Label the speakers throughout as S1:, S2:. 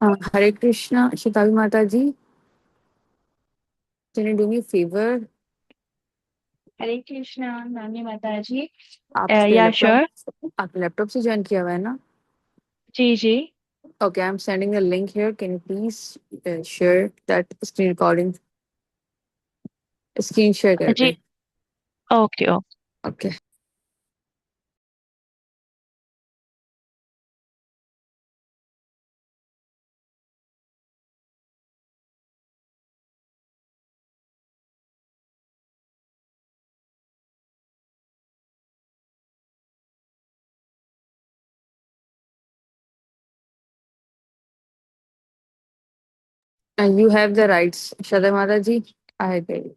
S1: Hare Krishna, Shitavi Mataji. Can you do me a favor?
S2: हरे कृष्णा नानी माता जी।
S1: आपके
S2: या
S1: लैपटॉप
S2: श्योर।
S1: आपके लैपटॉप से ज्वाइन किया हुआ है ना?
S2: जी जी।
S1: Okay, I'm sending the link here. Can you please share that screen recording? Screen share
S2: जी
S1: करके.
S2: Okay okay.
S1: Okay. And you have the rights, Shada Mataji. I agree.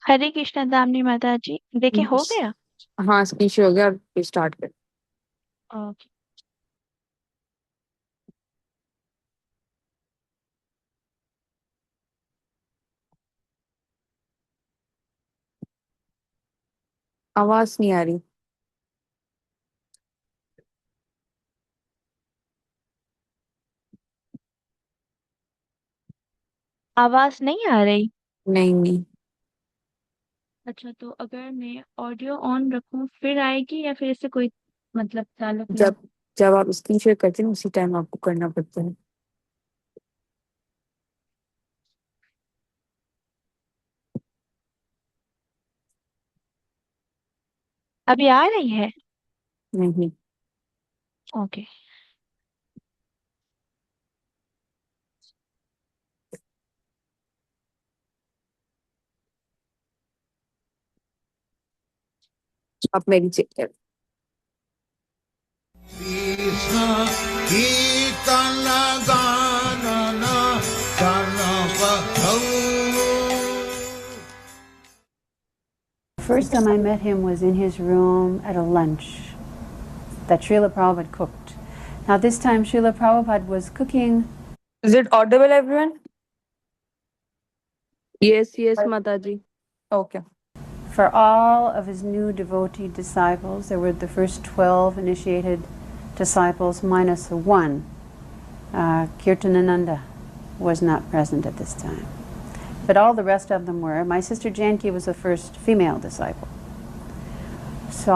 S2: हरे कृष्णा दामनी माता जी। देखिए हो गया।
S1: हाँ, screen share हो गया और start कर.
S2: ओके।
S1: आवाज नहीं आ रही.
S2: आवाज नहीं आ रही।
S1: नहीं नहीं.
S2: अच्छा तो अगर मैं ऑडियो ऑन रखूं फिर आएगी या फिर इससे कोई मतलब ताल्लुक नहीं।
S1: जब जब आप स्क्रीन शेयर करते हैं उसी टाइम आपको करना पड़ता है.
S2: अभी आ रही है।
S1: नहीं.
S2: ओके।
S1: आप मेरी चेक कर.
S3: Krishna Kirtana Ganana Janapatau.
S4: First time I met him was in his room at a lunch that Srila Prabhupada cooked. Now this time Srila Prabhupada was cooking.
S1: Is it audible, everyone? Yes, Mataji. Okay.
S4: For all of his new devotee disciples, there were the first 12 initiated disciples minus one. Kirtanananda was not present at this time. But all the rest of them were. My sister Janki was the first female disciple. So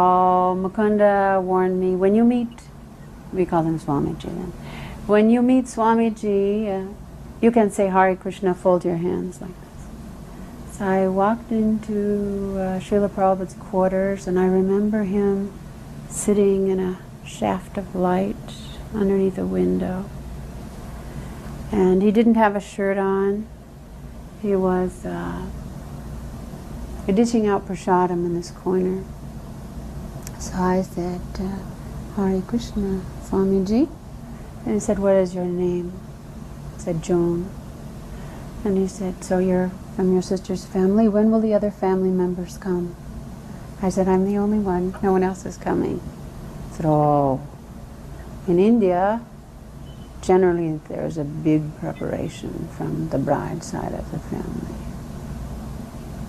S4: Mukunda warned me, when you meet, we call him Swamiji then, when you meet Swamiji, you can say Hare Krishna, fold your hands like this. So I walked into Srila Prabhupada's quarters and I remember him sitting in a shaft of light underneath a window. And he didn't have a shirt on. He was dishing out prasadam in this corner. So I said, Hare Krishna, Swamiji. And he said, what is your name? I said, Joan. And he said, so you're from your sister's family? When will the other family members come? I said, I'm the only one. No one else is coming. He said, oh. In India, generally there's a big preparation from the bride side of the family.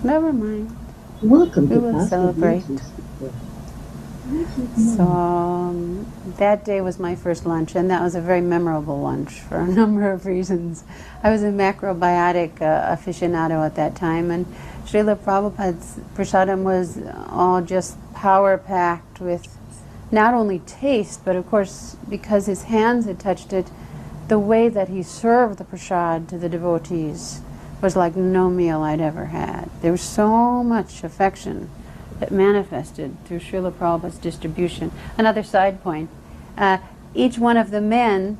S4: Never mind.
S5: Welcome
S4: We
S5: to
S4: will
S5: Pastor
S4: celebrate.
S5: Bluetooth.
S4: So that day was my first lunch, and that was a very memorable lunch for a number of reasons. I was a macrobiotic aficionado at that time, and Srila Prabhupada's prasadam was all just power-packed with not only taste, but of course, because his hands had touched it, the way that he served the prasad to the devotees was like no meal I'd ever had. There was so much affection that manifested through Srila Prabhupada's distribution. Another side point, each one of the men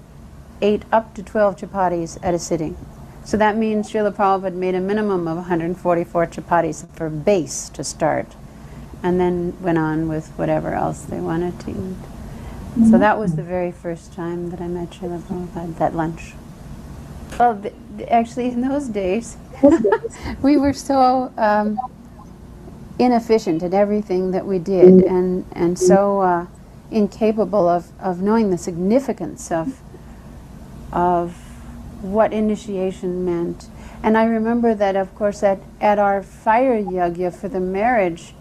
S4: ate up to 12 chapatis at a sitting. So that means Srila Prabhupada made a minimum of 144 chapatis for base to start, and then went on with whatever else they wanted to eat. So that was the very first time that I met Srila Prabhupada, that lunch. Well, actually in those days, we were so inefficient at everything that we did, and so incapable of knowing the significance of what initiation meant. And I remember that, of course, at our fire yagya for the marriage,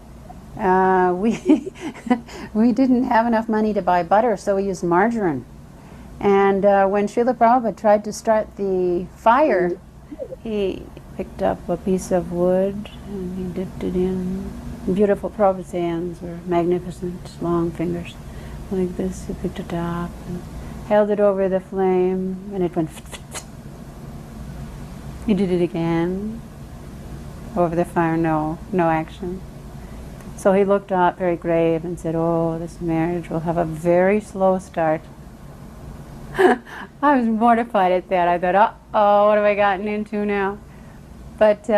S4: we we didn't have enough money to buy butter, so we used margarine. And when Srila Prabhupada tried to start the fire, he picked up a piece of wood and he dipped it in. Beautiful. Prabhupada's hands were magnificent, long fingers like this. He picked it up and held it over the flame, and it went He did it again. Over the fire, no action. So he looked up very grave and said, oh, this marriage will have a very slow start. I was mortified at that. I thought, uh-oh, what have I gotten into now? But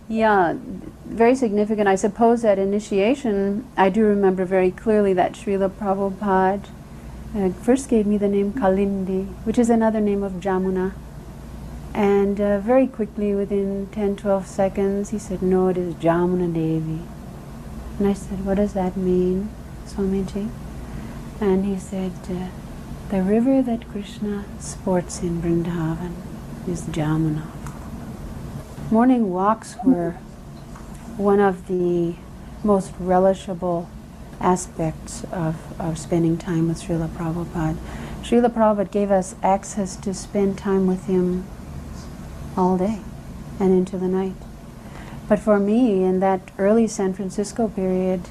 S4: yeah, very significant. I suppose at initiation, I do remember very clearly that Srila Prabhupada first gave me the name Kalindi, which is another name of Jamuna. And very quickly, within 10-12 seconds, he said, no, it is Jamuna Devi. And I said, what does that mean, Swamiji? And he said, the river that Krishna sports in Vrindavan is Jamuna. Morning walks were one of the most relishable aspects of spending time with Srila Prabhupada. Srila Prabhupada gave us access to spend time with him all day and into the night. But for me, in that early San Francisco period,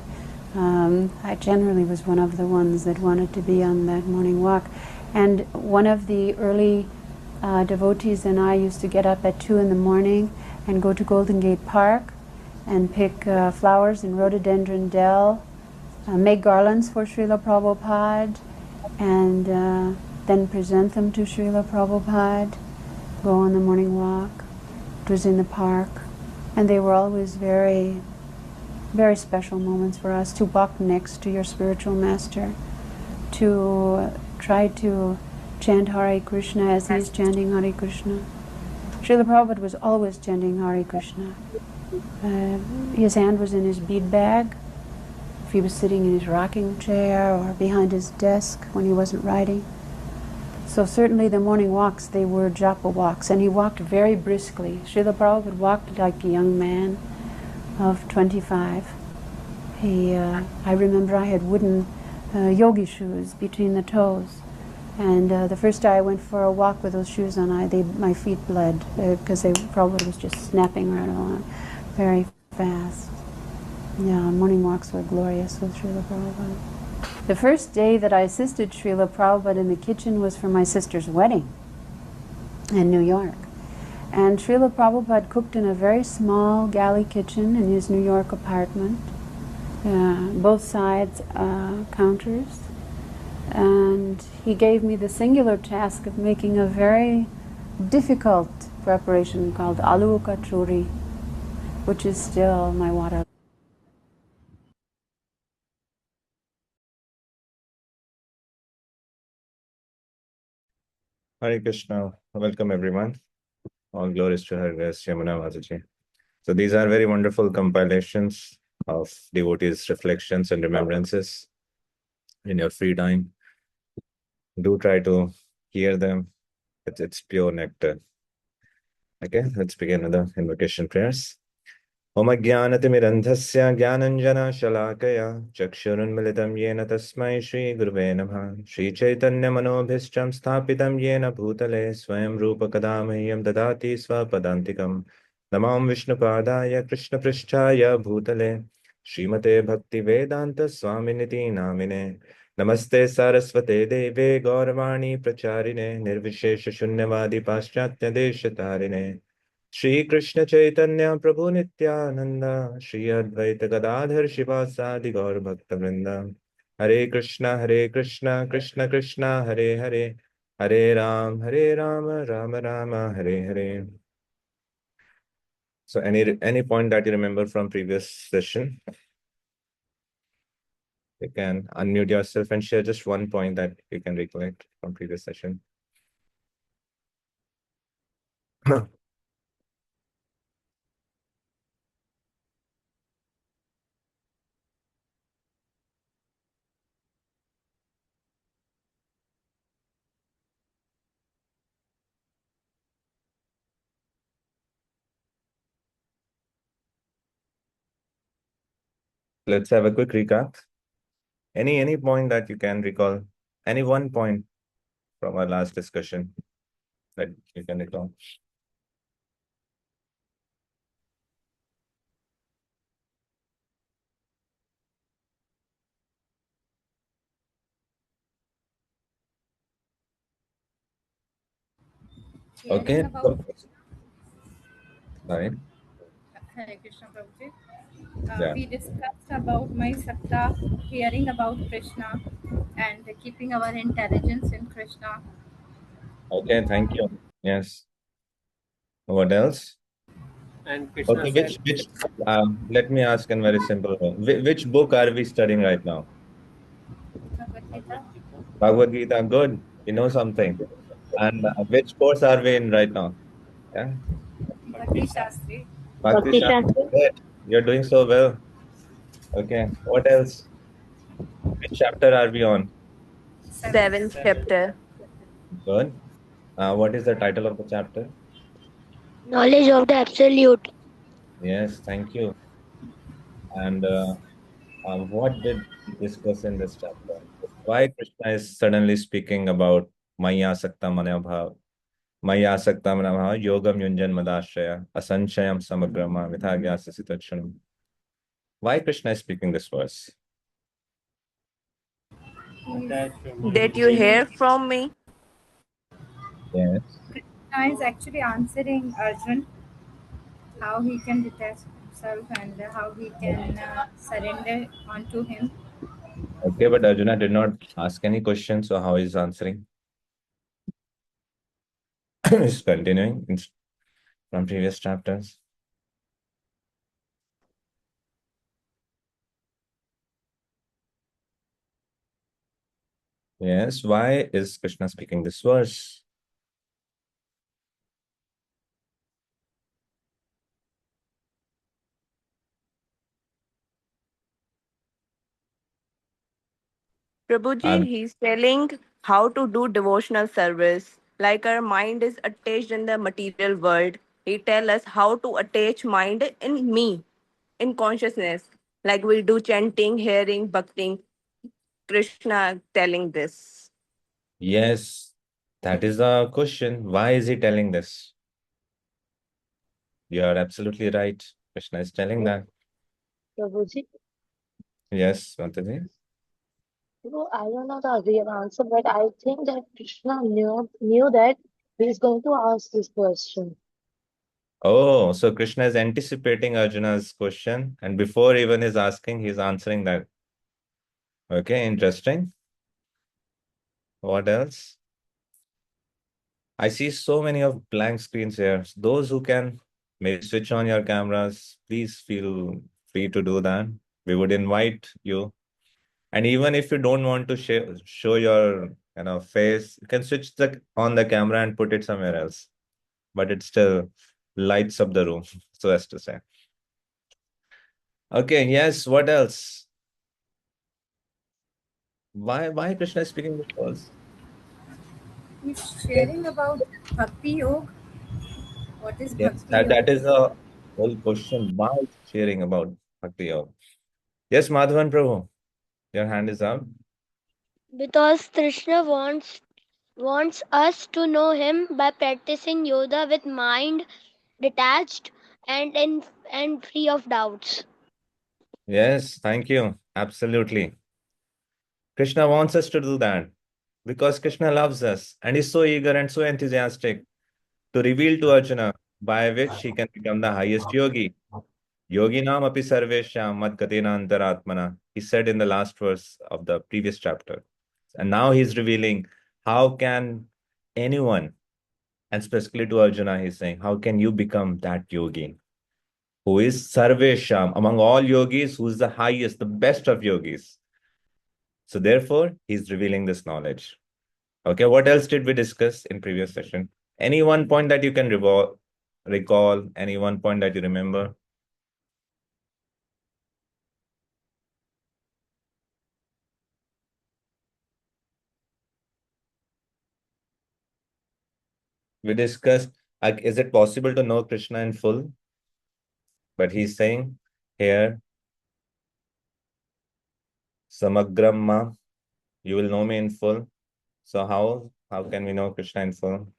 S4: I generally was one of the ones that wanted to be on that morning walk. And one of the early devotees and I used to get up at 2 in the morning and go to Golden Gate Park and pick flowers in Rhododendron Dell, make garlands for Srila Prabhupada, and then present them to Srila Prabhupada, go on the morning walk. It was in the park. And they were always very, very special moments for us, to walk next to your spiritual master, to try to chant Hare Krishna as he's chanting Hare Krishna. Srila Prabhupada was always chanting Hare Krishna. His hand was in his bead bag. If he was sitting in his rocking chair or behind his desk when he wasn't writing. So certainly the morning walks, they were japa walks, and he walked very briskly. Srila Prabhupada walked like a young man of 25. I remember I had wooden yogi shoes between the toes, and the first day I went for a walk with those shoes on, my feet bled because Prabhupada was just snapping right along very fast. Yeah, morning walks were glorious with Srila Prabhupada. The first day that I assisted Srila Prabhupada in the kitchen was for my sister's wedding in New York. And Srila Prabhupada cooked in a very small galley kitchen in his New York apartment, both sides counters. And he gave me the singular task of making a very difficult preparation called aloo kachori, which is still my water.
S5: Hare Krishna. Welcome everyone. All glories to her grace, Yamuna Mataji. So these are very wonderful compilations of devotees' reflections and remembrances in your free time. Do try to hear them. It's pure nectar. Okay, let's begin with the invocation prayers. Om Ajnanatimirandhasya Jnananjana Shalakaya Chakshurunmilitam Yena Tasmai Shri Gurve Namah Shri Chaitanya Manobhishtam Sthapitam Yena Bhutale Swayam Rupa Kadamahyam Dadati Swapadantikam Namam Vishnupadaya Krishna Prishtaya Bhutale Srimate Bhakti Vedanta Swaminiti Namine Namaste Saraswate Deve Gauravani Pracharine Nirvishesha Shunyavadi Paschatya Deshatarine Shri Krishna Chaitanya Prabhu Nityananda Shri Advaita Gadadhar Shivasadi Gaur Bhakta Vrinda Hare Krishna Krishna Krishna Hare Hare Hare Rama Rama Rama Hare Hare. So any point that you remember from previous session, you can unmute yourself and share just one point that you can recollect from previous session. Let's have a quick recap. Any point that you can recall, any one point from our last discussion that you can recall. Okay. Right.
S6: Hare Krishna Prabhuji.
S5: Yeah.
S6: We discussed about my sakta, hearing about Krishna, and keeping our intelligence in Krishna.
S5: Okay. Thank you. Yes. What else?
S7: And Krishna
S5: Okay.
S7: said,
S5: Which let me ask in very simple way. Which book are we studying right now?
S6: Bhagavad Gita.
S5: Bhagavad Gita. Good. You know something. And which course are we in right now? Yeah.
S6: Bhakti Shastri.
S5: Bhakti Shastra. Good. You're doing so well. Okay. What else? Which chapter are we on?
S1: Seventh chapter.
S5: Good. What is the title of the chapter?
S8: Knowledge of the Absolute.
S5: Yes. Thank you. And what did we discuss in this chapter? Why Krishna is suddenly speaking about Maya Sakta Manabhav, Maya Sakta Manabhav, Yogam Yunjan Madashraya, Asanchayam Samagrama, Vithagyasa Sitachanam. Why Krishna is speaking this verse?
S1: Did you hear from me?
S5: Yes.
S6: Krishna is actually answering Arjun how he can detach himself and how he can surrender onto him.
S5: Okay, but Arjuna did not ask any questions, so how is answering? He's continuing from previous chapters. Yes, why is Krishna speaking this verse?
S1: Prabhuji, he's telling how to do devotional service. Like our mind is attached in the material world. He tell us how to attach mind in me, in consciousness. Like we do chanting, hearing, bhakting. Krishna telling this.
S5: Yes, that is the question. Why is he telling this? You are absolutely right. Krishna is telling that.
S8: Prabhuji,
S5: Yes, Mataji.
S8: I don't know the real answer, but I think that Krishna knew that he's going to ask this question.
S5: Oh, so Krishna is anticipating Arjuna's question, and before even is asking, he's answering that. Okay, interesting. What else? I see so many of blank screens here. Those who can maybe switch on your cameras, please feel free to do that. We would invite you. And even if you don't want to show your face. You can switch on the camera and put it somewhere else, but it still lights up the room, so as to say. Okay, yes, what else? Why Krishna is speaking this verse?
S6: He's sharing about Bhakti Yoga. What is
S5: Yes,
S6: Bhakti
S5: that
S6: Yoga?
S5: is a whole question. Why sharing about Bhakti Yoga? Yes, Madhavan Prabhu, your hand is up.
S7: Because Krishna wants us to know him by practicing yoga with mind detached and free of doubts.
S5: Yes, thank you. Absolutely. Krishna wants us to do that because Krishna loves us and is so eager and so enthusiastic to reveal to Arjuna by which he can become the highest yogi. Yoginam api sarvesham mad gatena antaratmana. He said in the last verse of the previous chapter. And now he's revealing how can anyone, and specifically to Arjuna, he's saying, how can you become that yogi who is sarvesham among all yogis, who is the highest, the best of yogis? So therefore, he's revealing this knowledge. Okay, what else did we discuss in previous session? Any one point that you can recall? Any one point that you remember? We discussed, is it possible to know Krishna in full? But he's saying here, Samagramma, you will know me in full. So how can we know Krishna in full?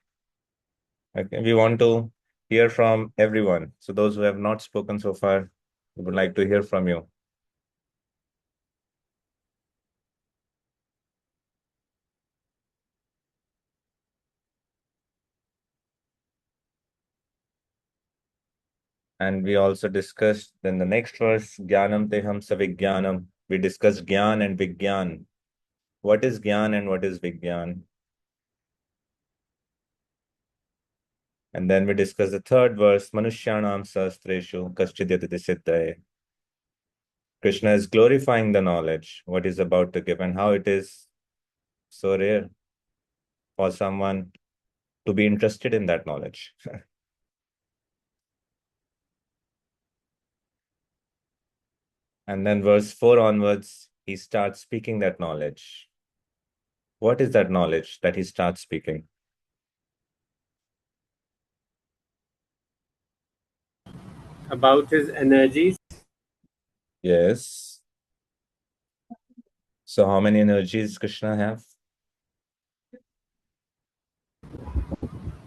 S5: Okay, we want to hear from everyone. So those who have not spoken so far, we would like to hear from you. And we also discussed then the next verse, Jnanam Teham Savigyanam. We discussed Gyan and Vigyan. What is Gyan and what is Vigyan? And then we discussed the third verse, Manushyanam Sastreshu Kaschidyatati Siddhaye. Krishna is glorifying the knowledge, what is about to give, and how it is so rare for someone to be interested in that knowledge. And then verse 4 onwards, he starts speaking that knowledge. What is that knowledge that he starts speaking?
S9: About his energies.
S5: Yes. So how many energies Krishna have?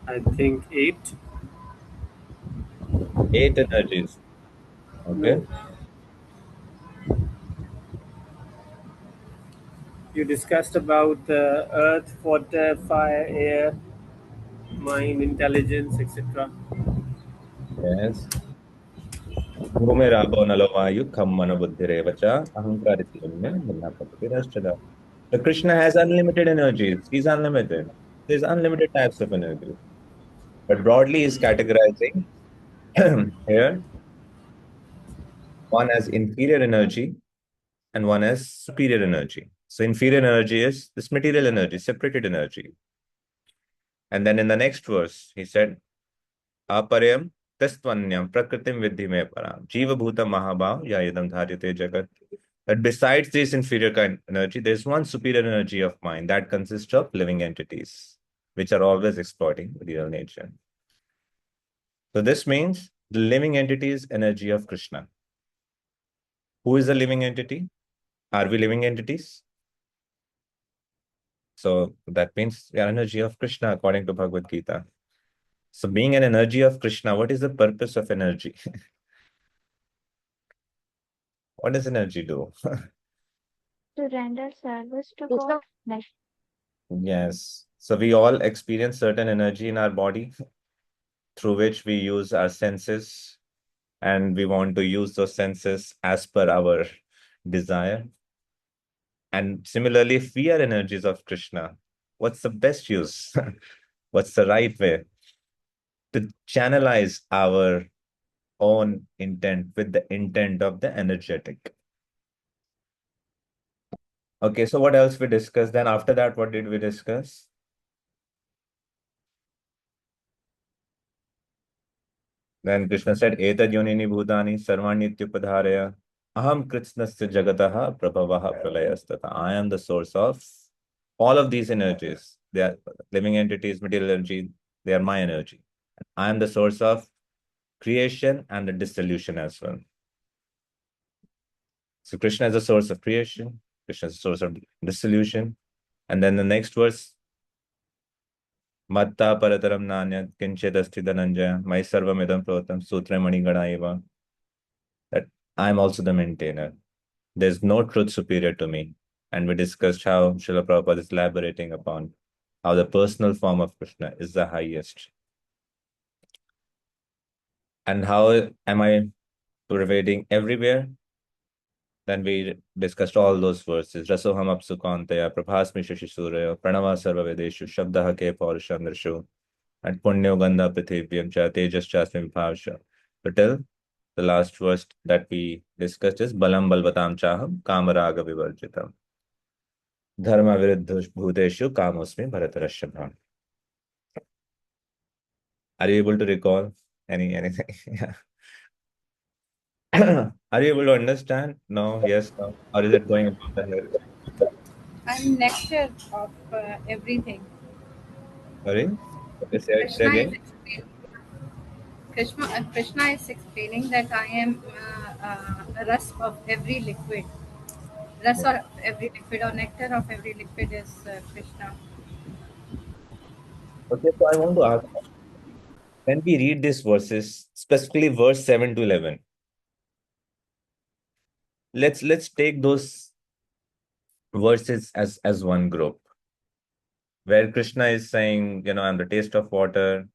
S9: I think 8.
S5: 8 energies. Okay.
S9: No. You discussed about earth, water, fire, air, mind, intelligence, etc.
S5: Yes. Bhumir nalo vayu khammana buddhirevacha ahankaritilamya nilapatapirashchada. So Krishna has unlimited energies. He's unlimited. There's unlimited types of energy. But broadly, he's categorizing here one as inferior energy and one as superior energy. So inferior energy is this material energy, separated energy. And then in the next verse, he said, Aparyam tastvanyam prakritim vidhi me param. Jiva bhuta mahabhav yayadam dharyate jagat. But besides this inferior kind of energy, there's one superior energy of mind that consists of living entities, which are always exploiting real nature. So this means the living entity is energy of Krishna. Who is the living entity? Are we living entities? So that means we are energy of Krishna according to Bhagavad Gita. So being an energy of Krishna, what is the purpose of energy? What does energy do?
S2: To render service to
S8: Krishna,
S2: God. Like,
S5: Yes. So we all experience certain energy in our body through which we use our senses, and we want to use those senses as per our desire. And similarly, if we are energies of Krishna, what's the best use? What's the right way to channelize our own intent with the intent of the energetic? Okay, so what else we discussed? Then after that, what did we discuss? Then Krishna said, Etad yonini bhutani sarvanityupadharaya aham kritsnasya jagataha prabhavaha pralayastata. I am the source of all of these energies. They are living entities, material energy, they are my energy. I am the source of creation and the dissolution as well. So Krishna is the source of creation, Krishna is the source of dissolution. And then the next verse, Matta parataram nanyat kinchit asti dhananjaya mai sarvamidam protam sutre manigana eva. That I am also the maintainer. There's no truth superior to me. And we discussed how Srila Prabhupada is elaborating upon how the personal form of Krishna is the highest. And how am I pervading everywhere? Then we discussed all those verses. Rasoham apsukantaya, prabhasmi shashisuraya, pranava sarva vedeshu, shabdaha ke paurushandrishu, and punyo gandha prithivyam cha, tejas chasmi bhavsha. So till the last verse that we discussed is balam balvatam chaham, kamaraga vivarjitam. Dharma viruddha bhuteshu kamosmi bharatarashabha. Are you able to recall anything? Are you able to understand? No, yes, no. Or is it going above the head?
S6: I'm nectar of everything.
S5: Sorry? Okay, say
S6: Krishna is
S5: again.
S6: explaining. Krishna is explaining that I am a rus of every liquid. Rus of every liquid or nectar of every liquid is Krishna.
S5: Okay, so I want to ask, when we read these verses, specifically verse 7 to 11, let's take those verses as one group, where Krishna is saying, I'm the taste of water,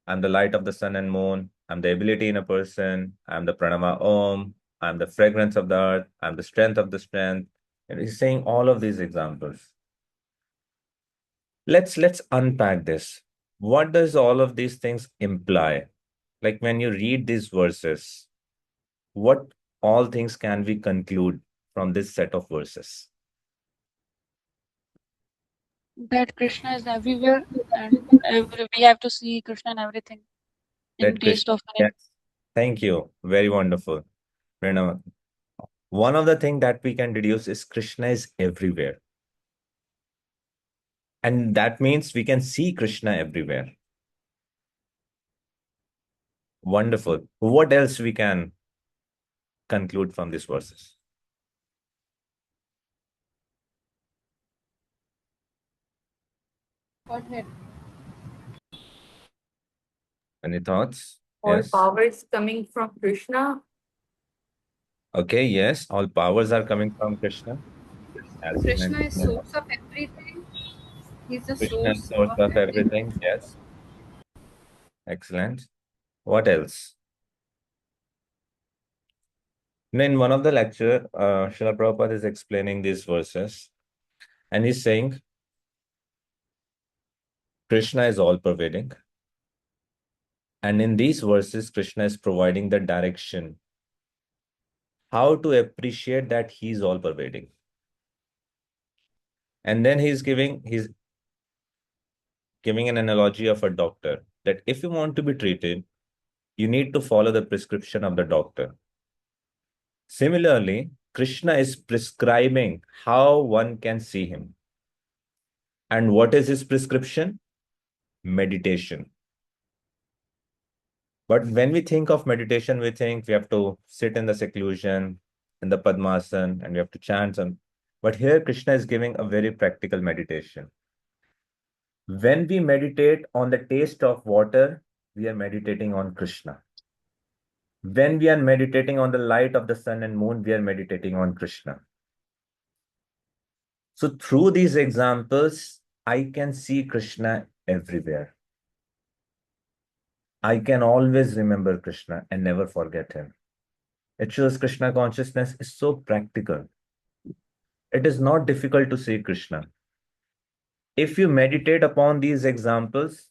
S5: I'm the light of the sun and moon, I'm the ability in a person, I'm the pranama om, I'm the fragrance of the earth, I'm the strength of the strength. And he's saying all of these examples. Let's unpack this. What does all of these things imply? Like when you read these verses, what all things can we conclude from this set of verses?
S2: That Krishna is everywhere, and we have to see Krishna in everything, in
S5: That
S2: taste
S5: Krishna,
S2: of honey.
S5: yes. Thank you. Very wonderful. Pranav. One of the things that we can deduce is Krishna is everywhere. And that means we can see Krishna everywhere. Wonderful. What else we can conclude from these verses?
S6: Go ahead.
S5: Any thoughts?
S1: All
S5: Yes.
S1: power is coming from Krishna.
S5: Okay, yes. All powers are coming from Krishna. As you
S6: Krishna
S5: mentioned,
S6: is source of everything. He's the
S5: Krishna is
S6: source
S5: source
S6: of
S5: of
S6: everything.
S5: everything. Yes. Excellent. What else? In one of the lecture, Srila Prabhupada is explaining these verses, and he's saying Krishna is all pervading. And in these verses, Krishna is providing the direction how to appreciate that he's all pervading. And then he's giving an analogy of a doctor that if you want to be treated, you need to follow the prescription of the doctor. Similarly, Krishna is prescribing how one can see him. And what is his prescription? Meditation. But when we think of meditation, we think we have to sit in the seclusion, in the Padmasana, and we have to chant some. But here, Krishna is giving a very practical meditation. When we meditate on the taste of water, we are meditating on Krishna. When we are meditating on the light of the sun and moon, we are meditating on Krishna. So through these examples, I can see Krishna everywhere. I can always remember Krishna and never forget him. It shows Krishna consciousness is so practical. It is not difficult to see Krishna. If you meditate upon these examples,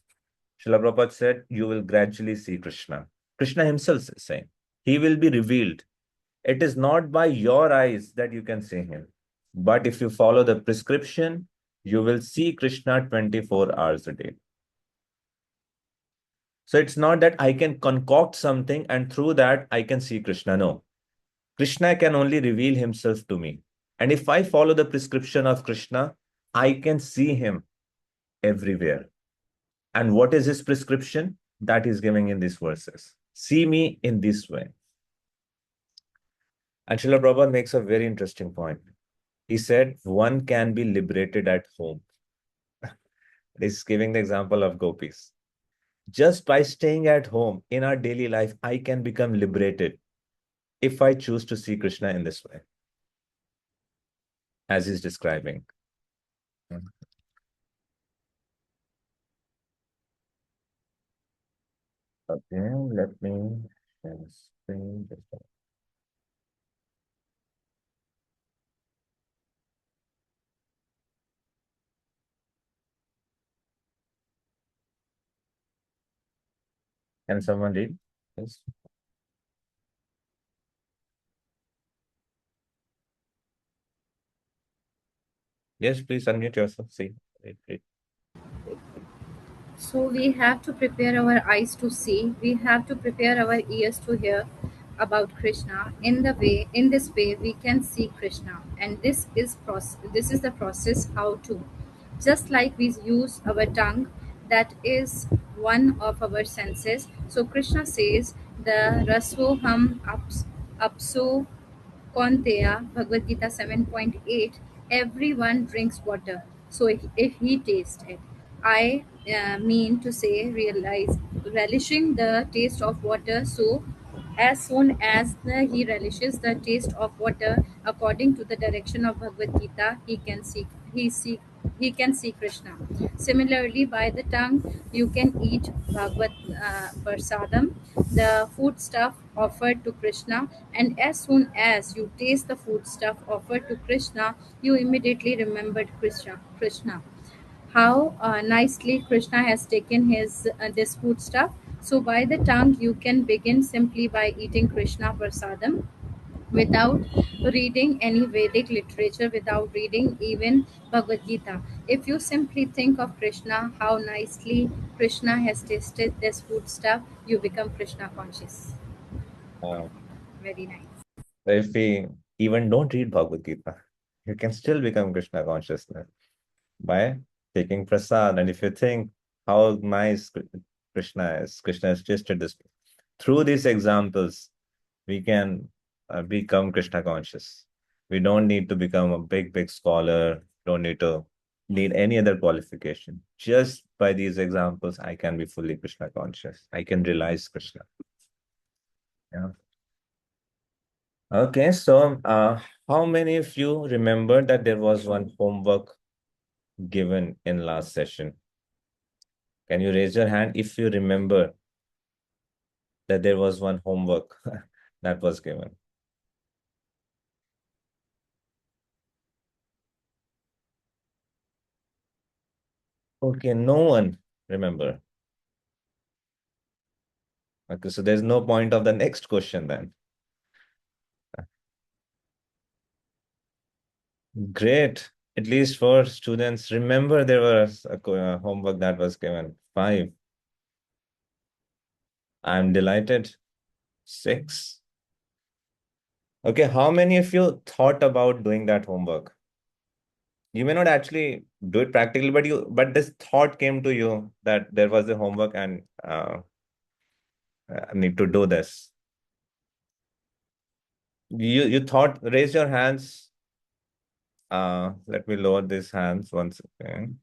S5: Srila Prabhupada said, you will gradually see Krishna. Krishna himself is saying, he will be revealed. It is not by your eyes that you can see him. But if you follow the prescription, you will see Krishna 24 hours a day. So it's not that I can concoct something and through that I can see Krishna. No. Krishna can only reveal himself to me. And if I follow the prescription of Krishna, I can see him everywhere. And what is his prescription? That he's giving in these verses. See me in this way. And Srila Prabhupada makes a very interesting point. He said, one can be liberated at home. He's giving the example of gopis. Just by staying at home in our daily life, I can become liberated if I choose to see Krishna in this way, as he's describing. Okay, let me share the screen. Can someone read? Yes. Yes, please unmute yourself. See. Read.
S6: So we have to prepare our eyes to see, we have to prepare our ears to hear about Krishna. In this way we can see Krishna. And this is the process how to. Just like we use our tongue, that is one of our senses. So Krishna says the rasoham apso Konteya, Bhagavad Gita 7.8, everyone drinks water. So if he tastes it, I mean to say, realize, relishing the taste of water. So as soon as he relishes the taste of water, according to the direction of Bhagavad Gita, he can see Krishna. Similarly, by the tongue, you can eat Bhagavad Prasadam, the food stuff offered to Krishna, and as soon as you taste the food stuff offered to Krishna, you immediately remembered Krishna. How nicely Krishna has taken his this food stuff. So by the tongue, you can begin simply by eating Krishna Prasadam without reading any Vedic literature, without reading even Bhagavad Gita. If you simply think of Krishna, how nicely Krishna has tasted this food stuff, you become Krishna conscious.
S5: Uh,
S6: Very nice.
S5: if we even don't read Bhagavad Gita, you can still become Krishna consciousness by taking prasad. And if you think how nice Krishna has tasted this. Through these examples, we can become Krishna conscious. We don't need to become a big scholar, don't need any other qualification. Just by these examples, I can be fully Krishna conscious. I can realize Krishna. Yeah. Okay, so how many of you remember that there was one homework given in last session? Can you raise your hand if you remember that there was one homework that was given? Okay, no one remember. Okay, so there's no point of the next question then. Great. At least for students, remember there was a homework that was given. 5. I'm delighted. 6. Okay, how many of you thought about doing that homework? You may not actually do it practically, but this thought came to you that there was a homework and I need to do this. You thought, raise your hands. Let me lower these hands once again.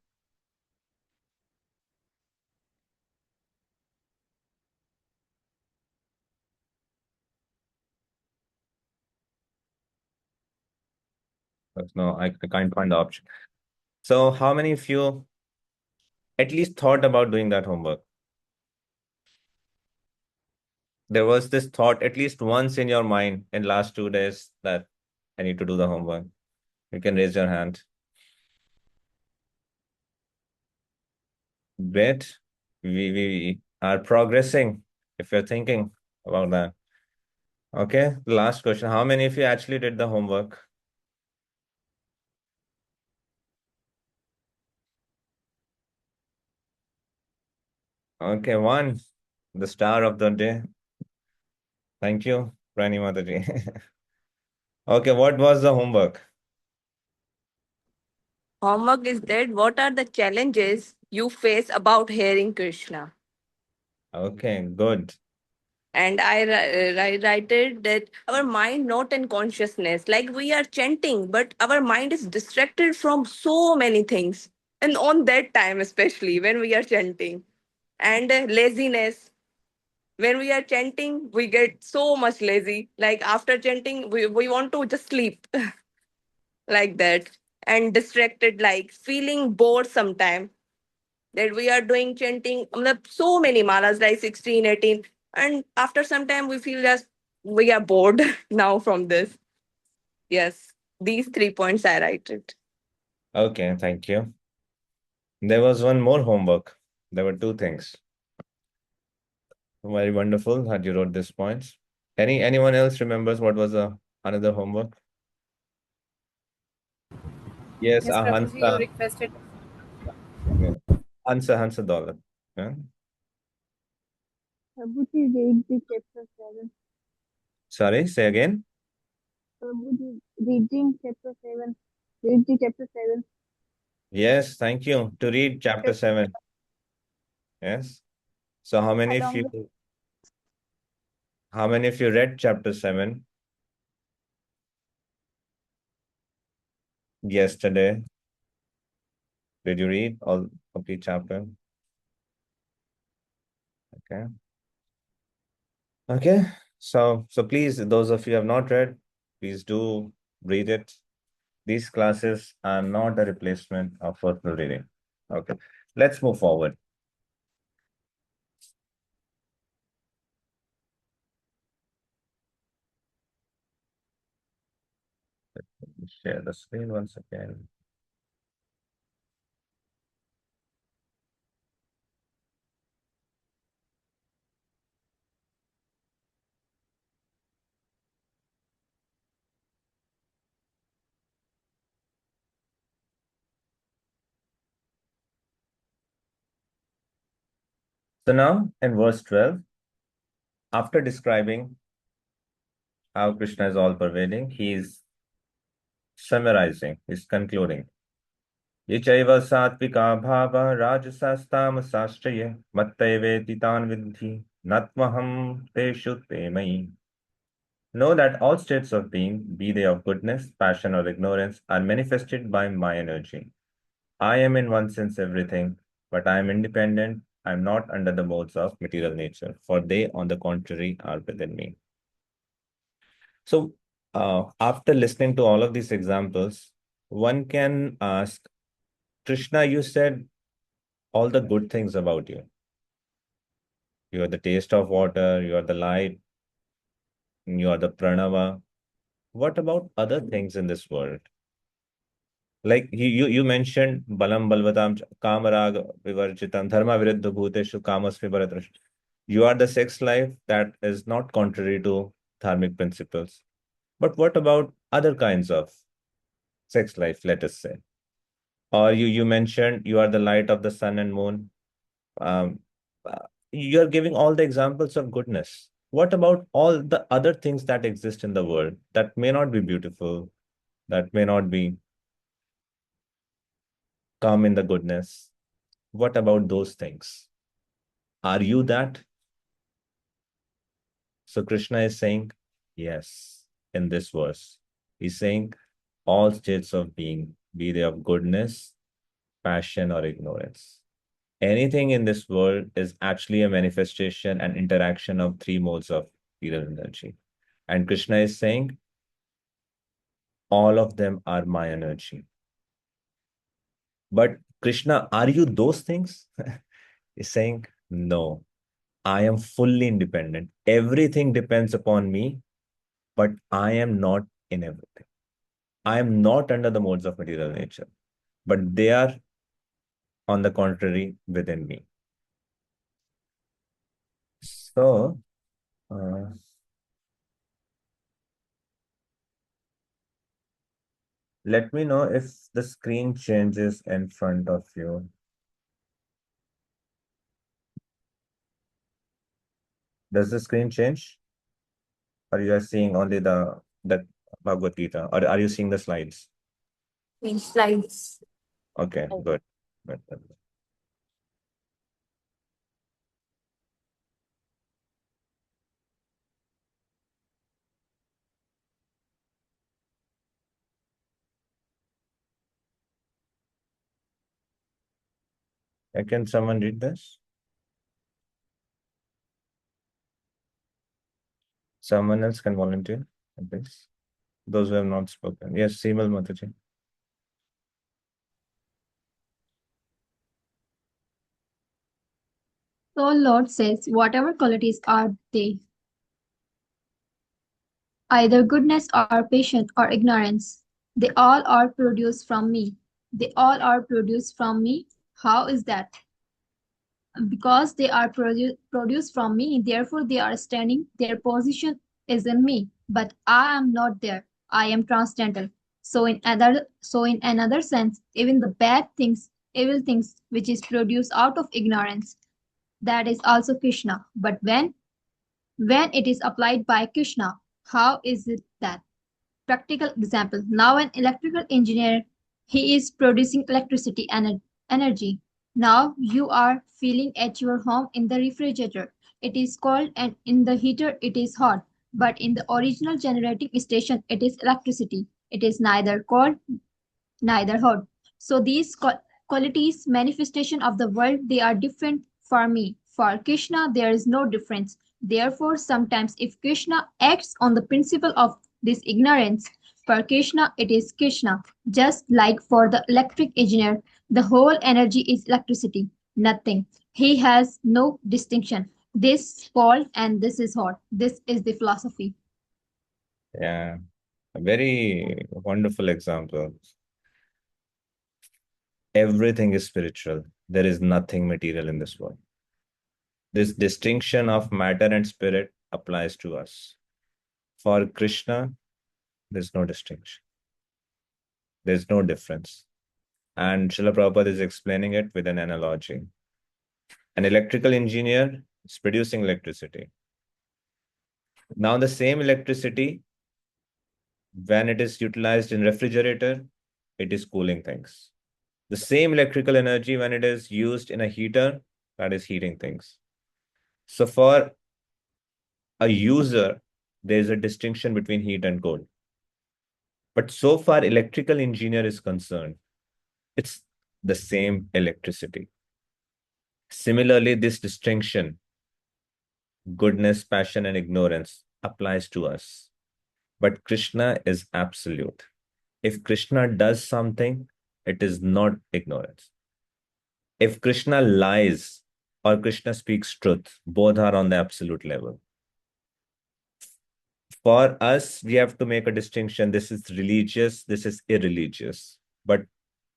S5: No, I can't find the option. So how many of you at least thought about doing that homework? There was this thought at least once in your mind in last 2 days that I need to do the homework. You can raise your hand. Great. We are progressing if you're thinking about that. Okay, last question. How many of you actually did the homework? Okay, one, the star of the day. Thank you, Prani Mataji. Okay, what was the homework?
S1: Homework is that what are the challenges you face about hearing Krishna?
S5: Okay, good.
S1: And write it that our mind not in consciousness, like we are chanting but our mind is distracted from so many things, and on that time especially when we are chanting. And laziness, when we are chanting we get so much lazy, like after chanting we want to just sleep like that. And distracted, like feeling bored sometime, that we are doing chanting so many malas like 16, 18, and after some time we feel just we are bored now from this. Yes, these 3 points I write it.
S5: Okay, thank you. There was one more homework. There were two things. Very wonderful that you wrote these points. Anyone else remembers what was another homework? Yes,
S6: Yes, Prabhuji, you
S5: Hansa.
S6: requested.
S5: Yeah. Hansa Dollar. Yeah.
S2: Prabhuji, read the chapter 7.
S5: Sorry, say again.
S2: Prabhuji, reading chapter 7. Read the chapter 7.
S5: Yes, thank you. To read chapter 7. Yes. So
S2: Along with
S5: how many of you read chapter 7 yesterday? Did you read all complete chapter? Okay. Okay. So please, those of you who have not read, please do read it. These classes are not a replacement of personal reading. Okay. Let's move forward. Let me share the screen once again. So now in verse 12, after describing how Krishna is all pervading, he is summarizing, he's concluding. ये चैव सात्विका भावा राजसास्तामसाश्चर्य मत्तैवेति तान् विद्धि न त्वहं तेषु ते मयि. Know that all states of being, be they of goodness, passion, or ignorance, are manifested by my energy. I am in one sense everything, but I am independent. I am not under the modes of material nature, for they, on the contrary, are within me. So, after listening to all of these examples, one can ask, Krishna, you said all the good things about you. You are the taste of water, you are the light, you are the pranava. What about other things in this world? Like you mentioned balam balvatam kamarag vivarjitam dharma viruddha bhuteshu kamasmi bharatrash. You are the sex life that is not contrary to dharmic principles. But what about other kinds of sex life, let us say? Or you mentioned you are the light of the sun and moon. Um, you're giving all the examples of goodness. What about all the other things that exist in the world that may not be beautiful, that may not be come in the goodness? What about those things? Are you that? So Krishna is saying, yes, in this verse. He's saying all states of being, be they of goodness, passion, or ignorance. Anything in this world is actually a manifestation and interaction of three modes of material energy. And Krishna is saying, all of them are my energy. But Krishna, are you those things? He's saying, no, I am fully independent. Everything depends upon me, but I am not in everything. I am not under the modes of material nature, but they are, on the contrary, within me. So, uh, let me know if the screen changes in front of you. Does the screen change? Or you are seeing only the Bhagavad Gita? Or are you seeing the slides?
S1: Slides.
S5: Okay, good. Good. Can someone read this? Someone else can volunteer, please. Those who have not spoken. Yes, Seemal Mataji.
S10: So Lord says, whatever qualities are they, either goodness or patience or ignorance, they all are produced from me. They all are produced from me. How is that? Because they are produced from me, therefore they are standing, their position is in me, but I am not there. I am transcendental. So in another sense, even the bad things, evil things which is produced out of ignorance, that is also Krishna. But when it is applied by Krishna, how is it that? Practical example. Now an electrical engineer, he is producing electricity energy. Now you are feeling at your home in the refrigerator. It is cold and in the heater it is hot. But in the original generating station it is electricity. It is neither cold neither hot. So these qualities, manifestation of the world, they are different for me. For Krishna, there is no difference. Therefore, sometimes if Krishna acts on the principle of this ignorance, for Krishna it is Krishna. Just like for the electric engineer, the whole energy is electricity, nothing. He has no distinction. This cold and this is hot. This is the philosophy.
S5: Yeah, a very wonderful example. Everything is spiritual. There is nothing material in this world. This distinction of matter and spirit applies to us. For Krishna, there's no distinction. There's no difference. And Srila Prabhupada is explaining it with an analogy. An electrical engineer is producing electricity. Now the same electricity, when it is utilized in refrigerator, it is cooling things. The same electrical energy, when it is used in a heater, that is heating things. So for a user, there is a distinction between heat and cold. But so far, electrical engineer is concerned, it's the same electricity. Similarly, this distinction, goodness, passion, and ignorance, applies to us. But Krishna is absolute. If Krishna does something, it is not ignorance. If Krishna lies or Krishna speaks truth, both are on the absolute level. For us, we have to make a distinction. This is religious, this is irreligious. But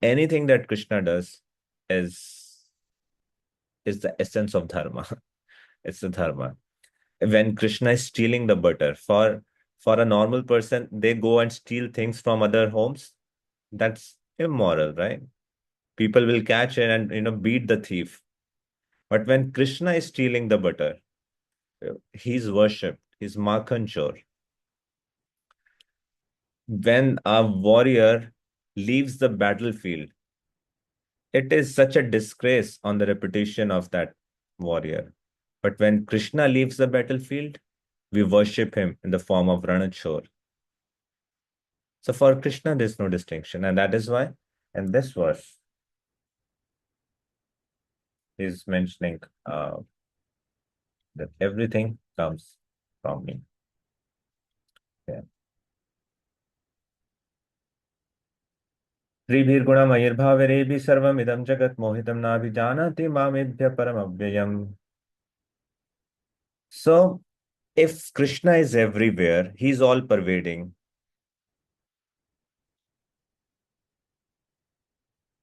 S5: anything that Krishna does is the essence of dharma. It's the dharma. When Krishna is stealing the butter, for a normal person, they go and steal things from other homes. That's immoral, right? People will catch it and beat the thief. But when Krishna is stealing the butter, he's worshipped, he's Makhan Chor. When a warrior leaves the battlefield, it is such a disgrace on the reputation of that warrior. But when Krishna leaves the battlefield, we worship him in the form of Ranachor. So for Krishna, there's no distinction. And that is why in this verse, he's mentioning that everything comes from me. Yeah. त्रिभिर्गुणमयिर्भावरेभिः सर्वमिदं जगत् मोहितं नाभिजानाति मामेभ्य परमव्ययम्. So, if Krishna is everywhere, he's all pervading.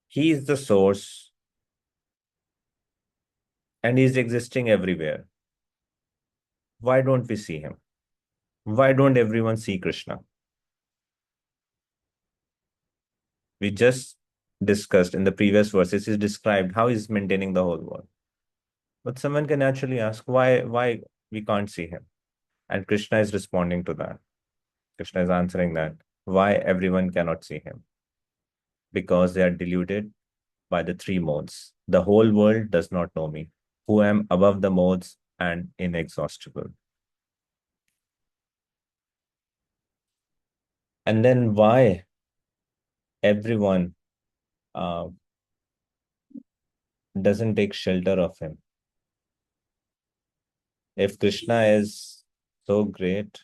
S5: He is the source and he's existing everywhere. Why don't we see him? Why don't everyone see Krishna? We just discussed in the previous verses, he's described how he's maintaining the whole world. But someone can actually ask, why we can't see him. And Krishna is responding to that. Krishna is answering that why everyone cannot see him. Because they are deluded by the three modes. The whole world does not know me, who am above the modes and inexhaustible. And then why everyone uh, doesn't take shelter of him? If Krishna is so great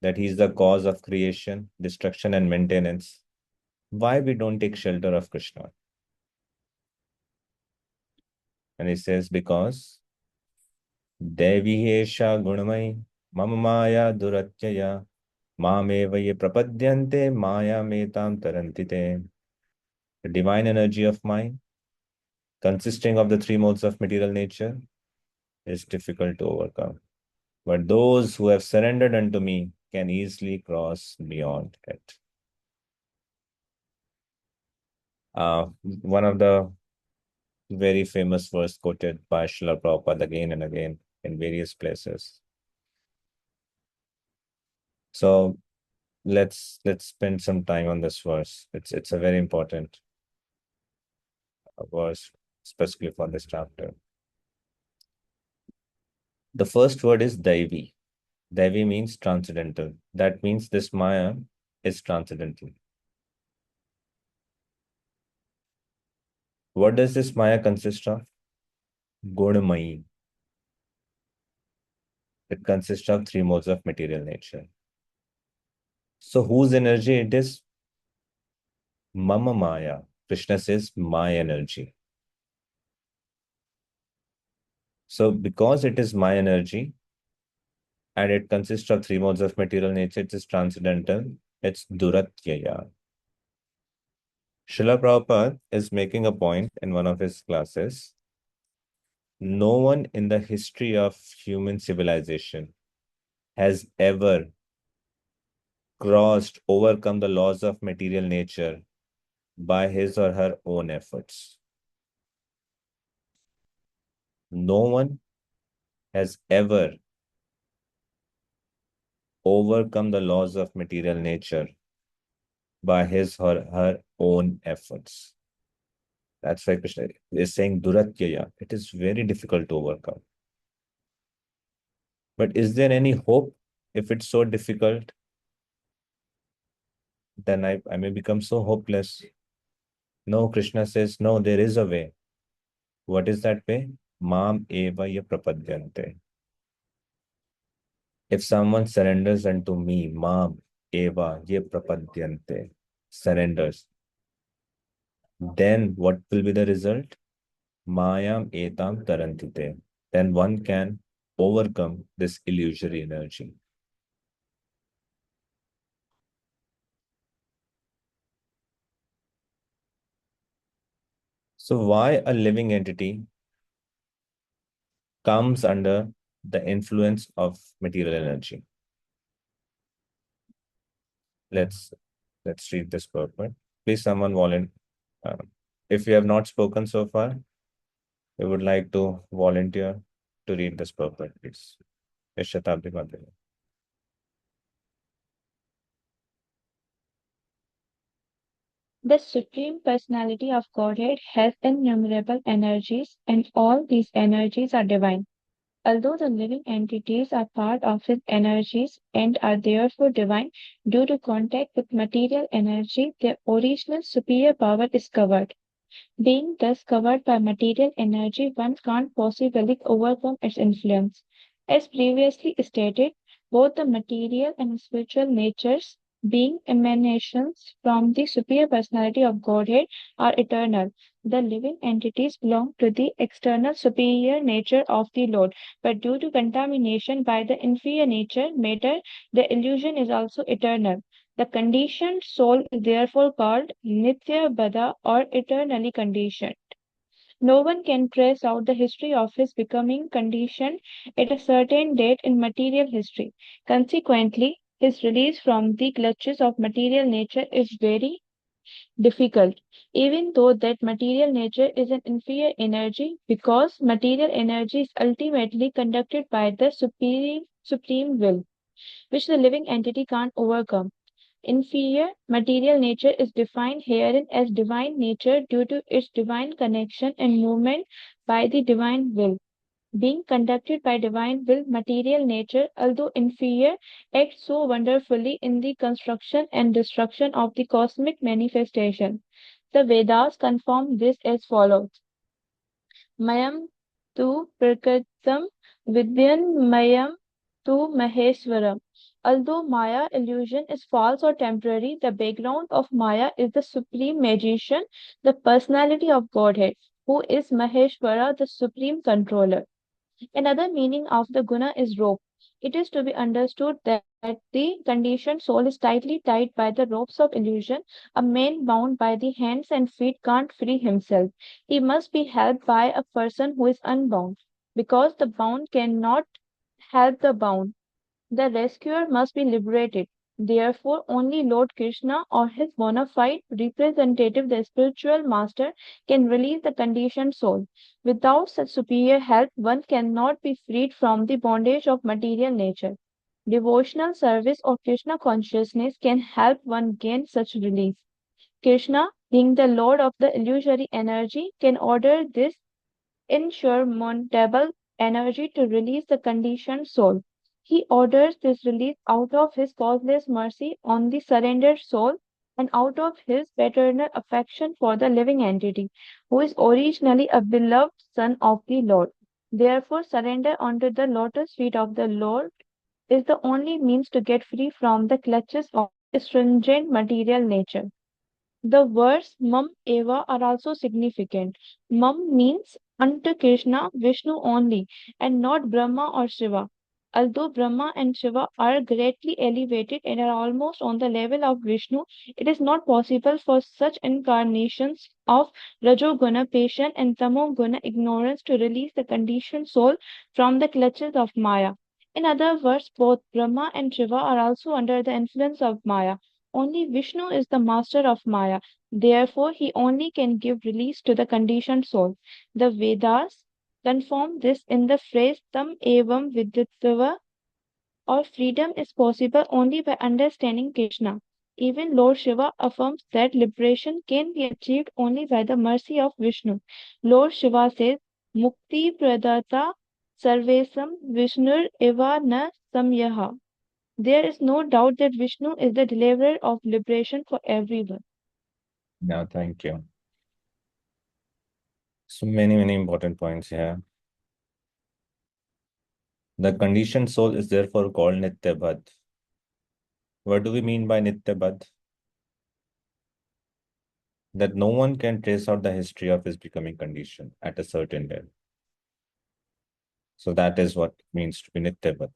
S5: that he's the cause of creation, destruction, and maintenance, why we don't take shelter of Krishna? And he says, because Devi Esha Gunamai Mama Maya Duratyaya Mameva ye prapadyante Maya metam tarantite. The divine energy of mind, consisting of the three modes of material nature, is difficult to overcome. But those who have surrendered unto me can easily cross beyond it. One of the very famous verse quoted by Srila Prabhupada again and again in various places. So let's spend some time on this verse. It's a very important verse, especially for this chapter. The first word is Daivi. Daivi means transcendental. That means this Maya is transcendental. What does this Maya consist of? Gunamayi. It consists of three modes of material nature. So whose energy it is? Mama Maya. Krishna says my energy. So because it is my energy and it consists of three modes of material nature, it is transcendental. It's Duratyaya. Srila Prabhupada is making a point in one of his classes. No one in the history of human civilization has ever overcome the laws of material nature by his or her own efforts. No one has ever overcome the laws of material nature by his or her own efforts. That's why Krishna is saying Duratyaya. It is very difficult to overcome. But is there any hope if it's so difficult? Then I may become so hopeless. No, Krishna says, no, there is a way. What is that way? Mam eva ya prapadyante. If someone surrenders unto me, Mam eva ye prapadyante, surrenders, then what will be the result? Mayam etam tarantite. Then one can overcome this illusory energy. So why a living entity comes under the influence of material energy? Let's read this purport. Please, someone volunteer. If you have not spoken so far, we would like to volunteer to read this purport, please. Yes, Shatabdi Madhuri.
S2: The Supreme Personality of Godhead has innumerable energies, and all these energies are divine. Although the living entities are part of his energies and are therefore divine, due to contact with material energy, their original superior power is covered. Being thus covered by material energy, one can't possibly overcome its influence. As previously stated, both the material and spiritual natures, being emanations from the superior personality of Godhead, are eternal. The living entities belong to the external superior nature of the Lord, but due to contamination by the inferior nature, matter, the illusion is also eternal. The conditioned soul is therefore called Nitya Bada or eternally conditioned. No one can trace out the history of his becoming conditioned at a certain date in material history. Consequently, his release from the clutches of material nature is very difficult, even though that material nature is an inferior energy, because material energy is ultimately conducted by the supreme will, which the living entity can't overcome. Inferior material nature is defined herein as divine nature due to its divine connection and movement by the divine will. Being conducted by divine will, material nature, although inferior, acts so wonderfully in the construction and destruction of the cosmic manifestation. The Vedas confirm this as follows. Mayam tu Prakritam Vidyan Mayam tu Maheswaram. Although Maya illusion is false or temporary, the background of Maya is the supreme magician, the personality of Godhead, who is Maheshwara, the supreme controller. Another meaning of the guna is rope. It is to be understood that the conditioned soul is tightly tied by the ropes of illusion. A man bound by the hands and feet can't free himself. He must be helped by a person who is unbound, because the bound cannot help the bound. The rescuer must be liberated. Therefore, only Lord Krishna or his bona fide representative, the spiritual master, can release the conditioned soul. Without such superior help, one cannot be freed from the bondage of material nature. Devotional service or Krishna consciousness can help one gain such release. Krishna, being the Lord of the illusory energy, can order this insurmountable energy to release the conditioned soul. He orders this release out of his causeless mercy on the surrendered soul and out of his paternal affection for the living entity, who is originally a beloved son of the Lord. Therefore, surrender unto the lotus feet of the Lord is the only means to get free from the clutches of stringent material nature. The words Mam Eva are also significant. Mam means unto Krishna, Vishnu only, and not Brahma or Shiva. Although Brahma and Shiva are greatly elevated and are almost on the level of Vishnu, it is not possible for such incarnations of Rajoguna patience and Tamoguna ignorance to release the conditioned soul from the clutches of Maya. In other words, both Brahma and Shiva are also under the influence of Maya. Only Vishnu is the master of Maya. Therefore, he only can give release to the conditioned soul. The Vedas confirm this in the phrase Tam Evam Vidyatva, or freedom is possible only by understanding Krishna. Even Lord Shiva affirms that liberation can be achieved only by the mercy of Vishnu. Lord Shiva says, Mukti Pradata Sarvesam Vishnur Eva Na Samyaha. There is no doubt that Vishnu is the deliverer of liberation for everyone.
S5: Now, thank you. So many important points here. The conditioned soul is therefore called Nityabad. What do we mean by Nityabad? That no one can trace out the history of his becoming conditioned at a certain level. So that is what it means to be Nityabad.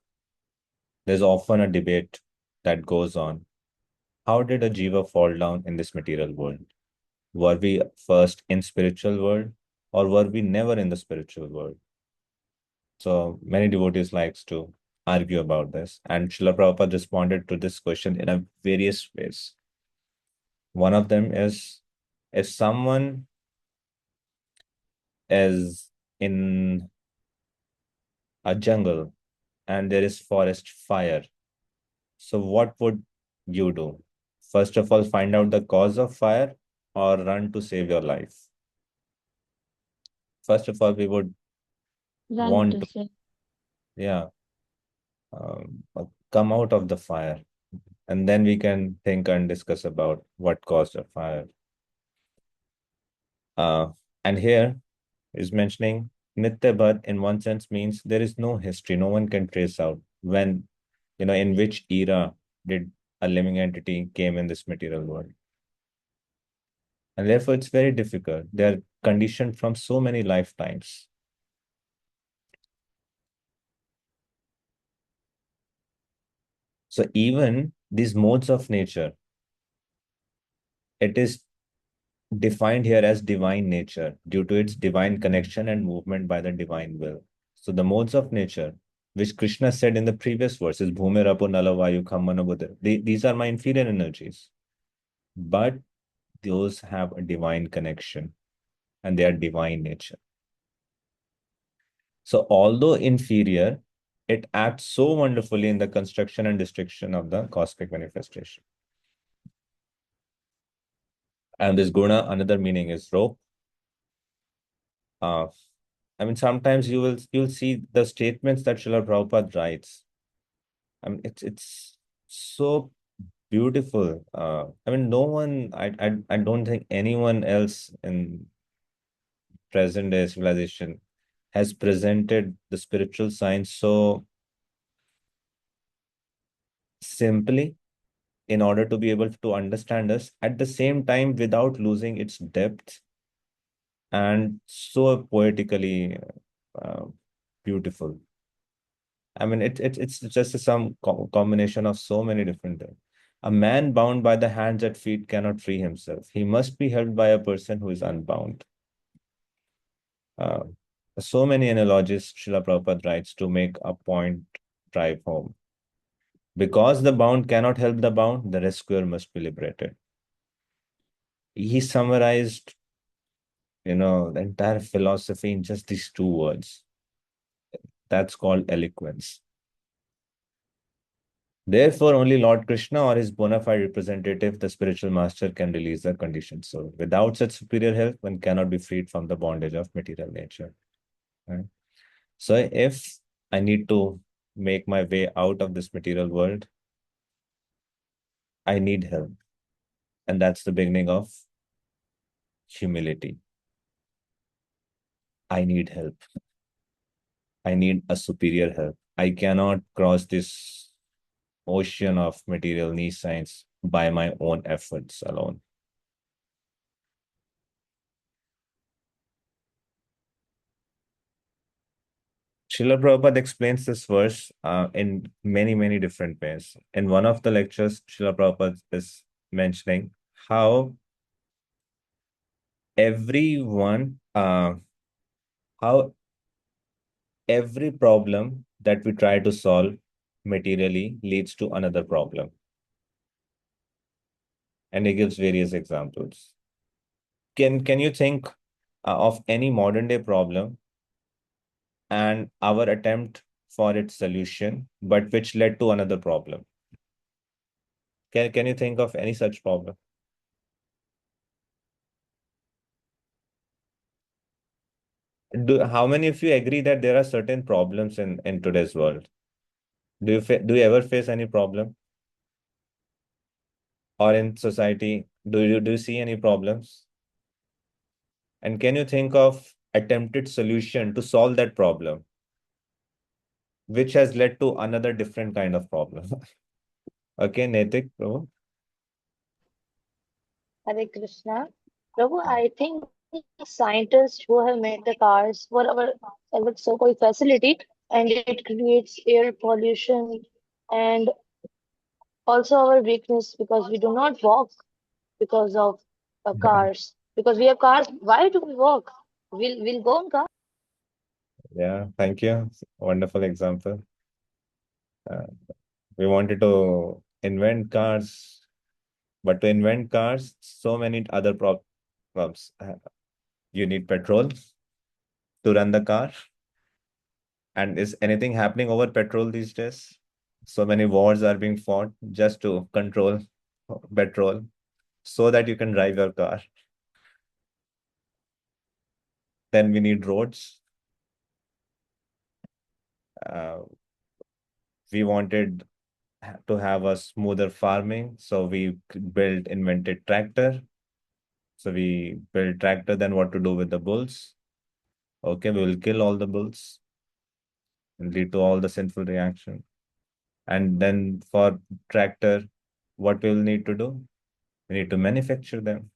S5: There's often a debate that goes on. How did a jiva fall down in this material world? Were we first in spiritual world, or were we never in the spiritual world? So many devotees likes to argue about this, and Srila Prabhupada responded to this question in a various ways. One of them is, if someone is in a jungle and there is forest fire, so what would you do? First of all, find out the cause of fire or run to save your life? First of all, we would
S2: Run
S5: want
S2: to
S5: to,
S2: say.
S5: yeah, come out of the fire, and then we can think and discuss about what caused the fire. And here is mentioning Nityabad in one sense means there is no history, no one can trace out when, in which era did a living entity came in this material world. And therefore, it's very difficult. They are conditioned from so many lifetimes. So even these modes of nature, it is defined here as divine nature due to its divine connection and movement by the divine will. So the modes of nature, which Krishna said in the previous verses, Bhumir Apo Nalavayu Khammana Buddha, these are my inferior energies. But those have a divine connection and they are divine nature. So although inferior, it acts so wonderfully in the construction and destruction of the cosmic manifestation. And this guna, another meaning is rope. I mean, sometimes you'll see the statements that Srila Prabhupada writes. I mean, it's so beautiful. I mean, no one, I don't think anyone else in present day civilization has presented the spiritual science so simply in order to be able to understand us at the same time without losing its depth and so poetically uh, beautiful. I mean, it's just some combination of so many different things. A man bound by the hands and feet cannot free himself. He must be held by a person who is unbound. Uh, so many analogies Srila Prabhupada writes to make a point drive home. Because the bound cannot help the bound, the rescuer must be liberated. He summarized, the entire philosophy in just these two words. That's called eloquence. Therefore, only Lord Krishna or his bona fide representative, the spiritual master, can release the conditioned soul. Without such superior help, one cannot be freed from the bondage of material nature. Right? So, if I need to make my way out of this material world, I need help. And that's the beginning of humility. I need help. I need a superior help. I cannot cross this ocean of material need science by my own efforts alone. Srila Prabhupada explains this verse in many, many different ways. In one of the lectures, Srila Prabhupada is mentioning how everyone, how every problem that we try to solve materially leads to another problem. And he gives various examples. Can you think of any modern day problem and our attempt for its solution, but which led to another problem? Can you think of any such problem? How many of you agree that there are certain problems in today's world? Do you ever face any problem? Or in society, do you see any problems? And can you think of attempted solution to solve that problem, which has led to another different kind of problem? Okay, Netik, Prabhu?
S8: Hare Krishna. Prabhu, I think scientists who have made the cars for our so-called facility, and it creates air pollution and also our weakness because we do not walk because of
S5: Yeah,
S8: cars. Because we have cars, why do we walk? We'll go on cars.
S5: yeah, thank you. Wonderful example. Uh, we wanted to invent cars, but to invent cars, so many other problems. You need petrol to run the car. And is anything happening over petrol these days? So many wars are being fought just to control petrol so that you can drive your car. Then we need roads. Uh, we wanted to have a smoother farming, so we invented tractor. So we built tractor. Then what to do with the bulls? Okay, we will kill all the bulls and lead to all the sinful reaction. And then for tractor, what we will need to do? We need to manufacture them.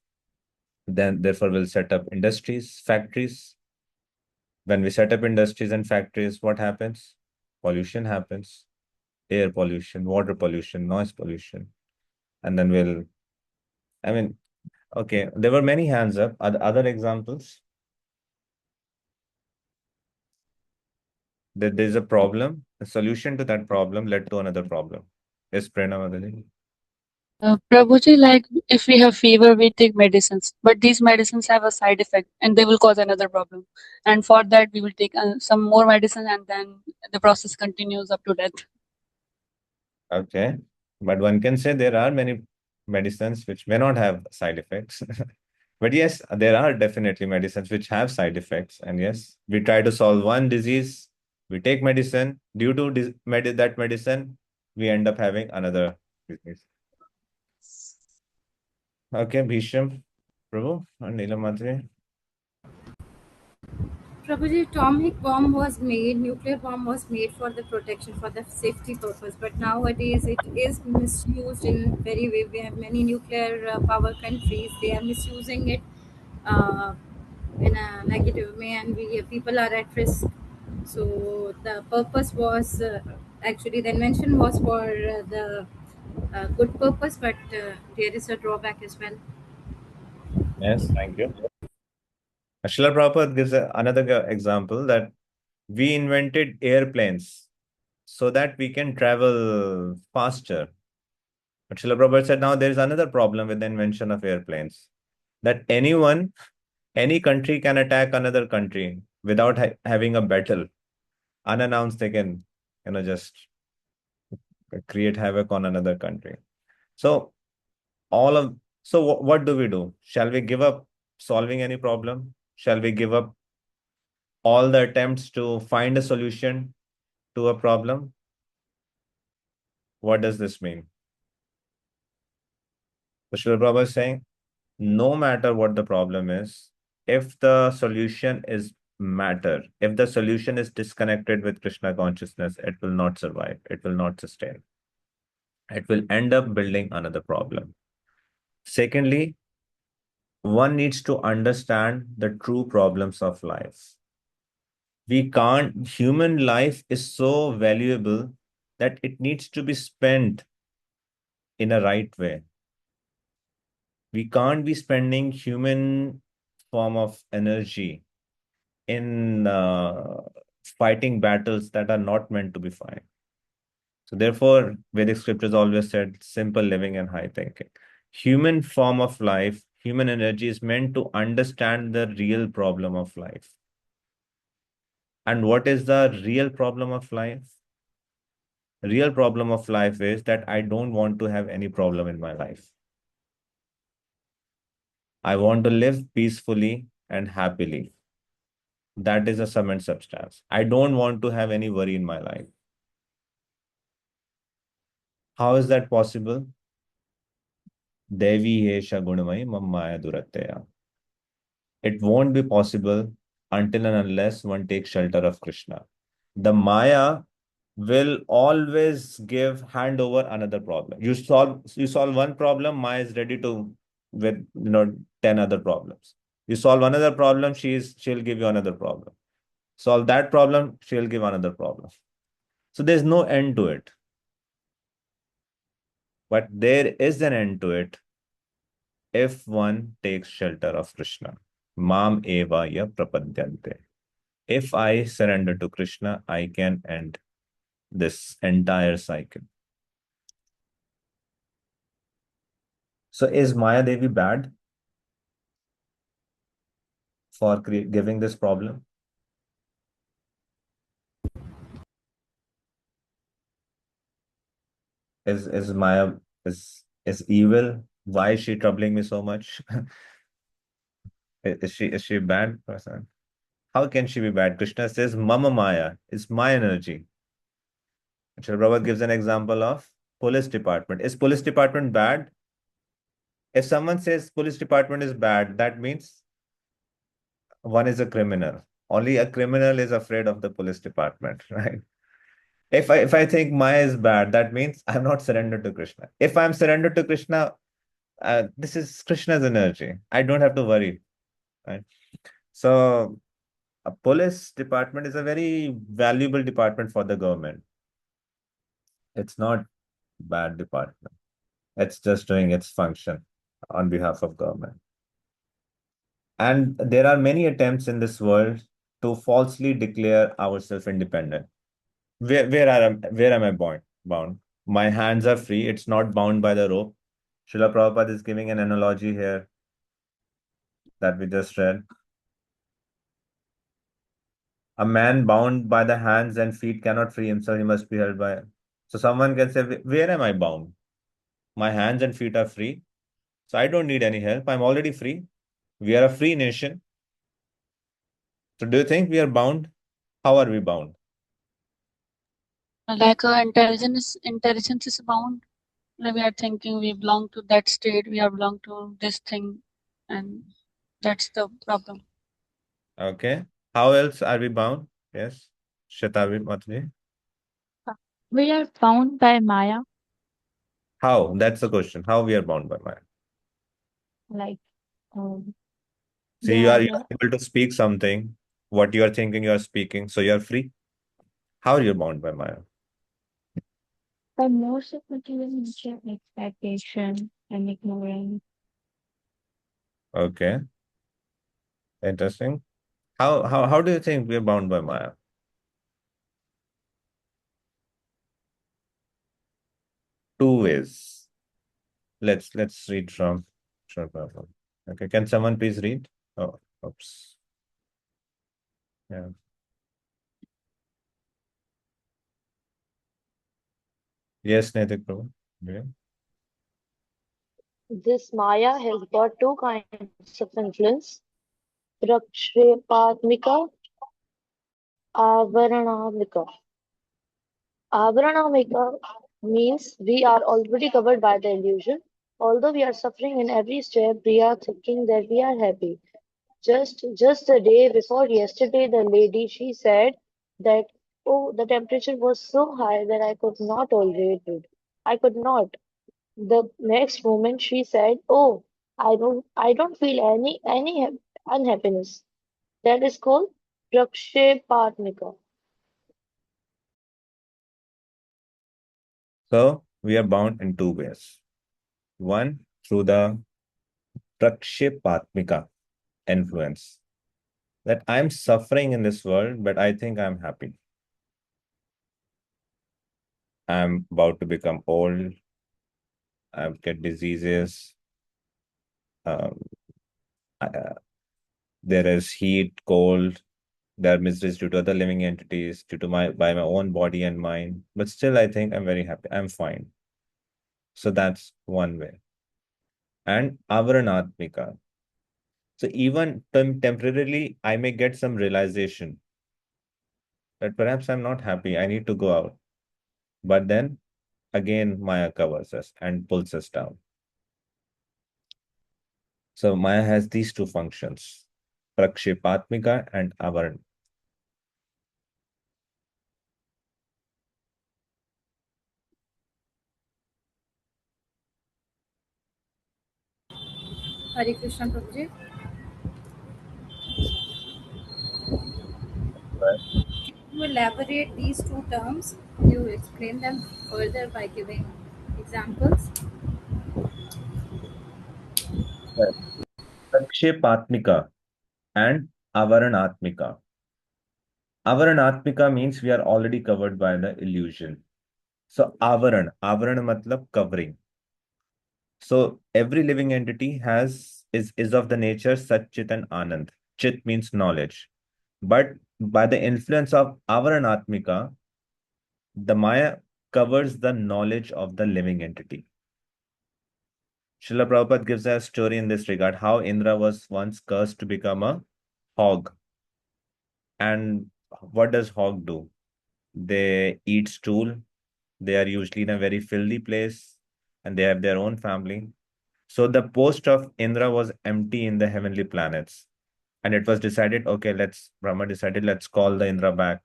S5: Then therefore we'll set up industries, factories. When we set up industries and factories, what happens? Pollution happens. Air pollution, water pollution, noise pollution. And then I mean, okay, there were many hands up. Other examples? There's a problem, a solution to that problem led to another problem. Yes, Prerna Madhuri?
S11: Prabhuji, like if we have fever, we take medicines, but these medicines have a side effect and they will cause another problem. And for that, we will take some more medicine and then the process continues up to death.
S5: Okay. But one can say there are many medicines which may not have side effects. But yes, there are definitely medicines which have side effects. And yes, we try to solve one disease, we take medicine. Due to that medicine, we end up having another disease. Okay, Bhisham, Prabhu, and Nilamatre.
S6: Prabhuji, atomic bomb was made, nuclear bomb was made for the protection, for the safety purpose. But nowadays it is misused in very way. We have many nuclear power countries. They are misusing it uh, in a negative way, and we people are at risk. So the purpose was actually the invention was for the good purpose, but there is a drawback as well.
S5: Yes, thank you. Srila Prabhupada gives another example that we invented airplanes so that we can travel faster. But Srila Prabhupada said now there is another problem with the invention of airplanes, that any country can attack another country without having a battle. Unannounced, they can, just create havoc on another country. So what do we do? Shall we give up solving any problem? Shall we give up all the attempts to find a solution to a problem? What does this mean? So Srila Prabhupada is saying, no matter what the problem is, if the solution is matter, if the solution is disconnected with Krishna consciousness, it will not survive, it will not sustain. It will end up building another problem. Secondly, one needs to understand the true problems of life. Human life is so valuable that it needs to be spent in a right way. We can't be spending human form of energy in fighting battles that are not meant to be fought. So therefore, Vedic scriptures always said simple living and high thinking. Human form of life, human energy is meant to understand the real problem of life. And what is the real problem of life? The real problem of life is that I don't want to have any problem in my life. I want to live peacefully and happily. That is a sum and substance. I don't want to have any worry in my life. How is that possible? Devi Hesha Gunamai Mammaya Durataya. It won't be possible until and unless one takes shelter of Krishna. The Maya will always give hand over another problem. You solve one problem, Maya is ready to with 10 other problems. You solve another problem, she'll give you another problem. Solve that problem, she'll give another problem. So there's no end to it. But there is an end to it if one takes shelter of Krishna. Mam eva ya prapadyante. If I surrender to Krishna, I can end this entire cycle. So is Maya Devi bad for giving this problem? Is Maya is evil? Why is she troubling me so much? Is she a bad person? How can she be bad? Krishna says, Mama Maya is my energy. Srila Prabhupada gives an example of police department. Is police department bad? If someone says police department is bad, that means one is a criminal. Only a criminal is afraid of the police department, right? If I think Maya is bad, that means I'm not surrendered to Krishna. If I'm surrendered to Krishna, this is Krishna's energy. I don't have to worry, right? So a police department is a very valuable department for the government. It's not bad department. It's just doing its function on behalf of government. And there are many attempts in this world to falsely declare ourselves independent. Where am I bound? My hands are free. It's not bound by the rope. Srila Prabhupada is giving an analogy here that we just read. A man bound by the hands and feet cannot free himself, he must be held by. So someone can say, where am I bound? My hands and feet are free. So I don't need any help. I'm already free. We are a free nation. So do you think we are bound? How are we bound?
S11: Like intelligence is bound. Like we are thinking we belong to that state, we are belong to this thing, and that's the problem.
S5: Okay. How else are we bound? Yes. Shatavi Mataji.
S2: We are bound by Maya,
S5: How? That's the question. How we are bound by Maya?
S2: like um,
S5: See,
S2: there
S5: you
S2: are
S5: are able to speak something. What you are thinking, you are speaking. So you are free. How are you bound by Maya?
S2: by most of material nature expectation and ignorance.
S5: Okay. Interesting. How do you think we are bound by Maya? Two ways. Let's read from Sure Prabhupada. Okay. Can someone please read? Oh, oops. Yeah. Yes, Naitik Prabhu. Yeah.
S8: This Maya has got two kinds of influence, Prakshepatmika, Avaranamika. Avaranamika means we are already covered by the illusion. Although we are suffering in every step, we are thinking that we are happy. Just the day before yesterday, the lady she said that oh the temperature was so high that I could not tolerate it. I could not. The next moment she said, "Oh, I don't feel any unhappiness." That is called Prakshepatmika.
S5: So we are bound in two ways. One, through the Prakshepatmika influence. That I'm suffering in this world, but I think I'm happy. I'm about to become old. I get diseases. Um, uh, there is heat, cold. There are miseries due to other living entities, due to my own body and mind. But still, I think I'm very happy. I'm fine. So that's one way. And avaranatmika. So even temporarily, I may get some realization that perhaps I'm not happy. I need to go out. But then again, Maya covers us and pulls us down. So Maya has these two functions, Prakshepatmika and Avaran.
S6: Hare Krishna Prabhuji.
S5: Right.
S6: You elaborate these two terms. You explain them further by giving examples.
S5: Right. Prakshepatmika and Avaranatmika. Avaranatmika means we are already covered by the illusion. So Avaran matlab covering. So every living entity is of the nature Sat Chit and Anand. Chit means knowledge. But by the influence of Avaranatmika, the Maya covers the knowledge of the living entity. Srila Prabhupada gives a story in this regard how Indra was once cursed to become a hog. And what does hog do? They eat stool. They are usually in a very filthy place and they have their own family. So the post of Indra was empty in the heavenly planets. And it was decided, okay, Brahma decided, let's call the Indra back.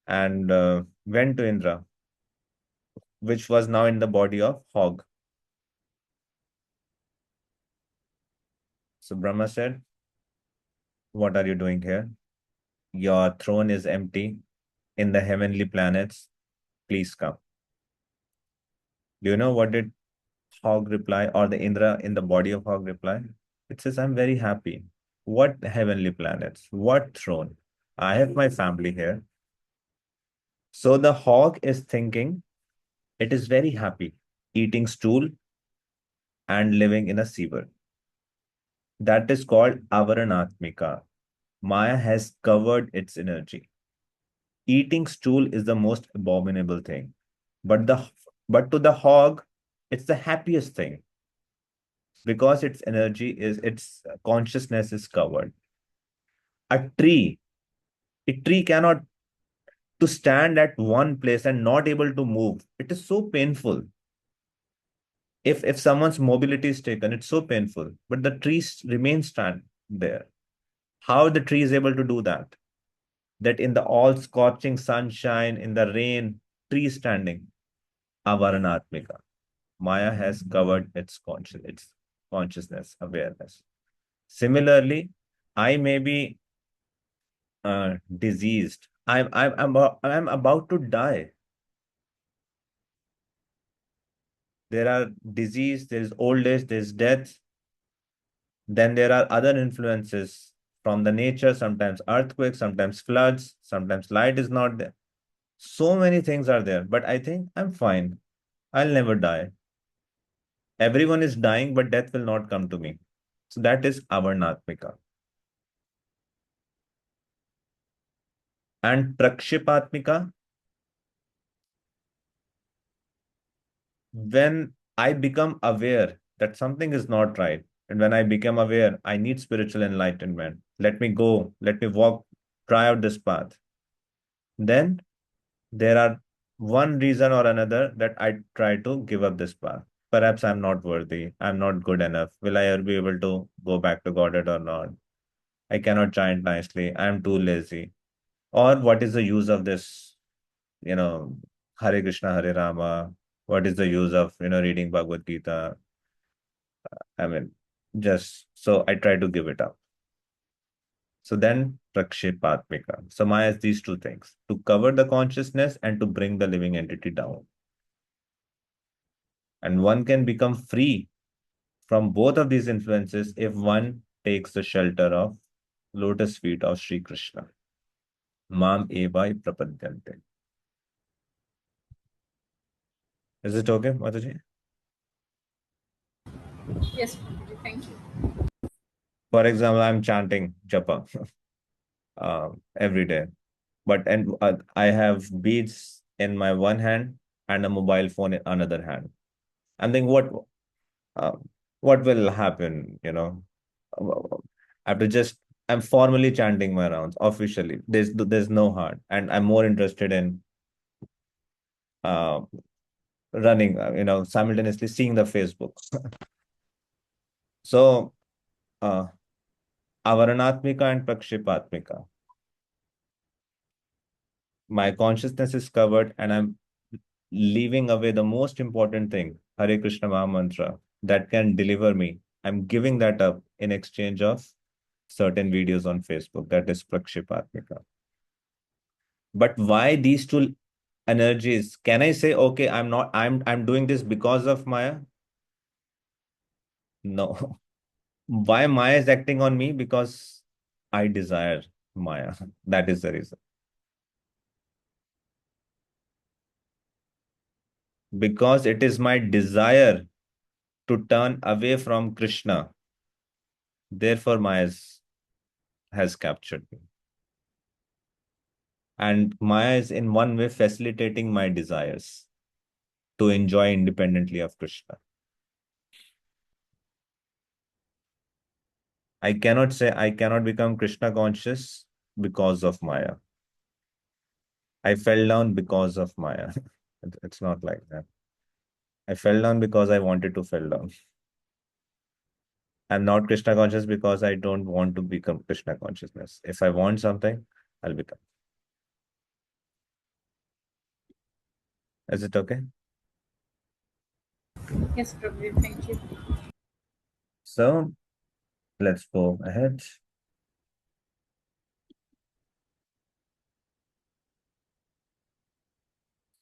S5: And went to Indra, which was now in the body of hog. So Brahma said, what are you doing here? Your throne is empty in the heavenly planets. Please come. Do you know what did hog reply or the Indra in the body of hog reply? It says, I'm very happy. What heavenly planets? What throne? I have my family here. So the hog is thinking it is very happy eating stool and living in a sewer. That is called avaranatmika. Maya has covered its energy. Eating stool is the most abominable thing. But to the hog, it's the happiest thing because its consciousness is covered. A tree cannot to stand at one place and not able to move. It is so painful. If someone's mobility is taken, it's so painful. But the trees remain stand there. How the tree is able to do that? That in the all scorching sunshine, in the rain, tree standing. Avaranatmika. Maya has covered its consciousness, awareness. Similarly, I may be diseased. I'm about to die. There are disease, there is old age, there is death. Then there are other influences from the nature, sometimes earthquakes, sometimes floods, sometimes light is not there. So many things are there, but I think I'm fine. I'll never die. Everyone is dying, but death will not come to me. So that is Avarnatmika. And Prakshipatmika, when I become aware that something is not right, and when I become aware, I need spiritual enlightenment. Let me go, let me walk, try out this path. Then there are one reason or another that I try to give up this path. Perhaps I'm not worthy, I'm not good enough. Will I ever be able to go back to Godhead or not? I cannot chant nicely, I'm too lazy. Or what is the use of this, you know, Hare Krishna, Hare Rama? What is the use of, reading Bhagavad Gita? I mean, just so I try to give it up. So then Prakshipatmika. So Maya is these two things to cover the consciousness and to bring the living entity down. And one can become free from both of these influences if one takes the shelter of lotus feet of Sri Krishna. Mam evai prapadyante. Is it okay, Mataji?
S6: Yes, Prabhuji, thank you.
S5: For example, I'm chanting japa every day, but I have beads in my one hand and a mobile phone in another hand. I'm thinking, uh, what will happen? After just I'm formally chanting my rounds officially. There's no heart, and I'm more interested in uh, running. Simultaneously seeing the Facebook. So, uh, Avaranatmika and Prakshipatmika. My consciousness is covered, and I'm leaving away the most important thing, Hare Krishna Maha Mantra, that can deliver me. I'm giving that up in exchange of certain videos on Facebook. That is Prakshipatmika. But why these two energies? Can I say, okay, I'm doing this because of Maya? No. Why Maya is acting on me? Because I desire Maya. That is the reason. Because it is my desire to turn away from Krishna. Therefore, has captured me. And Maya is in one way facilitating my desires to enjoy independently of Krishna. I cannot say I cannot become Krishna conscious because of Maya. I fell down because of Maya. It's not like that. I fell down because I wanted to fall down. I'm not Krishna conscious because I don't want to become Krishna consciousness. If I want something, I'll become. Is it okay?
S6: Yes, Prabhuji, thank you.
S5: So let's go ahead.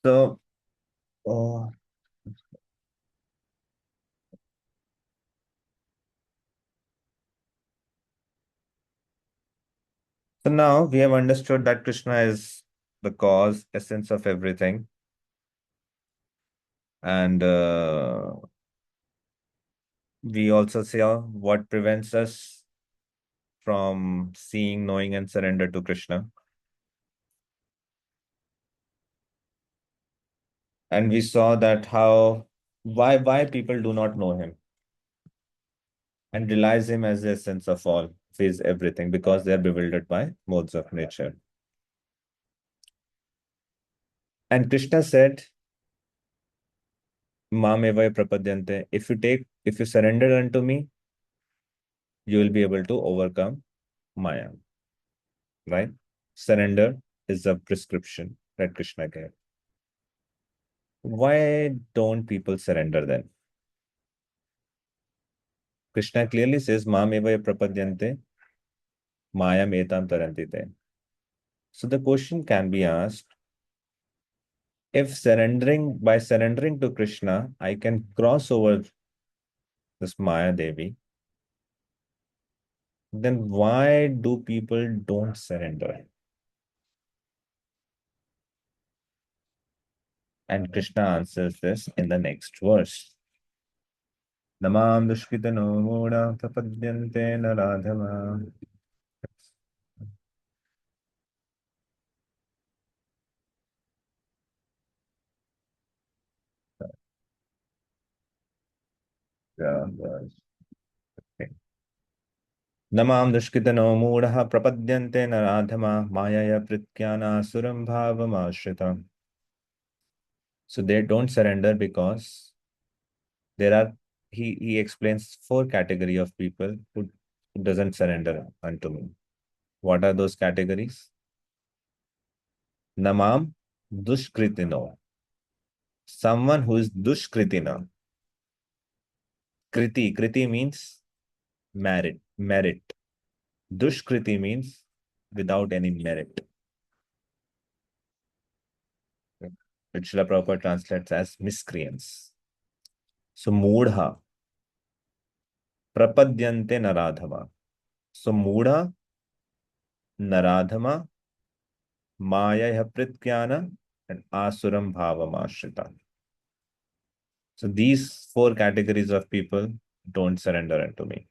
S5: So, oh, so now we have understood that Krishna is the cause, essence of everything. And We also saw what prevents us from seeing, knowing, and surrender to Krishna. And we saw that why people do not know him and realize him as the essence of all, is everything, because they are bewildered by modes of nature. And Krishna said, Mamevaya prapadyante, if you surrender unto me, you will be able to overcome Maya. Right? Surrender is a prescription that Krishna gave. Why don't people surrender then? Krishna clearly says, Mamevaya prapadyante, Mayam etam tarantite. So the question can be asked, if by surrendering to Krishna, I can cross over this Maya Devi, then why do people don't surrender? And Krishna answers this in the next verse. Namam dushkitano moda prapadyante naradhama. Yeah, okay. Namam dushkitano moda prapadyante naradhama mayaya prityana suram bhavam ashrita. So they don't surrender because there are, he explains 4 category of people who doesn't surrender unto me. What are those categories? Namam dushkritino. Someone who is dushkritina. Kriti means merit. Dushkriti means without any merit. Which Srila Prabhupada translates as miscreants. So Moodha, Prapadyante Naradhama. So Moodha, Naradhama, Maya Prityana, and Asuram Bhavam Ashrita. So these 4 categories of people don't surrender unto me.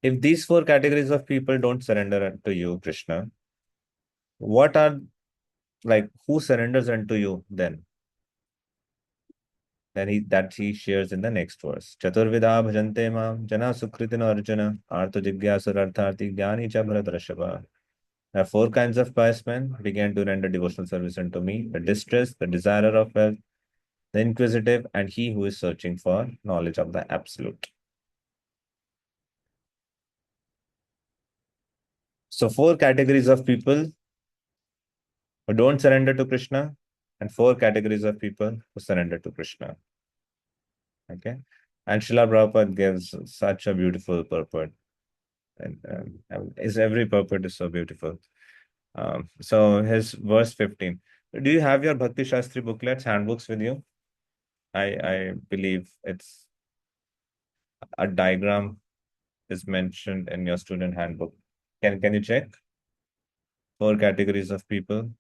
S5: If these 4 categories of people don't surrender unto you, Krishna, what are, like, who surrenders unto you then? Then he shares in the next verse. Chaturvidha bhajante mam jana sukritina arjuna artha jigyasur artharti jnani cha bharatarashava. There are 4 kinds of pious men began to render devotional service unto me: the distressed, the desirer of wealth, the inquisitive, and he who is searching for knowledge of the absolute. So 4 categories of people who don't surrender to Krishna, and 4 categories of people who surrender to Krishna. Okay. And Srila Prabhupada gives such a beautiful purport. And is every purport is so beautiful. So his verse 15. Do you have your Bhakti Shastri booklets, handbooks with you? I believe it's a diagram is mentioned in your student handbook. Can you check? 4 categories of people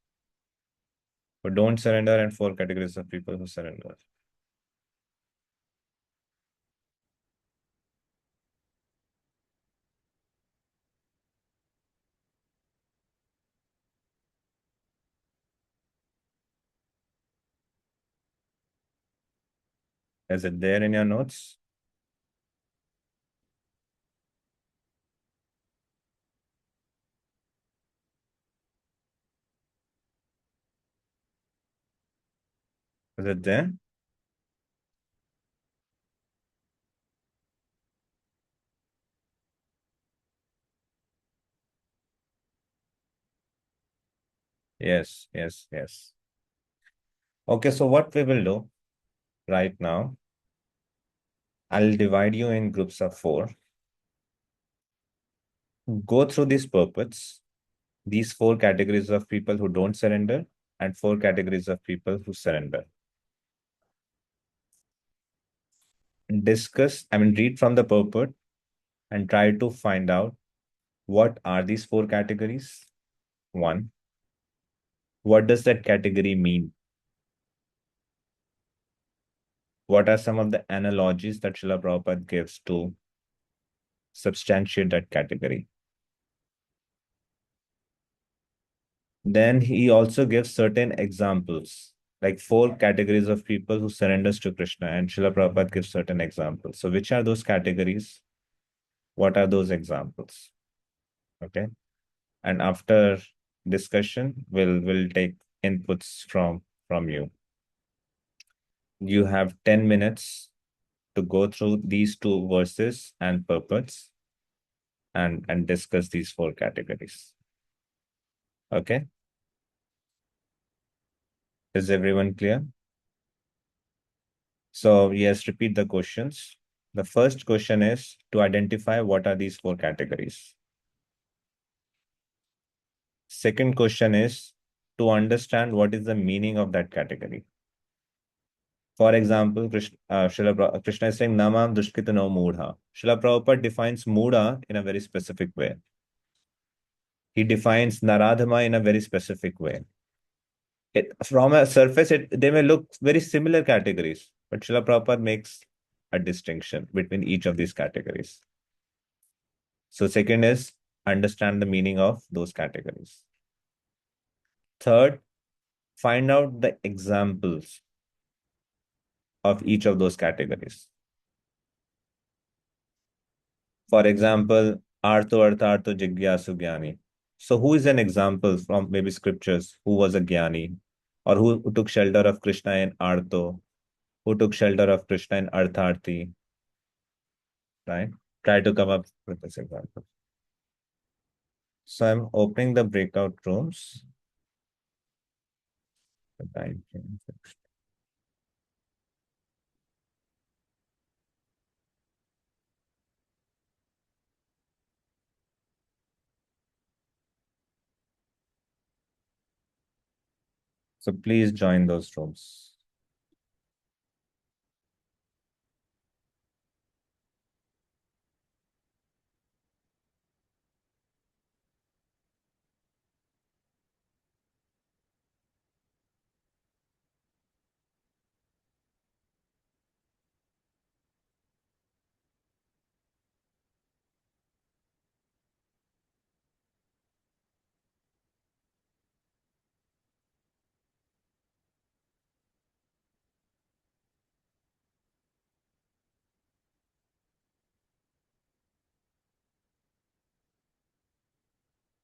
S5: who don't surrender and 4 categories of people who surrender. Is it there in your notes? Is it there? Yes, yes, yes. Okay, so what we will do right now, I'll divide you in groups of 4. Go through these purports, these 4 categories of people who don't surrender and 4 categories of people who surrender. Read from the purport and try to find out what are these 4 categories. 1, what does that category mean? what are some of the analogies that Srila Prabhupada gives to substantiate that category? Then he also gives certain examples, like 4 categories of people who surrenders to Krishna, and Srila Prabhupada gives certain examples. So which are those categories? What are those examples? Okay. And after discussion, we'll take inputs from you. You have 10 minutes to go through these 2 verses and purports and discuss these 4 categories. Okay. Is everyone clear? So yes, repeat the questions. The first question is to identify what are these 4 categories. Second question is to understand what is the meaning of that category. For example, Krishna is saying, Namam Dushkitano Mudha. Srila Prabhupada defines Mudha in a very specific way. He defines Naradhama in a very specific way. From a surface, they may look very similar categories, but Srila Prabhupada makes a distinction between each of these categories. So second is understand the meaning of those categories. Third, find out the examples of each of those categories. For example, Artho Arthartho Jigyasu Gyani. So who is an example from maybe scriptures who was a Gyani or who took shelter of Krishna in Artho, who took shelter of Krishna in Artharthi, right? Try to come up with this example. So I'm opening the breakout rooms. So please join those rooms.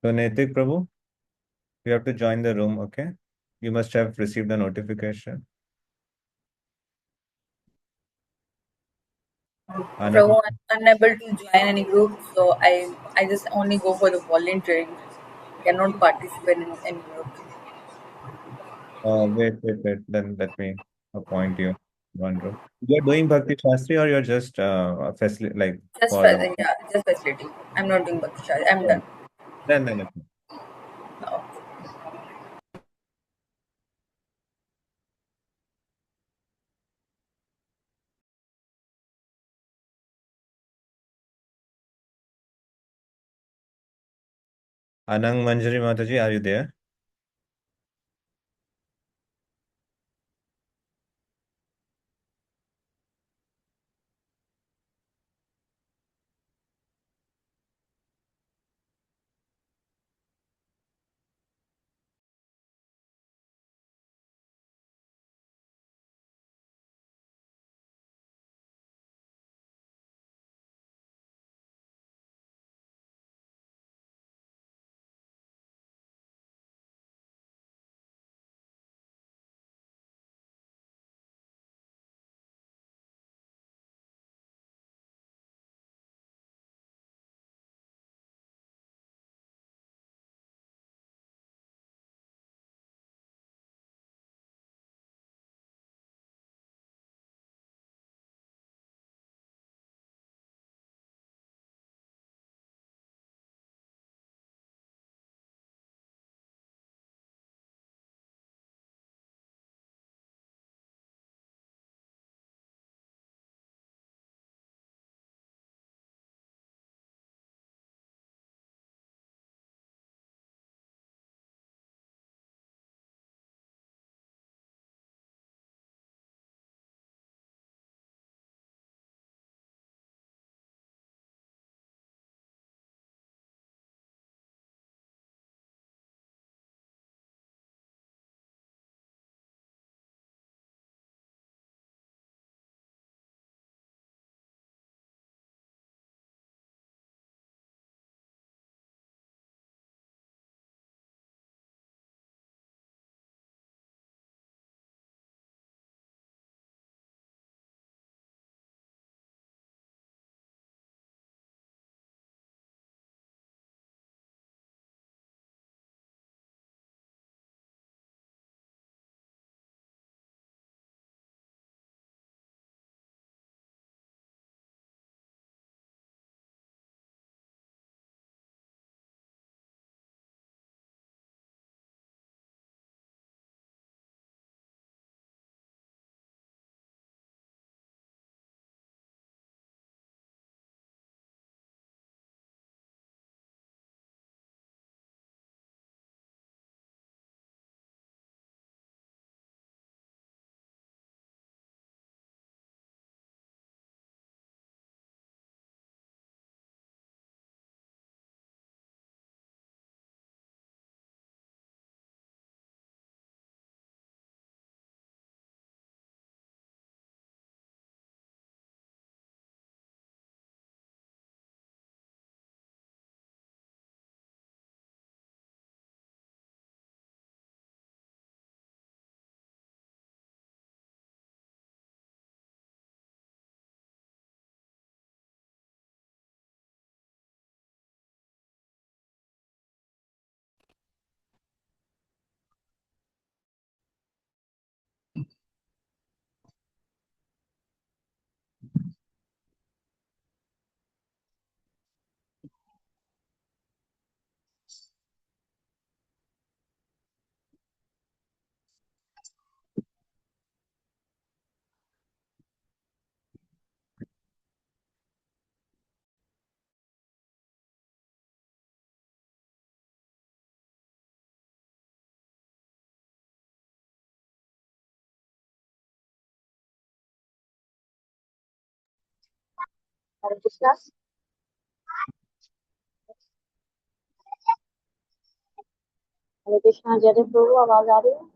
S5: So Netik Prabhu, you have to join the room, okay? You must have received a notification. Anand,
S12: Prabhu, I'm unable to join any group, so I just only go for the volunteering. Cannot participate in any group.
S5: wait. Then let me appoint you one room. You're doing Bhakti Shastri or you're just like
S12: Just
S5: for
S12: for yeah, just facility. I'm not doing Bhakti Shastri. I'm done.
S5: then
S12: Okay.
S5: Anang Manjari Mataji, are you there?
S8: Hare Krishna. हरे कृष्णा जय प्रभु आवाज आ रही है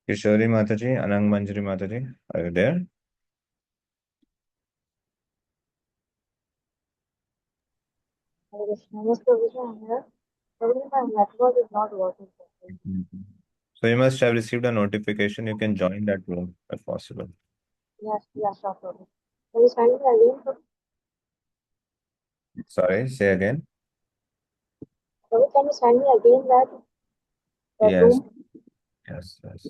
S5: Kishori Mataji, Anang Manjari Mataji, are you there?
S8: Hare Krishna yes Prabhu ji I'm here Prabhu ji my network is not working properly
S5: Mhm. So you must have received a notification. You can join that room if possible.
S8: yes yes sure Prabhu can you send me again
S5: Sorry, say again.
S8: Prabhu can you send me again that
S5: Yes,
S8: room
S5: yes.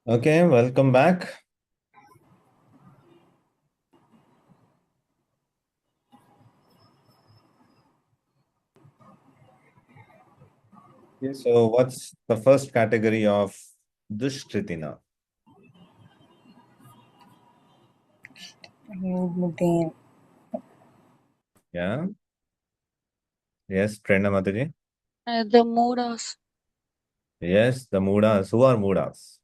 S5: Okay, welcome back. So, what's the first category of Dushkritina?
S12: Damn.
S5: Yeah. Yes, Prerna Mataji.
S11: The Muras,
S5: Yes, the Mudas. Who are Mudas?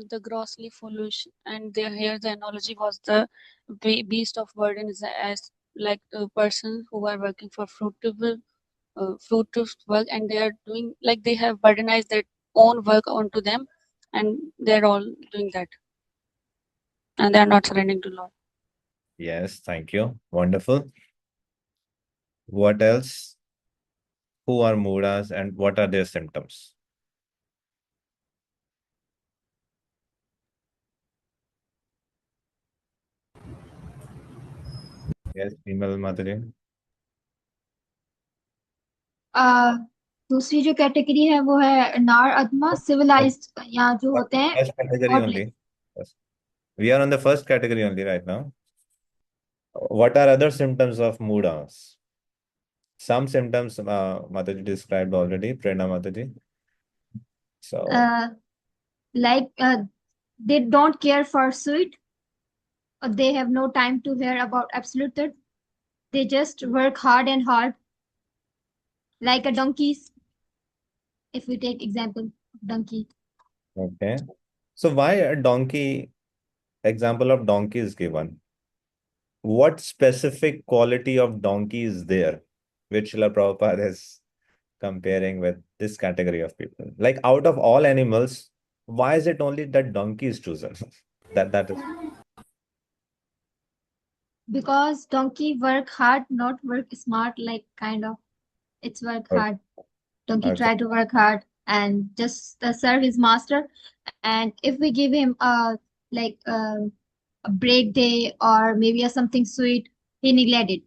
S11: the grossly foolish, and here the analogy was the beast of burden is as like a person who are working for fruitive work, and they are doing like they have burdenized their own work onto them, and they're all doing that, and they are not surrendering to Lord.
S5: Yes, thank you. Wonderful. What else? Who are Mudas and what are their symptoms? Yes, female Mataji.
S10: आ, दूसरी जो category है वो है नार अदमा civilised या जो
S5: What
S10: होते हैं
S5: first category
S10: godless.
S5: only? Yes. We are on the first category only right now. What are other symptoms of Mudas? Some symptoms Mataji described already, Prerna Mataji. So,
S10: Like they don't care for sweet, or they have no time to hear about absolute truth. They just work hard and hard, like a donkeys. If we take example of donkey,
S5: okay. So why a donkey, example of donkey is given? What specific quality of donkey is there, which Srila Prabhupada is comparing with this category of people? Like out of all animals, why is it only that donkey is chosen? That is
S10: because donkey work hard, not work smart. Like kind of, it's work
S5: okay.
S10: hard. Donkey
S5: Okay.
S10: try to work hard and just serve his master. And if we give him like a break day or maybe a something sweet, he neglect it.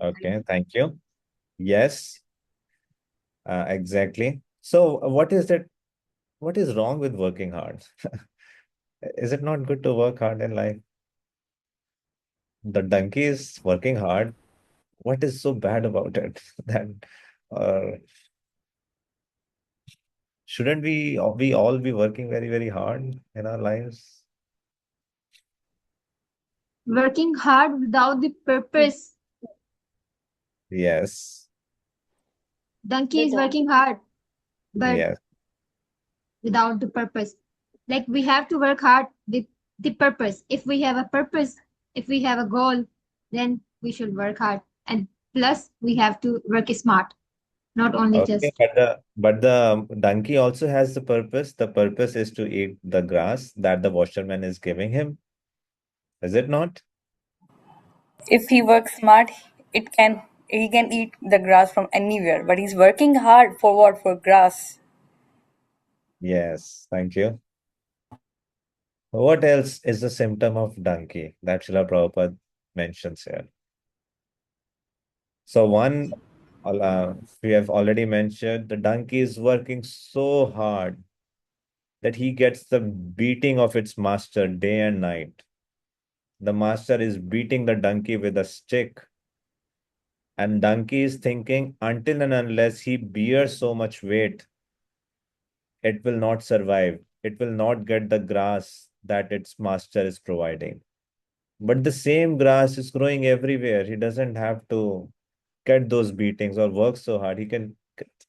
S5: Okay, thank you. Yes, exactly. So what is that? What is wrong with working hard? Is it not good to work hard in life? The donkey is working hard. What is so bad about it? That uh, shouldn't we all be working very, very hard in our lives?
S10: Working hard without the purpose.
S5: Yes.
S10: Donkey
S8: The
S10: is working
S8: donkey.
S10: hard, but
S5: Yes.
S10: without the purpose. Like we have to work hard with the purpose. If we have a purpose, if we have a goal, then we should work hard. And plus, we have to work smart, not only
S5: Okay,
S10: just.
S5: but the donkey also has the purpose. The purpose is to eat the grass that the washerman is giving him. Is it not?
S12: If he works smart, he can eat the grass from anywhere. But he's working hard for what? For grass.
S5: Yes, thank you. What else is the symptom of donkey that Srila Prabhupada mentions here? So one, we have already mentioned, the donkey is working so hard that he gets the beating of its master day and night. The master is beating the donkey with a stick, and donkey is thinking until and unless he bears so much weight, it will not survive. It will not get the grass that its master is providing. But the same grass is growing everywhere. He doesn't have to get those beatings or work so hard. He can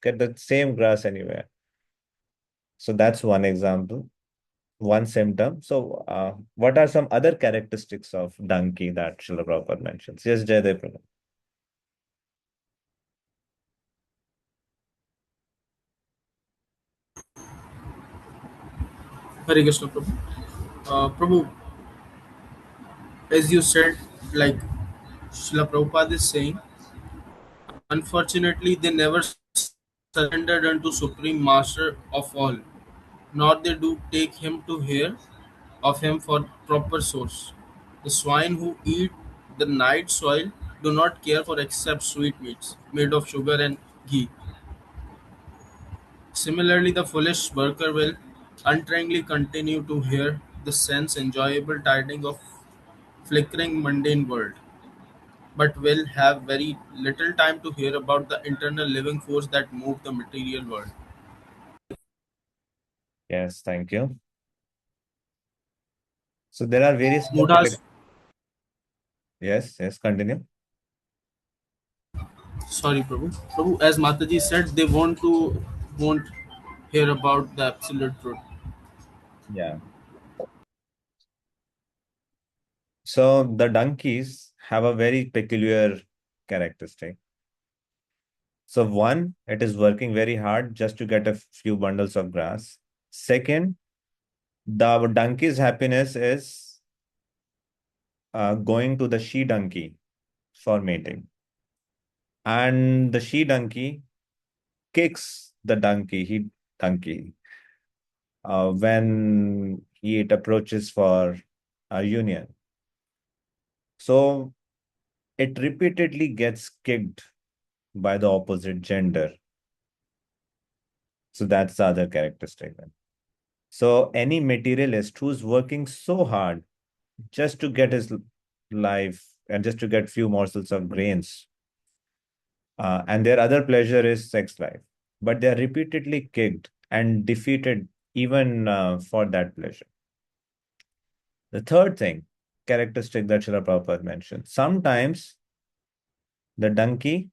S5: get the same grass anywhere. So that's one example, one symptom. So, what are some other characteristics of donkey that Srila Prabhupada mentions? Yes, Jaydev Prabhu.
S9: Hare Krishna, Prabhu. Prabhu, as you said, like Srila Prabhupada is saying, unfortunately, they never surrendered unto Supreme Master of all, nor they do take him to hear of him for proper source. The swine who eat the night soil do not care for except sweet meats made of sugar and ghee. Similarly, the foolish worker will untrainingly continue to hear the sense enjoyable tidings of flickering mundane world, but will have very little time to hear about the internal living force that move the material world.
S5: Yes, thank you. So there are various
S9: Mudhas,
S5: Yes, yes, continue.
S9: sorry, Prabhu. Prabhu, as Mataji said, they won't hear about the absolute truth.
S5: Yeah. So the donkeys have a very peculiar characteristic. So one, it is working very hard just to get a few bundles of grass. Second, the donkey's happiness is going to the she donkey for mating. And the she donkey kicks the donkey when it approaches for a union. So it repeatedly gets kicked by the opposite gender. So that's the other characteristic then. So any materialist who's working so hard just to get his life and just to get few morsels of grains, and their other pleasure is sex life, but they are repeatedly kicked and defeated even for that pleasure. The third thing, characteristic that Srila Prabhupada mentioned, sometimes the donkey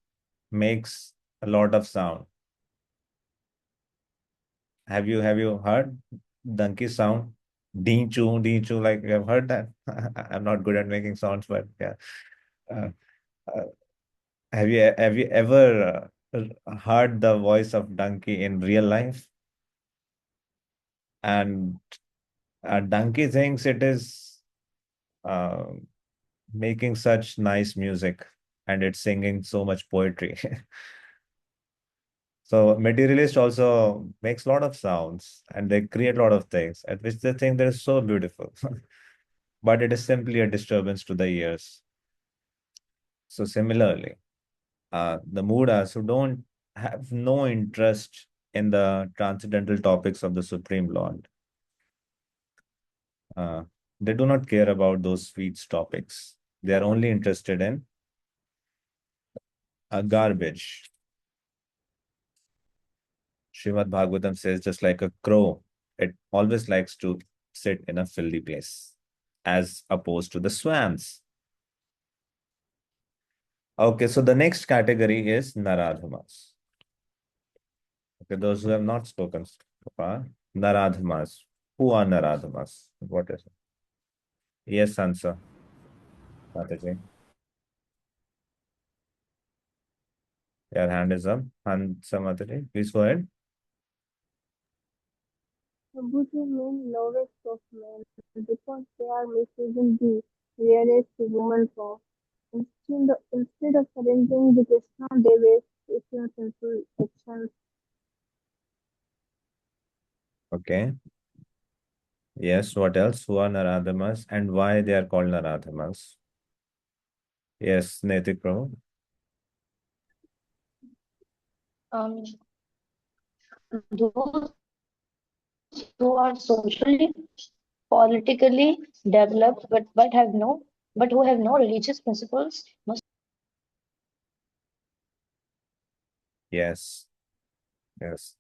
S5: makes a lot of sound. Have you heard donkey sound? Ding choo, like you have heard that? I'm not good at making sounds, but yeah. Uh, uh, have you ever heard the voice of donkey in real life? And a donkey thinks it is uh, making such nice music, and it's singing so much poetry. So materialist also makes a lot of sounds and they create a lot of things at which they think they're so beautiful. But it is simply a disturbance to the ears. So similarly, the Mudas who don't have no interest in the transcendental topics of the Supreme Lord, uh, they do not care about those sweet topics. They are only interested in garbage. Srimad Bhagavatam says, just like a crow, it always likes to sit in a filthy place, as opposed to the swans. Okay, so the next category is Naradhamas. Okay, those who have not spoken so far, Naradhamas. Who are Naradhamas? What is it? Yes, answer. Mataji. Your hand is up. Answer, Mataji. Please go ahead.
S13: Buddhism means lowest of men because they are misusing the rarest human form. Instead of surrendering the Krishna, they waste sinful actions.
S5: Okay. Yes, what else? Who are Naradhamas and why they are called Naradhamas? Yes, Netik Prabhu.
S8: Um, those who are socially, politically developed, but who have no religious principles, no.
S5: Yes, yes.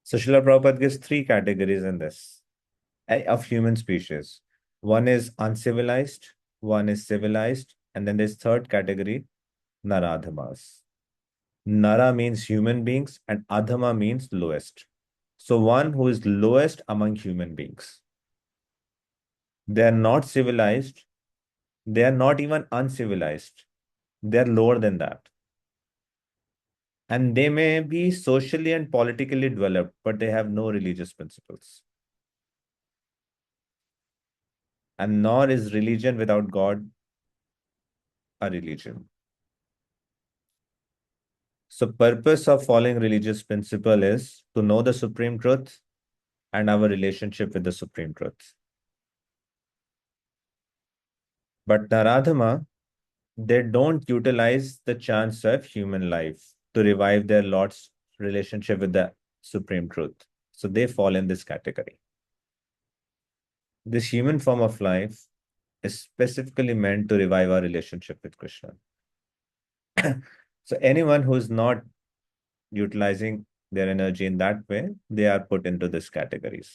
S5: So Srila Prabhupada gives three categories in this of human species. One is uncivilized, one is civilized, and then there's third category, Naradhamas. Nara means human beings and Adhama means lowest. So one who is lowest among human beings. They are not civilized. They are not even uncivilized. They are lower than that. And they may be socially and politically developed, but they have no religious principles. And nor is religion without God a religion. So purpose of following religious principle is to know the supreme truth and our relationship with the supreme truth. But Naradhama, they don't utilize the chance of human life to revive their Lord's relationship with the supreme truth. So they fall in this category. This human form of life is specifically meant to revive our relationship with Krishna. So anyone who is not utilizing their energy in that way, they are put into this categories.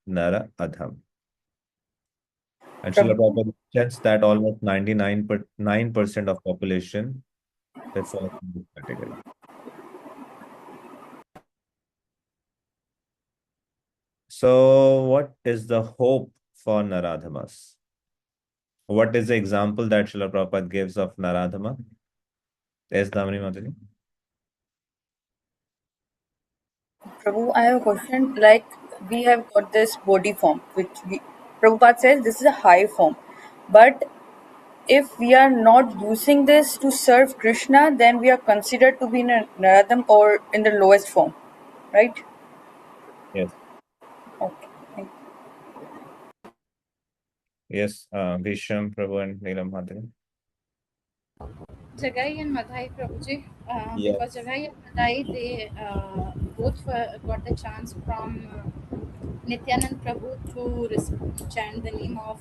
S5: Nara Adham. And Srila
S12: Prabhu,
S5: Prabhupada mentions that almost 99% of population they fall in this category. So what is the hope for Naradhamas? What is the example that Srila Prabhupada gives of Naradhama? Yes, Damani Mataji.
S12: Prabhu, I have a question. Like, we have got this body form, Prabhupada says this is a high form. But if we are not using this to serve Krishna, then we are considered to be in a Naradam or in the lowest form, right?
S5: Yes.
S12: Okay. Thank you.
S5: Yes, Bhisham, Prabhu, and Neelam Mataji.
S6: Jagai and Madhai Prabhuji, because
S5: Yes.
S6: Jagai and Madhai, they both got the chance from Nityanand Prabhu to chant the name of,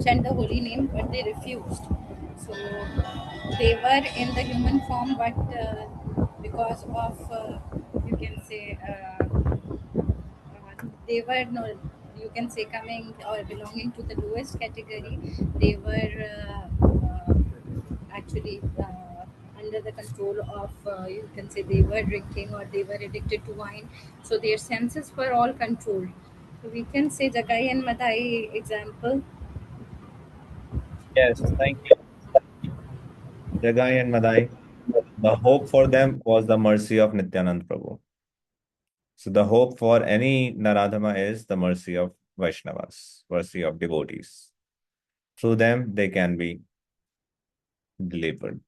S6: chant the holy name, but they refused. So they were in the human form, but because of, you can say, they were no, you can say coming or belonging to the lowest category. They were actually under the control of, you can say, they were drinking or they were addicted to wine, so their senses were all controlled. So we can say Jagai and Madhai example.
S5: Yes, thank you. Jagai and Madai. The hope for them was the mercy of Nityanand Prabhu. So the hope for any Naradhama is the mercy of Vaishnavas, mercy of devotees. Through them, they can be delivered.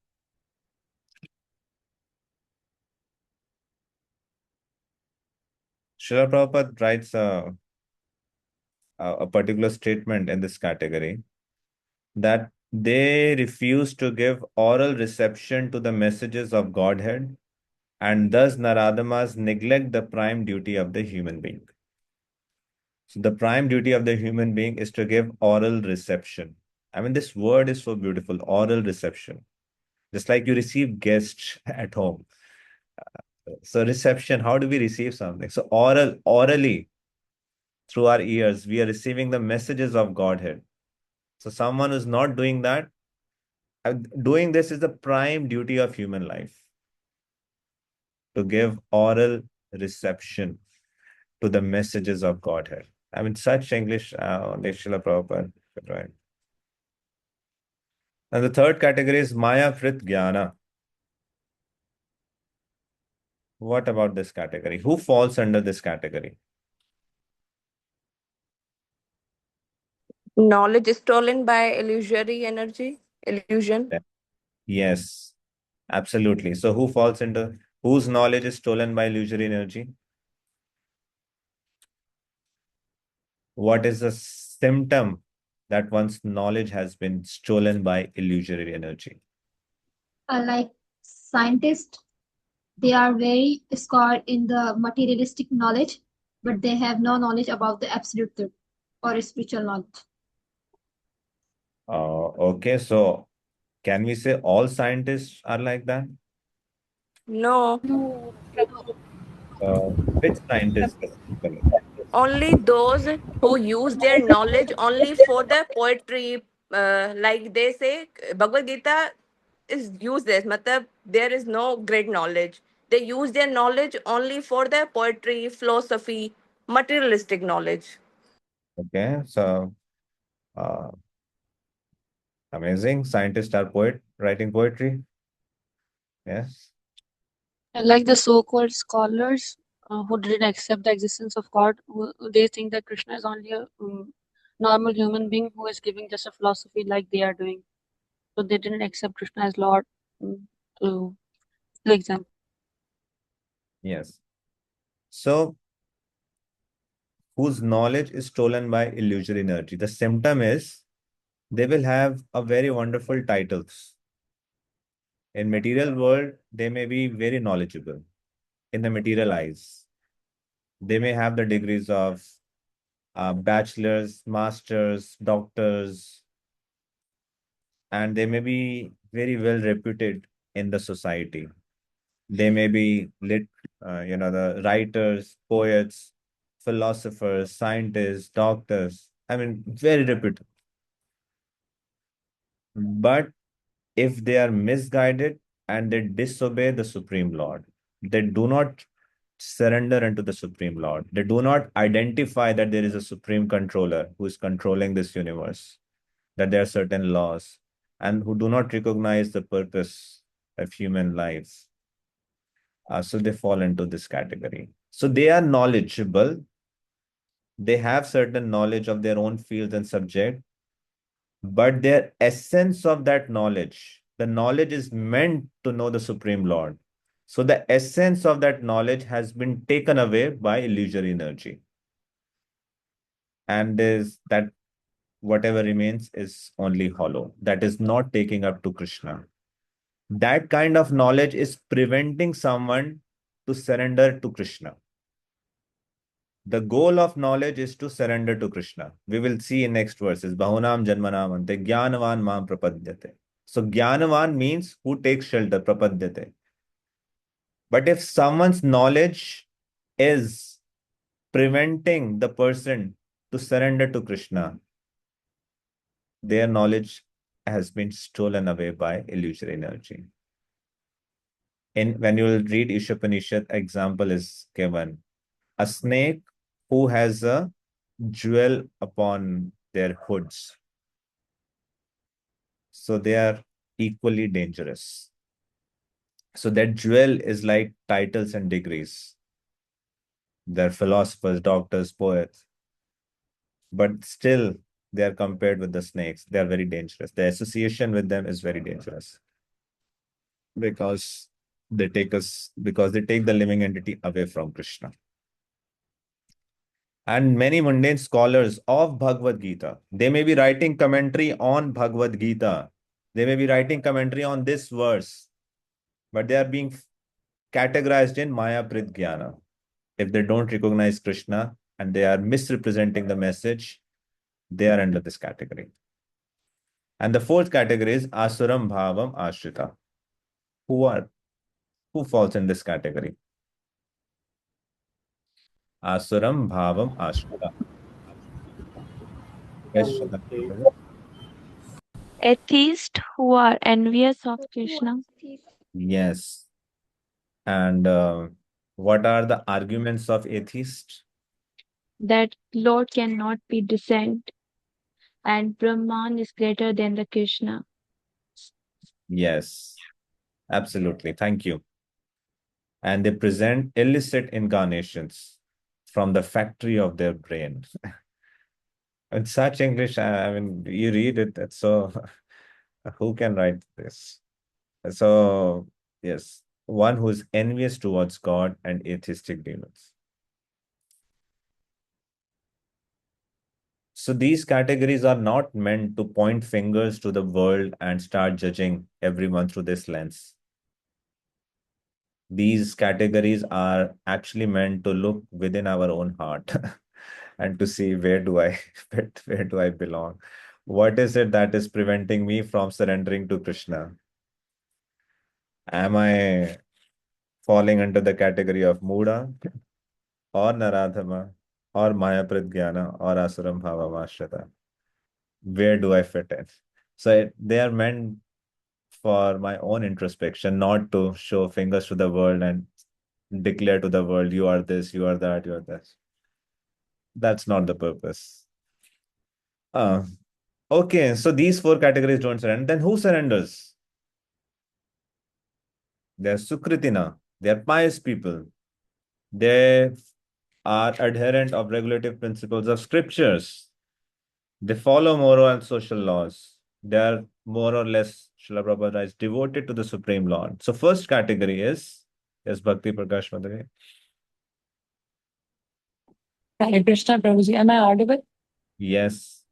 S5: Srila Prabhupada writes a particular statement in this category that they refuse to give oral reception to the messages of Godhead, and thus Naradamas neglect the prime duty of the human being. So the prime duty of the human being is to give oral reception. I mean, this word is so beautiful, oral reception. Just like you receive guests at home. So reception, how do we receive something? So orally, through our ears, we are receiving the messages of Godhead. So someone who's not doing that, doing this is the prime duty of human life, to give oral reception to the messages of Godhead. I mean, such English, Srila Prabhupada, right? And the third category is Maya Frit Jnana. What about this category? Who falls under this category?
S1: Knowledge is stolen by illusory energy, illusion.
S5: Yeah. Yes, absolutely. So who falls into whose knowledge is stolen by illusory energy? What is the symptom that one's knowledge has been stolen by illusory energy?
S10: Like scientists, they are very scarred in the materialistic knowledge, but they have no knowledge about the absolute truth or spiritual knowledge.
S5: Okay, so can we say all scientists are like that?
S1: No,
S6: No, Prabhu.
S5: Which scientists specifically?
S1: only those who use their knowledge only for the poetry. Like they say, Bhagavad Gita is useless. Matlab, there is no great knowledge. They use their knowledge only for the poetry, philosophy, materialistic knowledge.
S5: Okay, so uh, amazing. Scientists are writing poetry. Yes.
S11: And like the so-called scholars who didn't accept the existence of God, they think that Krishna is only a normal human being who is giving just a philosophy like they are doing. So they didn't accept Krishna as Lord. To for example.
S5: Yes. So whose knowledge is stolen by illusory energy. The symptom is they will have a very wonderful titles. In material world, they may be very knowledgeable in the material eyes. They may have the degrees of bachelors, masters, doctors, and they may be very well reputed in the society. They may be the writers, poets, philosophers, scientists, doctors. I mean, very reputed. But if they are misguided and they disobey the Supreme Lord, they do not surrender unto the Supreme Lord. They do not identify that there is a Supreme Controller who is controlling this universe, that there are certain laws, and who do not recognize the purpose of human life. So they fall into this category. So they are knowledgeable. They have certain knowledge of their own fields and subject, but their essence of that knowledge, the knowledge is meant to know the Supreme Lord. So the essence of that knowledge has been taken away by illusory energy. And is that whatever remains is only hollow. That is not taking up to Krishna. That kind of knowledge is preventing someone to surrender to Krishna. The goal of knowledge is to surrender to Krishna. We will see in next verses. Bahunam janmanam ante jnanavan mam prapadyate. So jnanavan means who takes shelter, prapadyate. But if someone's knowledge is preventing the person to surrender to Krishna, their knowledge has been stolen away by illusory energy. When you will read Ishopanishad, example is given. A snake who has a jewel upon their hoods. So they are equally dangerous. So that jewel is like titles and degrees. They're philosophers, doctors, poets. But still, they are compared with the snakes. They are very dangerous. The association with them is very dangerous. Because they take the living entity away from Krishna. And many mundane scholars of Bhagavad Gita, they may be writing commentary on Bhagavad Gita. They may be writing commentary on this verse, but they are being categorized in Maya Pridgyana. If they don't recognize Krishna and they are misrepresenting the message, they are under this category. And the fourth category is Asuram Bhavam Ashrita. Who falls in this category? Asuram Bhavam Ashrita. Yes, Shraddha.
S2: Atheists who are envious of Krishna,
S5: Yes. And what are the arguments of atheists?
S2: that Lord cannot be descent and Brahman is greater than the Krishna.
S5: Yes, absolutely. Thank you. And they present illicit incarnations from the factory of their brain. In such English, I mean, you read it, it's so who can write this? So, yes, one who is envious towards God and atheistic demons. So these categories are not meant to point fingers to the world and start judging everyone through this lens. These categories are actually meant to look within our own heart and to see where do I fit, where do I belong? What is it that is preventing me from surrendering to Krishna? Am I falling under the category of Muda or Naradhama or Maya Pradgyana or Asuram Bhava Mashrita? Where do I fit in? So they are meant for my own introspection, not to show fingers to the world and declare to the world, you are this, you are that, you are this. That's not the purpose. Uh, okay, so these four categories don't surrender. Then who surrenders? They're Sukritina. They're pious people. They are adherent of regulative principles of scriptures. They follow moral and social laws. They are more or less, Srila Prabhupada writes, devoted to the Supreme Lord. So first category is, yes, Bhakti Prakash Madhuri.
S11: Hare Krishna, Prabhuji. Am I audible?
S5: Yes.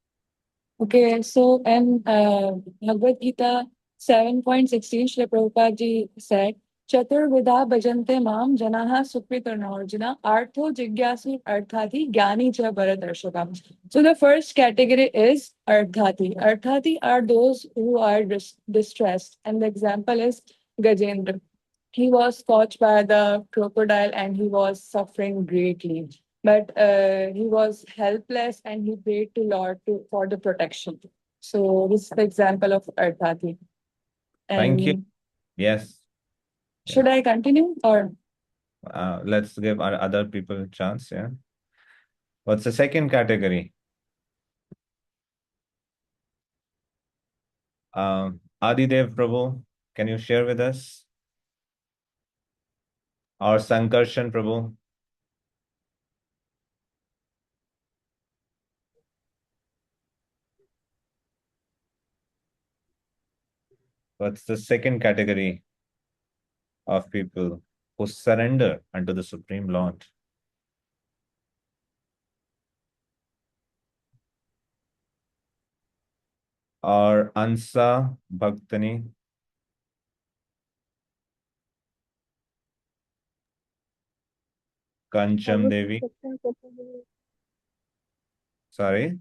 S11: Okay, so in Bhagavad Gita 7.16, Srila Prabhupada ji said
S14: चतुर्विधा भजन्ते माम जनाः सुकृतनोर्जुना artho jigyasu arthati gyani cha bharadharshakam. So the first category is arthati. Arthati are those who are distressed, and the example is Gajendra. He was scorched by the crocodile and he was suffering greatly. But he was helpless and he prayed to Lord for the protection. So this is the example of Arthati.
S5: Thank you.
S14: And
S5: Yes.
S14: should I continue or?
S5: Let's give our other people a chance. Yeah. What's the second category? Adidev Prabhu, can you share with us? Or Sankarshan Prabhu? What's the second category of people who surrender unto the Supreme Lord? Or Ansa Bhaktani? Kancham
S13: Which is
S5: Devi?
S13: second category?
S5: Sorry,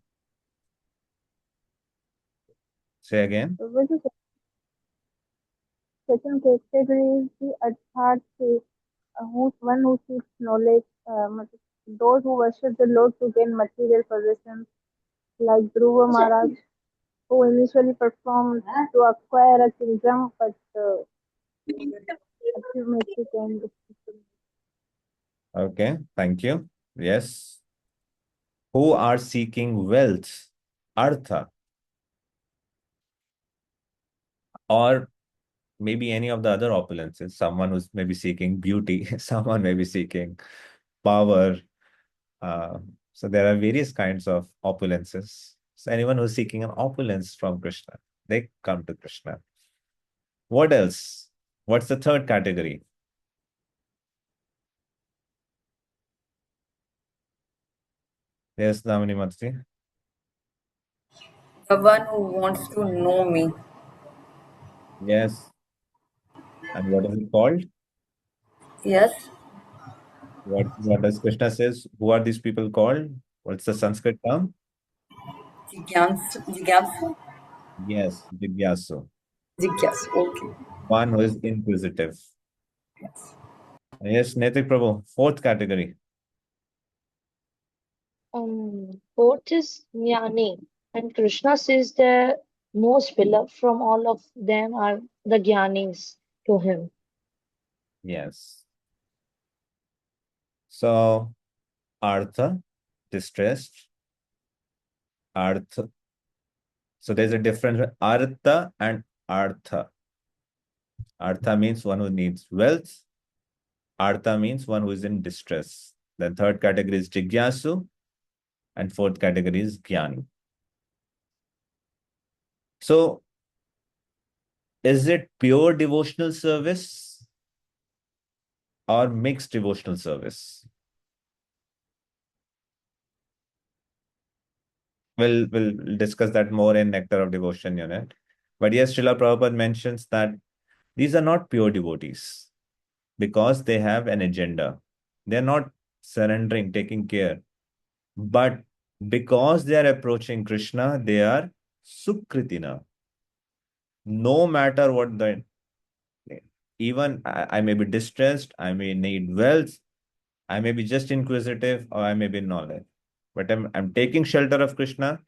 S5: say again.
S13: Which is second category is the Arthat, one who seeks knowledge, those who worship the Lord to gain material possessions, like Dhruva Maharaj, who initially performed to acquire a kingdom, but ultimately came to
S5: Okay, thank you. Yes. Who are seeking wealth, artha, or maybe any of the other opulences. Someone who's maybe seeking beauty, someone may be seeking power. Uh, so there are various kinds of opulences. So anyone who's seeking an opulence from Krishna, they come to Krishna. What else? What's the third category? Yes, Damini Matri.
S12: The one who wants to know me.
S5: Yes. And what is it called?
S12: Yes.
S5: What does Krishna says? Who are these people called? What's the Sanskrit term?
S12: Jigyansu. Jigyansu.
S5: Yes, Jigyasu.
S12: Jigyansu. Okay.
S5: One who is inquisitive.
S12: Yes.
S5: Yes, Netik Prabhu, fourth category.
S8: Fourth is Jnani, and Krishna says the most beloved from all of them are the Jnanis to him.
S5: Yes. So, Artha, distressed. Artha. So there's a difference. Artha and Artha. Artha means one who needs wealth. Artha means one who is in distress. The third category is Jigyasu, and fourth category is Jnani. So, is it pure devotional service or mixed devotional service? We'll discuss that more in Nectar of Devotion unit. But yes, Srila Prabhupada mentions that these are not pure devotees because they have an agenda. They're not surrendering, taking care. But because they are approaching Krishna, they are Sukritina. No matter what the, even I may be distressed, I may need wealth, I may be just inquisitive, or I may be knowledge. But I'm taking shelter of Krishna.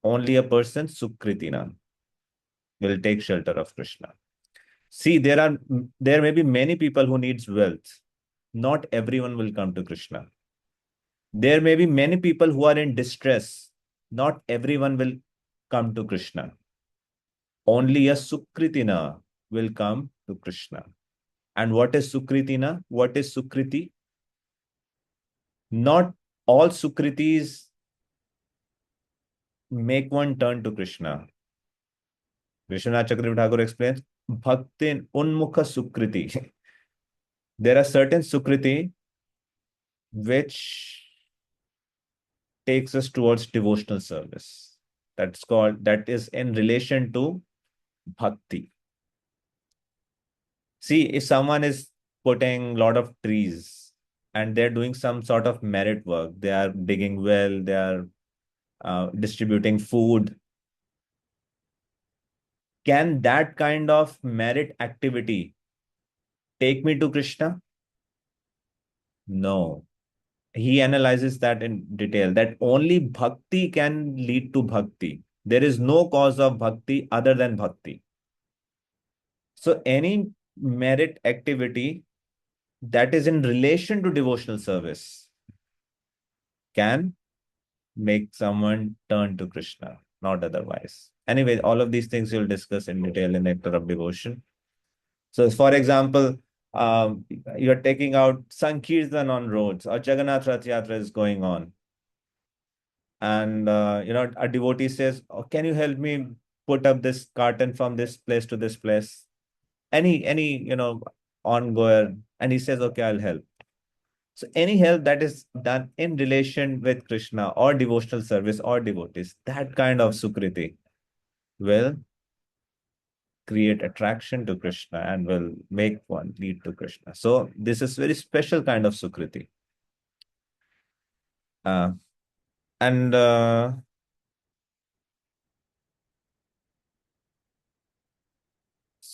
S5: Only a person Sukritina will take shelter of Krishna. See, there may be many people who needs wealth. Not everyone will come to Krishna. There may be many people who are in distress. Not everyone will come to Krishna. Only a Sukritina will come to Krishna. And what is Sukritina? What is Sukriti? Not all Sukritis make one turn to Krishna. Vishwanath Chakravarti Thakur explains, Bhaktin Unmukha Sukriti. There are certain Sukriti which takes us towards devotional service. That is in relation to bhakti. See, if someone is putting a lot of trees and they're doing some sort of merit work, they are digging well, they are distributing food, can that kind of merit activity take me to Krishna? No. He analyzes that in detail, that only bhakti can lead to bhakti. There is no cause of bhakti other than bhakti. So any merit activity that is in relation to devotional service can make someone turn to Krishna, not otherwise. Anyway, all of these things you'll discuss in detail in Nectar of Devotion. So, for example, um, you're taking out Sankirtan on roads, or Jagannath Rath Yatra is going on, and a devotee says, "Oh, can you help me put up this carton from this place to this place?" Any ongoer, and he says, "Okay, I'll help." So any help that is done in relation with Krishna or devotional service or devotees, that kind of sukriti will create attraction to Krishna and will make one lead to Krishna. So this is very special kind of sukriti. Uh, and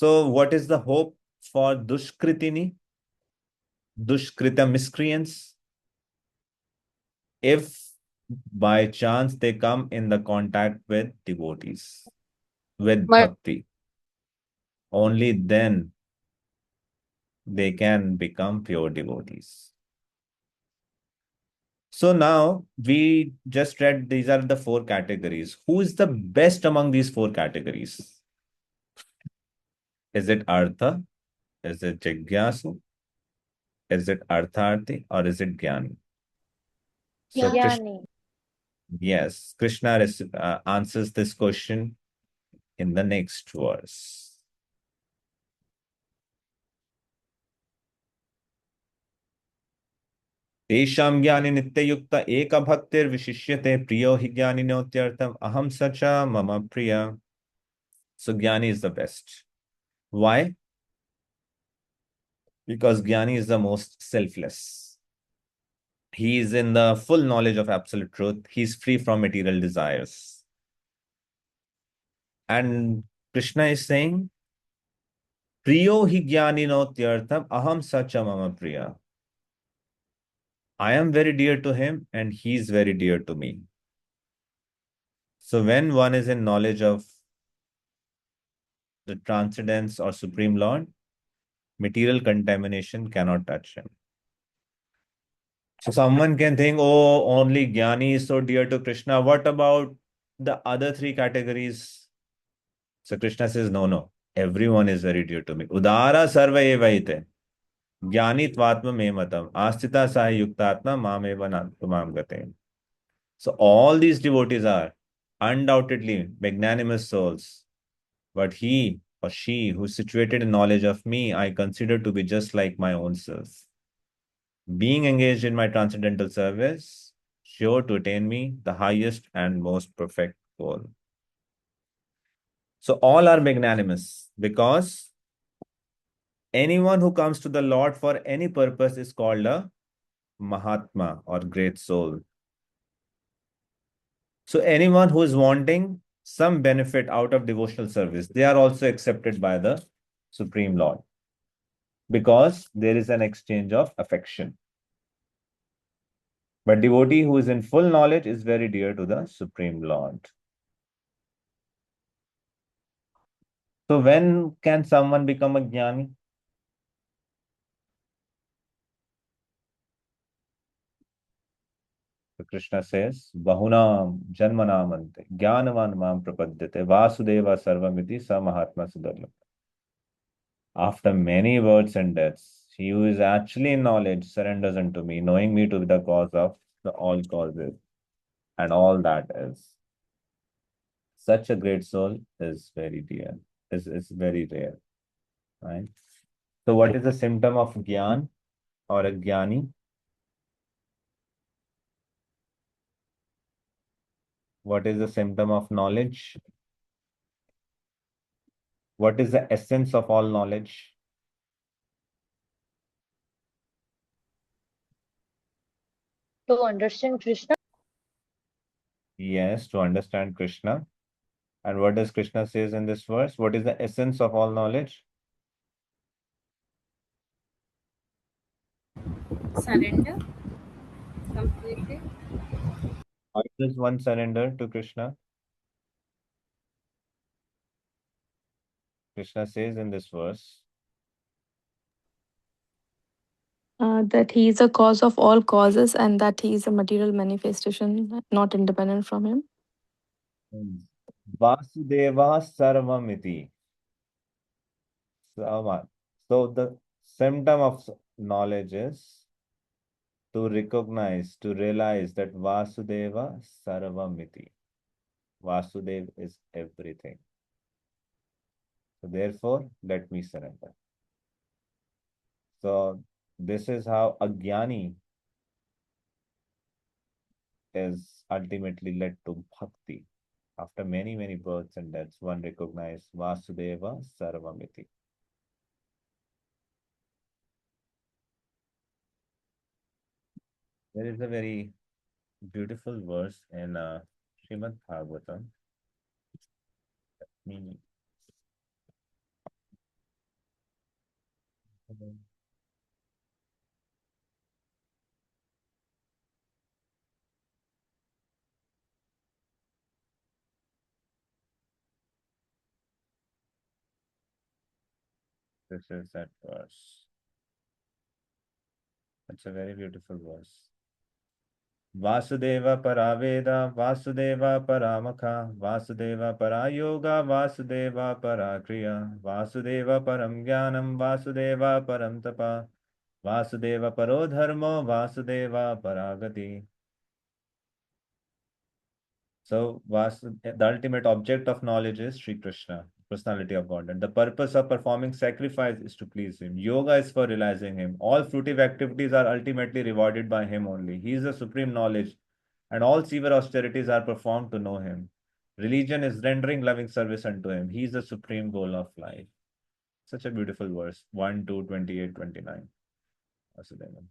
S5: So what is the hope for Dushkritini, Dushkrita miscreants? If by chance they come in the contact with devotees, with
S11: My
S5: bhakti, only then they can become pure devotees. So now we just read these are the four categories. Who is the best among these four categories? Is it Artha? Is it Jigyasu? Is it Artharthi? Or is it Jnani? So Krishna,
S8: Jnani.
S5: yes, Krishna answers this question in the next verse. तेषां ज्ञानि नित्ययुक्त एक भक्तिर्विशिष्यते प्रियो हि ज्ञानिनोत्यर्थम aham sacha mama priya. So Jnani is the best. Why? Because Jnani is the most selfless. He is in the full knowledge of absolute truth. He's free from material desires. And Krishna is saying, Priyo hi jnaninotyartham aham sacha mama priya. I am very dear to him and he is very dear to me. So when one is in knowledge of the transcendence or Supreme Lord, material contamination cannot touch him. So someone can think, oh, only Jnani is so dear to Krishna. What about the other three categories? So Krishna says, no, no. Everyone is very dear to me. Udara sarva evaite. Jnani tvatma me matam. Astita sahi yuktatma mameva tumam gate. So all these devotees are undoubtedly magnanimous souls. But he or she who is situated in knowledge of me, I consider to be just like my own self. Being engaged in my transcendental service, sure to attain me the highest and most perfect goal. So all are magnanimous because anyone who comes to the Lord for any purpose is called a Mahatma or great soul. So anyone who is wanting some benefit out of devotional service, they are also accepted by the Supreme Lord because there is an exchange of affection. But devotee who is in full knowledge is very dear to the Supreme Lord. So when can someone become a jnani? So Krishna says, Bahunam janmanamante jnanavan mam prapadyate vasudeva sarvamiti sa mahatma sudarlabha. After many births and deaths, he who is actually in knowledge surrenders unto me, knowing me to be the cause of the all causes and all that is. Such a great soul is very dear, is very rare. Right? So what is the symptom of Gyan or a Jnani? What is the symptom of knowledge? What is the essence of all knowledge?
S8: To understand Krishna,
S5: Yes, to understand Krishna. And what does Krishna says in this verse? What is the essence of all knowledge?
S6: Surrender completely.
S5: How does one surrender to Krishna? Krishna says in this verse,
S15: That he is a cause of all causes and that he is a material manifestation, not independent from him.
S5: Vasudeva Sarvamiti. So the symptom of knowledge is to recognize, to realize that Vasudeva Sarvamiti. Vasudev is everything. So therefore, let me surrender. So this is how a jnani is ultimately led to bhakti. After many, many births and deaths, one recognizes Vasudeva Sarvamiti. There is a very beautiful verse in Srimad Bhagavatam. Meaning, this is that verse. It's a very beautiful verse. Vasudeva Paraveda, Vasudeva Paramakha, Vasudeva Parayoga, Vasudeva Parakriya, Vasudeva Param Jnanam, Vasudeva Param Tapa, Vasudeva Parodharmo, Vasudeva Paragati. So, the ultimate object of knowledge is Sri Krishna, personality of God. And the purpose of performing sacrifice is to please Him. Yoga is for realizing Him. All fruitive activities are ultimately rewarded by Him only. He is the supreme knowledge, and all severe austerities are performed to know Him. Religion is rendering loving service unto Him. He is the supreme goal of life. Such a beautiful verse. 1, 2, 28, 29. Vasudeva.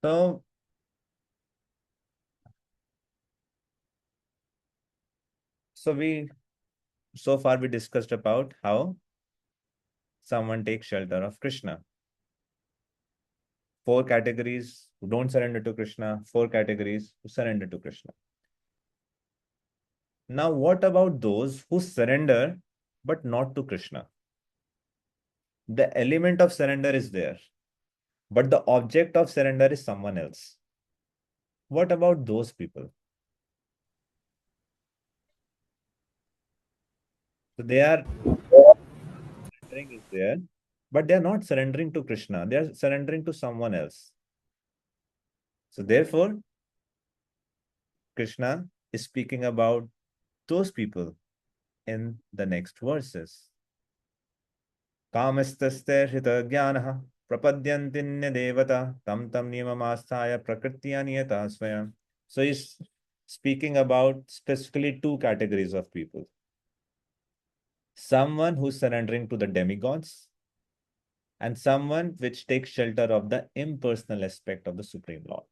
S5: So, so far we discussed about how someone takes shelter of Krishna. 4 categories who don't surrender to Krishna, 4 categories who surrender to Krishna. Now, what about those who surrender but not to Krishna? The element of surrender is there, but the object of surrender is someone else. What about those people? So they are surrendering is there, but they are not surrendering to Krishna. They are surrendering to someone else. So therefore, Krishna is speaking about those people in the next verses. कामस्तस्ते हृतज्ञानः प्रपद्यन्तिन्यदेवता tam tam niyamamasthaya prakritiya niyata swayam. So he's speaking about specifically 2 categories of people. Someone who's surrendering to the demigods and someone which takes shelter of the impersonal aspect of the Supreme Lord.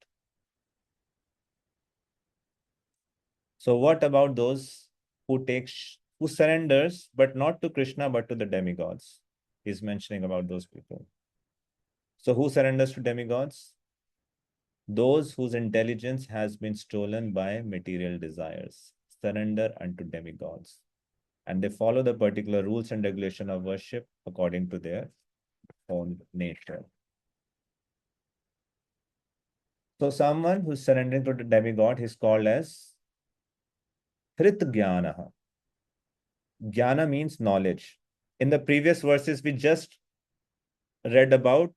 S5: So what about those who surrenders but not to Krishna but to the demigods? He's mentioning about those people. So who surrenders to demigods? Those whose intelligence has been stolen by material desires surrender unto demigods, and they follow the particular rules and regulation of worship according to their own nature. So someone who's surrendering to the demigod is called as Hrit Jnana. Jnana means knowledge. In the previous verses, we just read about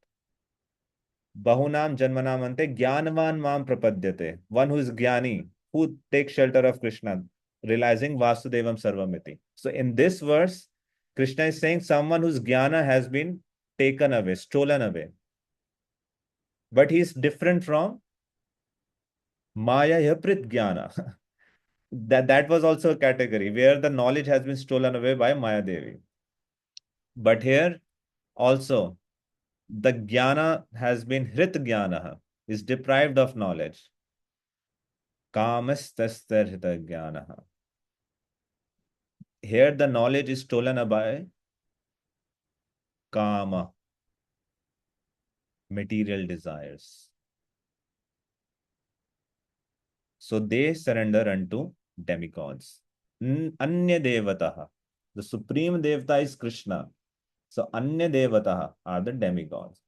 S5: Bahunam Janmanam Ante Jnanavan Mam Prapadyate. One who is Jnani, who takes shelter of Krishna, realizing Vasudevam Sarvamiti. So in this verse, Krishna is saying someone whose Jnana has been taken away, stolen away. But he is different from Maya Yaprit Jnana. That was also a category where the knowledge has been stolen away by Maya Devi. But here also, the jnana has been hrit jnana, is deprived of knowledge. Kamastastar hita jnana. Here the knowledge is stolen by kama, material desires. So they surrender unto demigods. Anya devataha. The supreme devata is Krishna. So Anya devataha are the demigods.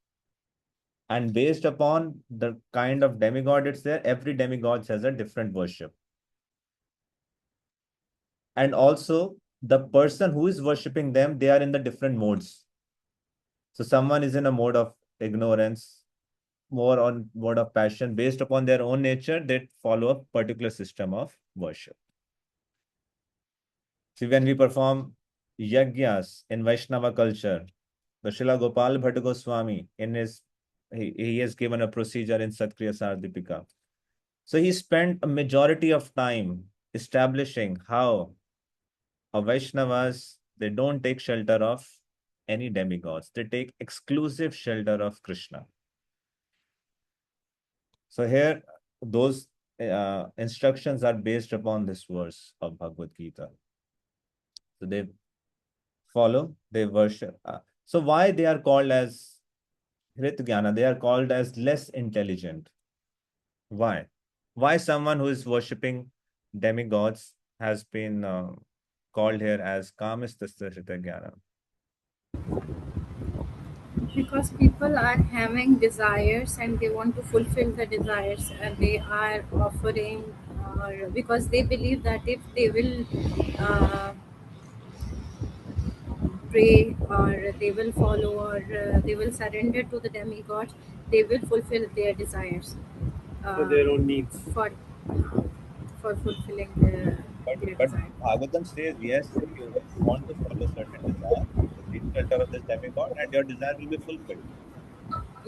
S5: And based upon the kind of demigod it's there, every demigod has a different worship. And also the person who is worshipping them, they are in the different modes. So someone is in a mode of ignorance, more on mode of passion. Based upon their own nature, they follow a particular system of worship. See, when we perform yajnas in Vaishnava culture, the Srila Gopal Bhatta Goswami, he has given a procedure in Satkriya Sardipika. So he spent a majority of time establishing how Vaishnavas, they don't take shelter of any demigods. They take exclusive shelter of Krishna. So here, those instructions are based upon this verse of Bhagavad Gita. So they follow, they worship. So why they are called as Hrit Jnana? They are called as less intelligent. Why? Why someone who is worshipping demigods has been called here as Kamistasta Hrit Jnana?
S6: Because people are having desires and they want to fulfill the desires, and they are offering, or because they believe that if they will pray, or they will follow, or they will surrender to the demigod, they will fulfill their desires
S16: for their own needs.
S6: For fulfilling their
S5: But
S6: desire.
S5: Bhagavatam says, yes, you want to follow certain desire, you take shelter of this demigod, and your desire will be fulfilled.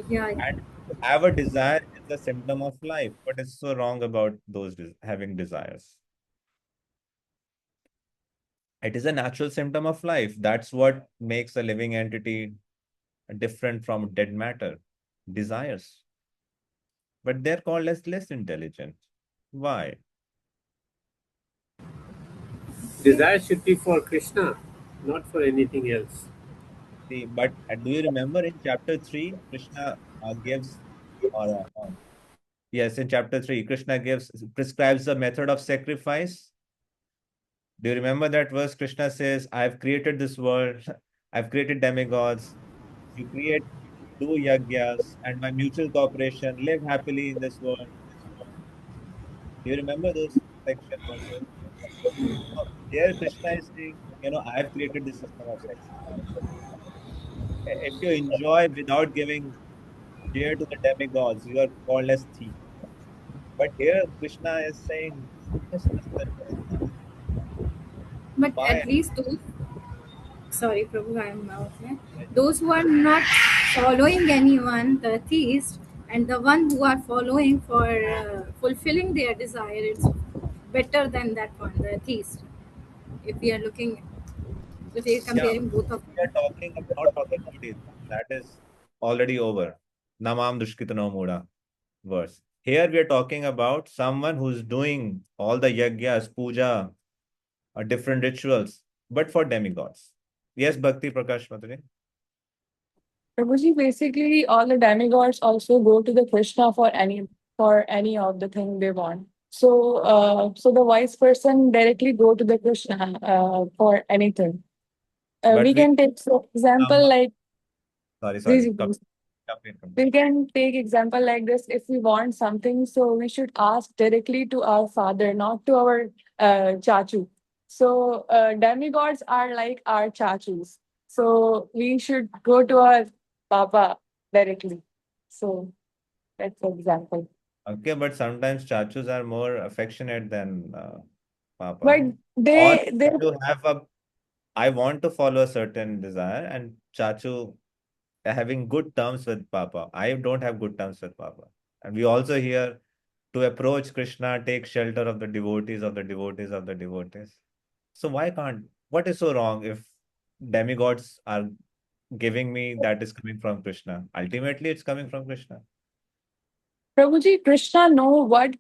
S6: Yeah.
S5: And to have a desire is a symptom of life. What is so wrong about those having desires? It is a natural symptom of life. That's what makes a living entity different from dead matter. Desires. But they're called as less intelligent. Why?
S16: Desire should be for Krishna, not for anything else.
S5: See, but do you remember in chapter 3, Krishna gives, or yes, in chapter 3, Krishna prescribes the method of sacrifice. Do you remember that verse? Krishna says, I've created this world, I've created demigods, you create, do yagyas, and by mutual cooperation, live happily in this world. Do you remember those section verses? So here Krishna is saying, I've created this system of sacrifice. If you enjoy without giving share to the demigods, you are called as thief. But here Krishna is saying,
S6: But
S5: why?
S6: at least those, sorry, Prabhu, I am out here. Those who are not following anyone, the theists, and the one who are following for fulfilling their desire, it's better than that one, the theist. If we are looking, if we are
S5: Yeah,
S6: comparing both of
S5: we are not talking about it. That is already over. Namam Dushkitano Muda verse. Here we are talking about someone who's doing all the yagyas, puja, different rituals, but for demigods. Yes, Bhakti Prakash Maturi.
S14: Prabhuji, basically all the demigods also go to the Krishna for any of the thing they want. So so the wise person directly go to the Krishna for anything.
S5: But
S14: We
S5: we
S14: can take for example like
S5: sorry.
S14: these. We can take example like this. If we want something, so we should ask directly to our father, not to our chachu. So demigods are like our chachus. So we should go to our papa directly. So that's an example.
S5: Okay, but sometimes chachus are more affectionate than
S14: But
S5: Papa. Or
S14: they
S5: to have I want to follow a certain desire, and Chachu having good terms with Papa. I don't have good terms with Papa. And we also hear to approach Krishna, take shelter of the devotees of the devotees of the devotees. So why can't? What is so wrong if demigods are giving me that is coming from Krishna. Ultimately, it's coming from Krishna.
S14: Prabhuji, Krishna know what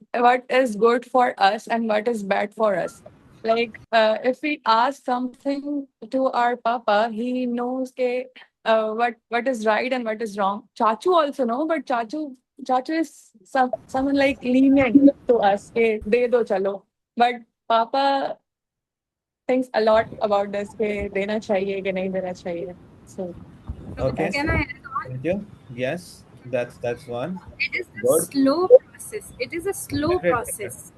S14: is good for us and what is bad for us. Like if we ask something to our Papa, he knows what is right and what is wrong. Chachu also know, but Chachu is someone like lenient to us. Ke, de do chalo. But Papa thinks a lot about this. Ke, dena chahiye ke nahi dena chahiye. So
S6: Prabhuji,
S5: Okay,
S14: that's
S6: can
S14: it.
S6: I add on?
S5: thank you. Yes, that's one.
S6: It is a
S5: Good.
S6: slow process. It is a slow
S5: Wait, wait, wait, wait,
S6: process.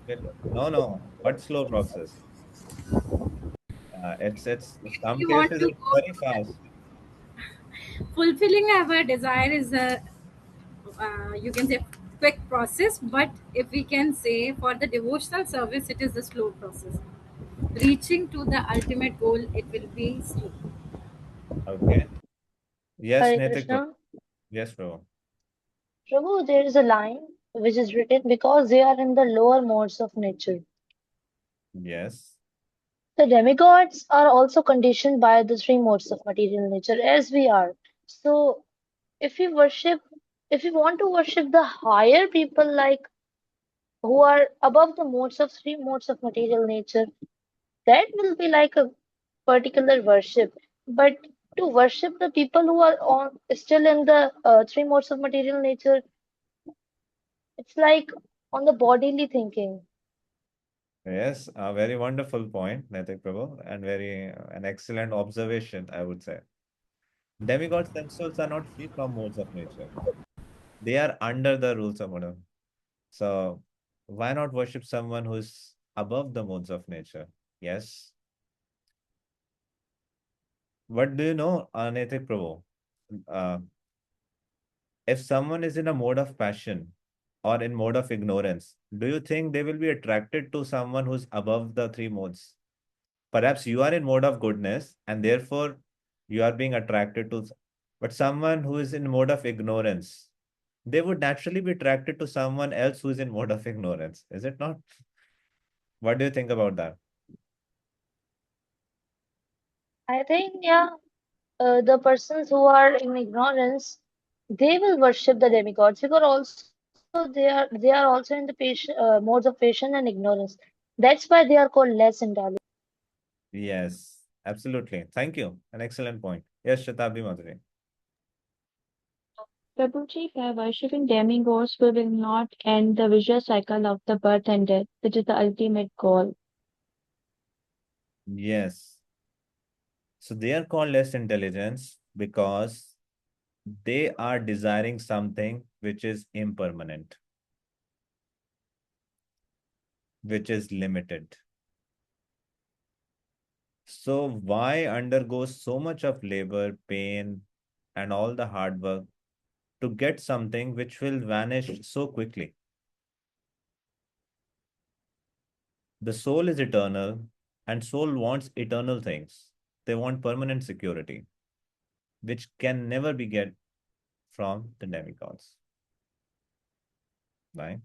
S5: wait. No, no. What slow process? It's
S6: If
S5: some
S6: we want
S5: cases
S6: to
S5: it's
S6: go
S5: very
S6: to
S5: fast.
S6: fulfilling our desire is a you can say quick process, but if we can say for the devotional service, it is a slow process. Reaching to the ultimate goal, it will be slow.
S5: Okay. Yes,
S8: Hare
S5: Netik.
S8: Krishna.
S5: Yes, bro.
S8: Prabhu, there is a line which is written because they are in the lower modes of nature.
S5: Yes.
S8: The demigods are also conditioned by the three modes of material nature as we are. So if we worship, if we want to worship the higher people like who are above the modes of three modes of material nature, that will be like a particular worship. But to worship the people who are on still in the three modes of material nature, it's like on the bodily thinking.
S5: Yes, a very wonderful point, Netik Prabhu, and very an excellent observation, I would say. Demigods themselves are not free from modes of nature. They are under the rules of Manu. So why not worship someone who's above the modes of nature? Yes. What do you know, Netik Prabhu? Uh, if someone is in a mode of passion or in mode of ignorance, do you think they will be attracted to someone who's above the three modes? Perhaps you are in mode of goodness and therefore you are being attracted to, but someone who is in mode of ignorance, they would naturally be attracted to someone else who is in mode of ignorance. Is it not? What do you think about that?
S8: I think, yeah, the persons who are in ignorance, they will worship the demigods because also they are also in the modes of passion and ignorance. That's why they are called less intelligent.
S5: Yes, absolutely. Thank you. An excellent point. Yes, Shatabdi Madhuri.
S2: Prabhuji, by worshipping demigods, we will not end the vicious cycle of the birth and death, which is the ultimate goal.
S5: Yes. So they are called less intelligence because they are desiring something which is impermanent, which is limited. So why undergo so much of labor, pain, and all the hard work to get something which will vanish so quickly? The soul is eternal, and soul wants eternal things. They want permanent security, which can never be get from the demigods. Right?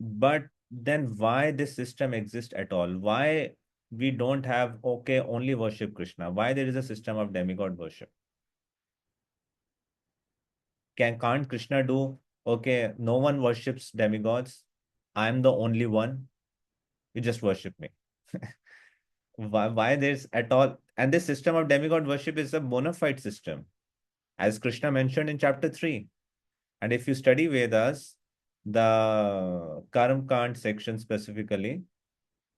S5: But then why this system exists at all? Why we don't have okay only worship Krishna? Why there is a system of demigod worship? Can't Krishna do okay? No one worships demigods. I'm the only one. You just worship me. Why there's at all? And this system of demigod worship is a bona fide system, as Krishna mentioned in chapter 3. And if you study Vedas, the Karam Kand section specifically,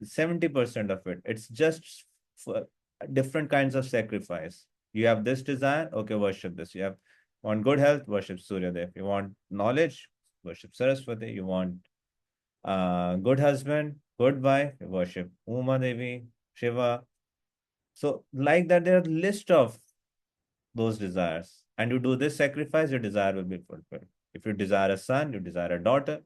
S5: 70% of it, it's just for different kinds of sacrifice. You have this desire, okay, worship this. You have want good health, worship Surya Dev. You want knowledge, worship Saraswati. You want good husband, good wife, worship Uma Devi, Shiva. So like that, there are list of those desires. And you do this sacrifice, your desire will be fulfilled. If you desire a son, you desire a daughter.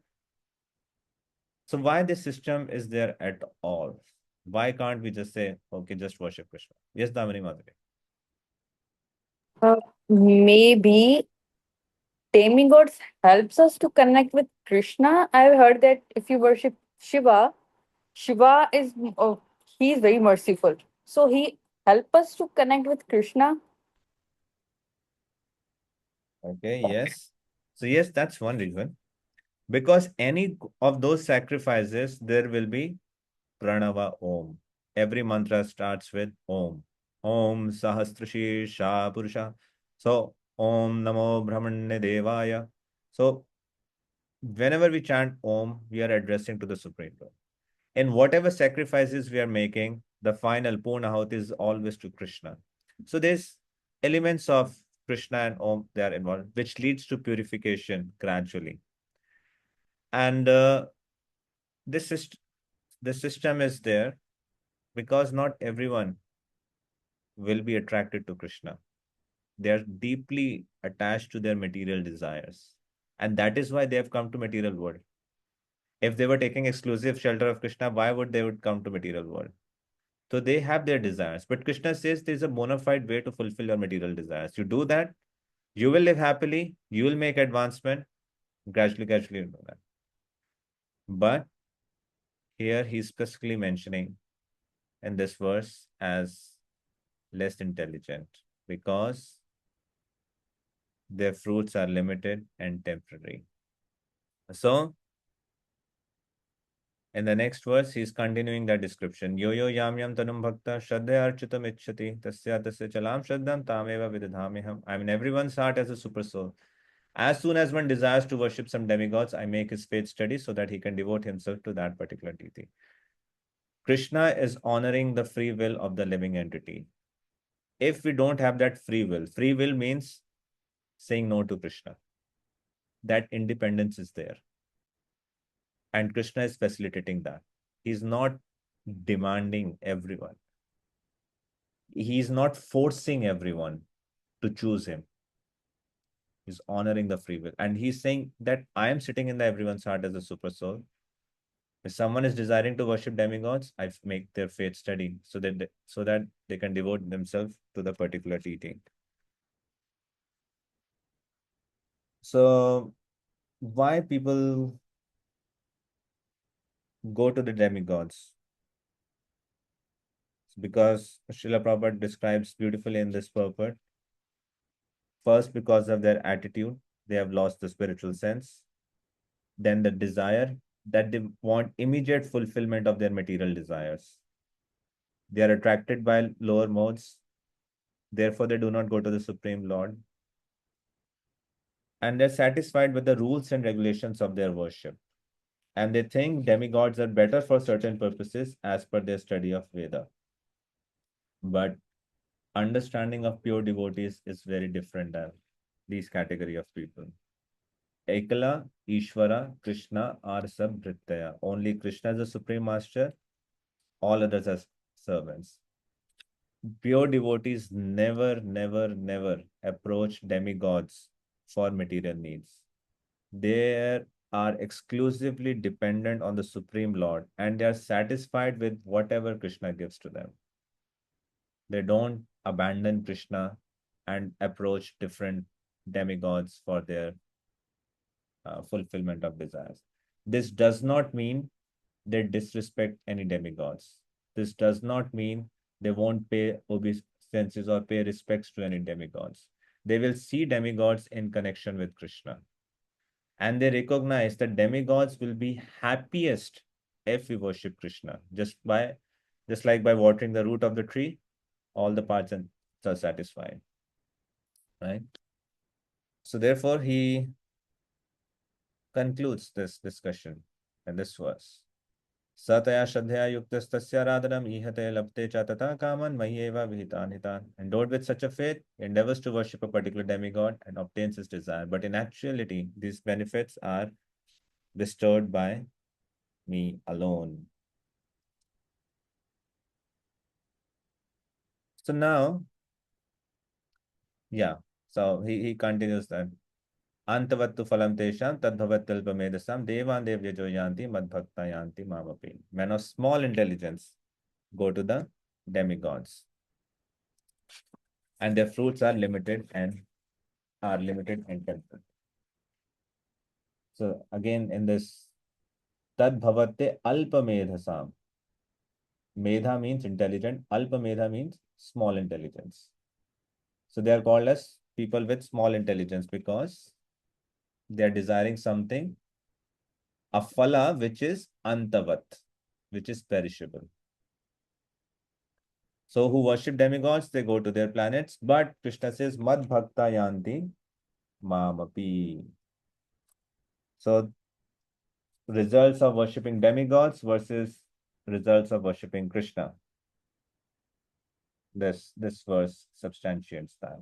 S5: So why this system is there at all? Why can't we just say, okay, just worship Krishna? Yes, Damini Madhuri.
S14: Maybe demigods helps us to connect with Krishna. I've heard that if you worship Shiva, Shiva is he is very merciful. So he help us to connect with Krishna?
S5: Okay, yes. So, yes, that's one reason. Because any of those sacrifices, there will be Pranava Om. Every mantra starts with Om. Om Sahasrashi Purusha. So, Om Namo Brahmane Devaya. So, whenever we chant Om, we are addressing to the Supreme Lord. In whatever sacrifices we are making, the final Purnahut is always to Krishna. So there's elements of Krishna and Om they are involved, which leads to purification gradually. And this is the system is there because not everyone will be attracted to Krishna. They are deeply attached to their material desires, and that is why they have come to material world. If they were taking exclusive shelter of Krishna, why would they would come to material world? So they have their desires. But Krishna says there's a bona fide way to fulfill your material desires. You do that, you will live happily, you will make advancement, gradually you do that. But here he's specifically mentioning in this verse as less intelligent because their fruits are limited and temporary. So in the next verse, he's continuing that description. Yo yo yam yam tanum bhakta shraddha architam ichchati tasya chalam shraddham tameva vidadhamiham. I mean, everyone's heart has a super soul. As soon as one desires to worship some demigods, I make his faith steady so that he can devote himself to that particular deity. Krishna is honoring the free will of the living entity. If we don't have that free will means saying no to Krishna. That independence is there. And Krishna is facilitating that. He's not demanding everyone. He's not forcing everyone to choose him. He's honoring the free will. And he's saying that I am sitting in the everyone's heart as a super soul. If someone is desiring to worship demigods, I make their faith steady so that they can devote themselves to the particular deity. So why people go to the demigods? Because Srila Prabhupada describes beautifully in this purport. First, because of their attitude, they have lost the spiritual sense. Then the desire that they want immediate fulfillment of their material desires. They are attracted by lower modes. Therefore, they do not go to the Supreme Lord. And they're satisfied with the rules and regulations of their worship. And they think demigods are better for certain purposes as per their study of Veda. But understanding of pure devotees is very different than these category of people. Ekala, Ishvara, Krishna are sab Vrittaya. Only Krishna is the Supreme Master, all others are servants. Pure devotees never approach demigods for material needs. They are exclusively dependent on the Supreme Lord and they are satisfied with whatever Krishna gives to them. They don't abandon Krishna and approach different demigods for their fulfillment of desires. This does not mean they disrespect any demigods. This does not mean they won't pay obeisances or pay respects to any demigods. They will see demigods in connection with Krishna. And they recognize that demigods will be happiest if we worship Krishna. Just like by watering the root of the tree, all the parts are satisfied. Right? So therefore he concludes this discussion in this verse. Sataya Shraddhaya Yuktastasya Radhanam Ihate Lapte Chatata Kaman Mayeva Vihitan Hitan. Endowed with such a faith, endeavors to worship a particular demigod and obtains his desire. But in actuality, these benefits are bestowed by me alone. So now, yeah, so he continues that. Antavattu phalam tesham tadbhavattilpamedasam devan devyajo yanti madbhakta yanti mamapi. Men of small intelligence go to the demigods. And their fruits are limited and temperate. So again in this tad bhavatte alpamedhasam. Medha means intelligent. Alpa Medha means small intelligence. So they are called as people with small intelligence because they are desiring something, a phala which is antavat, which is perishable. So who worship demigods, they go to their planets. But Krishna says, Mad Bhakta Yanti Mamapi. So results of worshipping demigods versus results of worshipping Krishna. This verse substantiates that.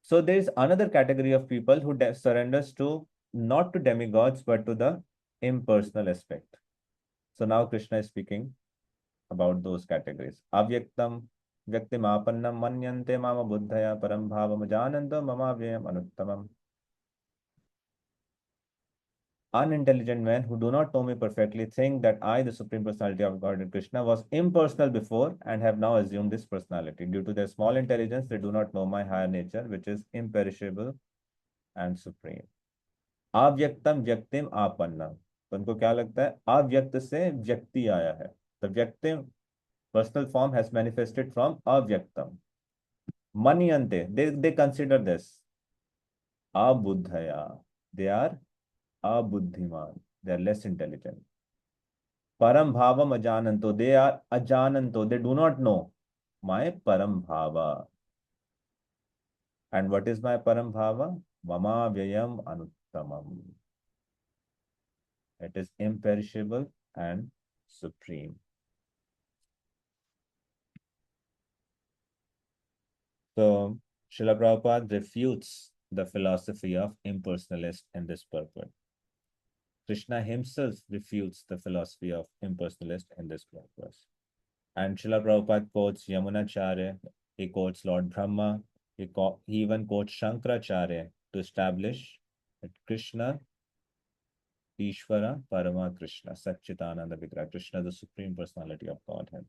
S5: So there is another category of people who surrenders to not to demigods but to the impersonal aspect. So now Krishna is speaking about those categories. Avyaktam vyaktimapannam manyante mama buddhaya param bhavam jananto mama vyayam anuttamam. Unintelligent men who do not know me perfectly think that I, the Supreme Personality of Godhead Krishna, was impersonal before and have now assumed this personality. Due to their small intelligence, they do not know my higher nature, which is imperishable and supreme. अव्यक्तम व्यक्तिम आपन्नम, तो उनको क्या लगता है अव्यक्त से व्यक्ति आया है. The व्यक्तिम personal form has manifested from avyaktam. Maniyante, they consider this abuddhaya, they are abuddhiman, they are less intelligent. Param bhavam ajananto, they are ajananto, they do not know my param bhava. And what is my param bhava? Mama vyayam anuttamam. It is imperishable and supreme. So, Srila Prabhupada refutes the philosophy of impersonalist in this purport. Krishna himself refutes the philosophy of impersonalist in this purpose. And Srila Prabhupada quotes Yamunacharya, he quotes Lord Brahma, he even quotes Shankaracharya to establish that Krishna, Ishvara, Parama Krishna, Satchitananda Vigraha, Krishna, the Supreme Personality of Godhead.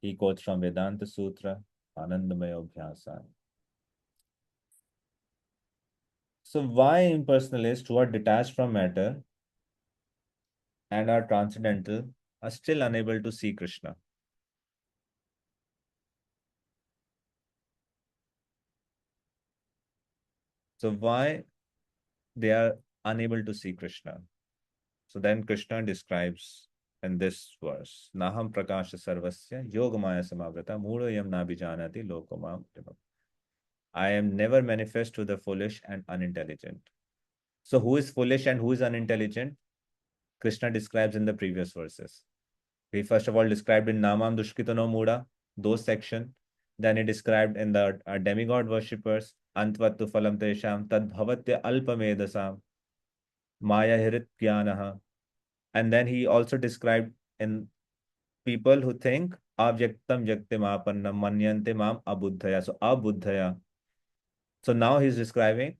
S5: He quotes from Vedanta Sutra, Anandamaya Abhyasa. So why impersonalists who are detached from matter and are transcendental are still unable to see Krishna? So why they are unable to see Krishna? So then Krishna describes in this verse, Naham prakasha sarvasya yogamaya samavrata mudo yam nabijanati lokomam. I am never manifest to the foolish and unintelligent. So who is foolish and who is unintelligent? Krishna describes in the previous verses. He first of all described in Namam Dushkitano Muda, those section. Then he described in the demigod worshippers, Antvattu Phalam Tesham, Tad Bhavatya Alpamedasam, Maya Hirit Gyanaha. And then he also described in people who think Avyaktam Yaktim Apannam Manyante Mam Abuddhaya. So Abuddhaya. So now he's describing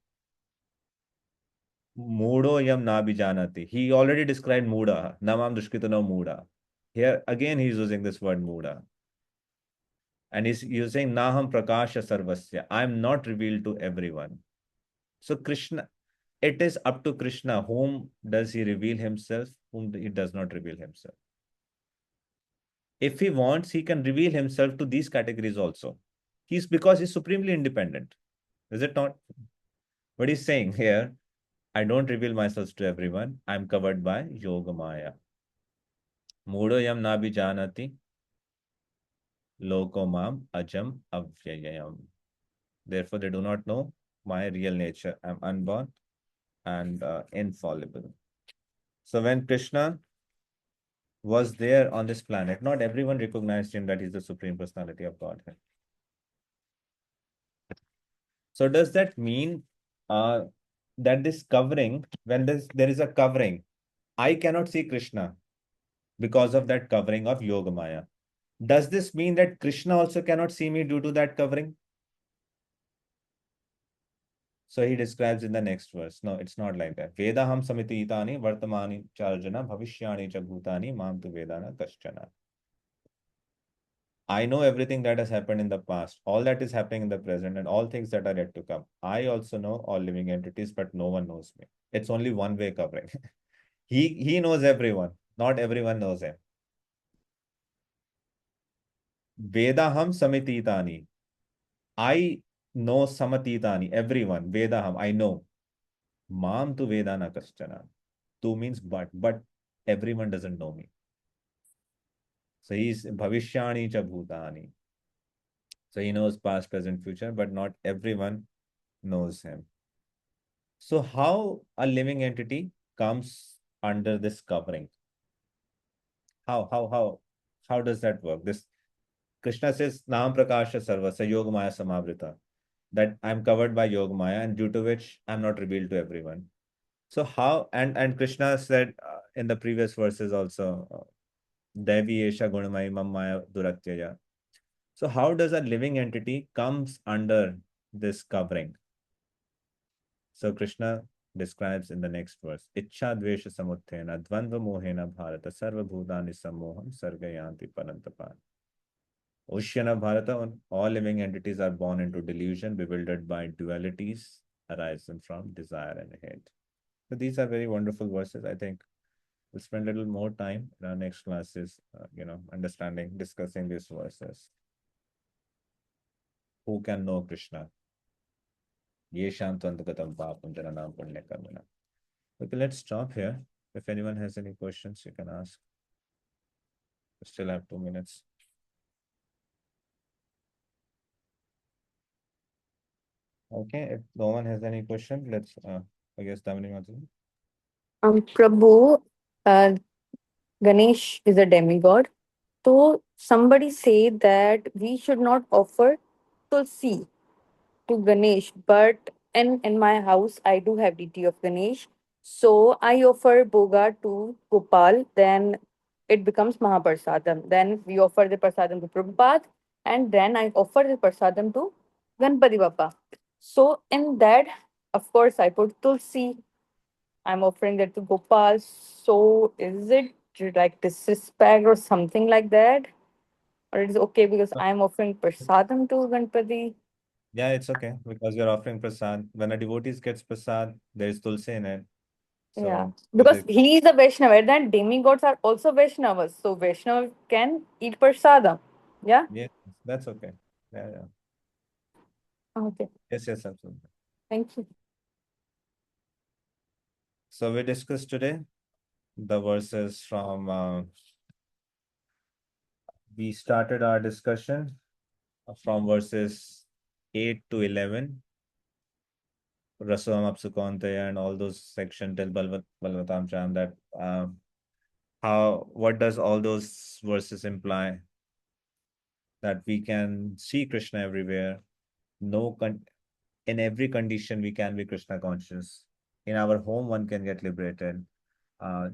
S5: Mudo Yam Nabijanati. He already described Muda, Namam Dushkitano Muda. Here again he's using this word Muda. And he's using Naham Prakasha Sarvasya. I am not revealed to everyone. So Krishna, it is up to Krishna whom does he reveal himself, whom he does not reveal himself. If he wants, he can reveal himself to these categories also. He's because he's supremely independent. Is it not? What he's saying here, I don't reveal myself to everyone. I'm covered by Yoga Maya. Mudo yam nabi janati lokomam ajam avyayam. Therefore, they do not know my real nature. I'm unborn and infallible. So when Krishna was there on this planet, not everyone recognized him that he's the Supreme Personality of Godhead. So does that mean that this covering, when there is a covering, I cannot see Krishna because of that covering of Yoga Maya? Does this mean that Krishna also cannot see me due to that covering? So he describes in the next verse. No, it's not like that. Vedaham samiti itani vartamani charjana bhavishyani cha bhutani mam tu vedana kaschana. I know everything that has happened in the past, all that is happening in the present, and all things that are yet to come. I also know all living entities, but no one knows me. It's only one way covering. He knows everyone. Not everyone knows him. Vedaham samititani. I know samatitani. Everyone. Vedaham. I know. Mam tu vedana kaschana. Tu means but everyone doesn't know me. So he's bhavishyani cha bhutani. So he knows past, present, future, but not everyone knows him. So how a living entity comes under this covering? How does that work? This Krishna says, Nam Prakasha Sarvasya Yoga Maya Samavrita, that I'm covered by Yoga Maya and due to which I'm not revealed to everyone. So how, and Krishna said in the previous verses also, Devi Esha Gunamaya Mamaya Duratyaya. So how does a living entity comes under this covering? So Krishna describes in the next verse, Ichha Dvesha Samuthena Dvandva Mohena Bharata Sarva Bhutani Samoham Sargayanti Parantapan. Oceana Bharata, all living entities are born into delusion, bewildered by dualities arising from desire and hate. So these are very wonderful verses. I think we'll spend a little more time in our next classes, understanding, discussing these verses. Who can know Krishna? Yesham Tantagatam Papam Jaranam Punya Karmana. Okay, let's stop here. If anyone has any questions, you can ask. We still have 2 minutes. Okay, if no one has any question, let's, I guess, Damini Mataji.
S1: Prabhu, uh, Ganesh is a demigod. So somebody say that we should not offer tulsi to Ganesh, but in my house I do have deity of Ganesh. So I offer boga to Gopal, then it becomes Mahaprasadam. Then we offer the prasadam to Prabhupada, and then I offer the prasadam to Ganpati Bappa. So in that, of course, I put Tulsi. I'm offering that to Gopal. So is it like disrespect or something like that? Or it is okay because I'm offering prasadam to Ganpati?
S5: Yeah, it's okay because you're offering prasad. When a devotee gets prasad, there is tulsi in it.
S1: Yeah,
S5: So
S1: because he is a Vaishnava, and then demigods are also Vaishnavas. So Vaishnava can eat prasadam. Yeah.
S5: yes, that's okay. Yeah, yeah.
S1: Okay.
S5: Yes, yes, absolutely.
S1: Thank you.
S5: So we discussed today the verses from, we started our discussion from verses 8 to 11, Rasam Apsukontaya and all those section till Balvatam Cham, that what does all those verses imply? That we can see Krishna everywhere. In every condition, we can be Krishna conscious. In our home, one can get liberated. Uh,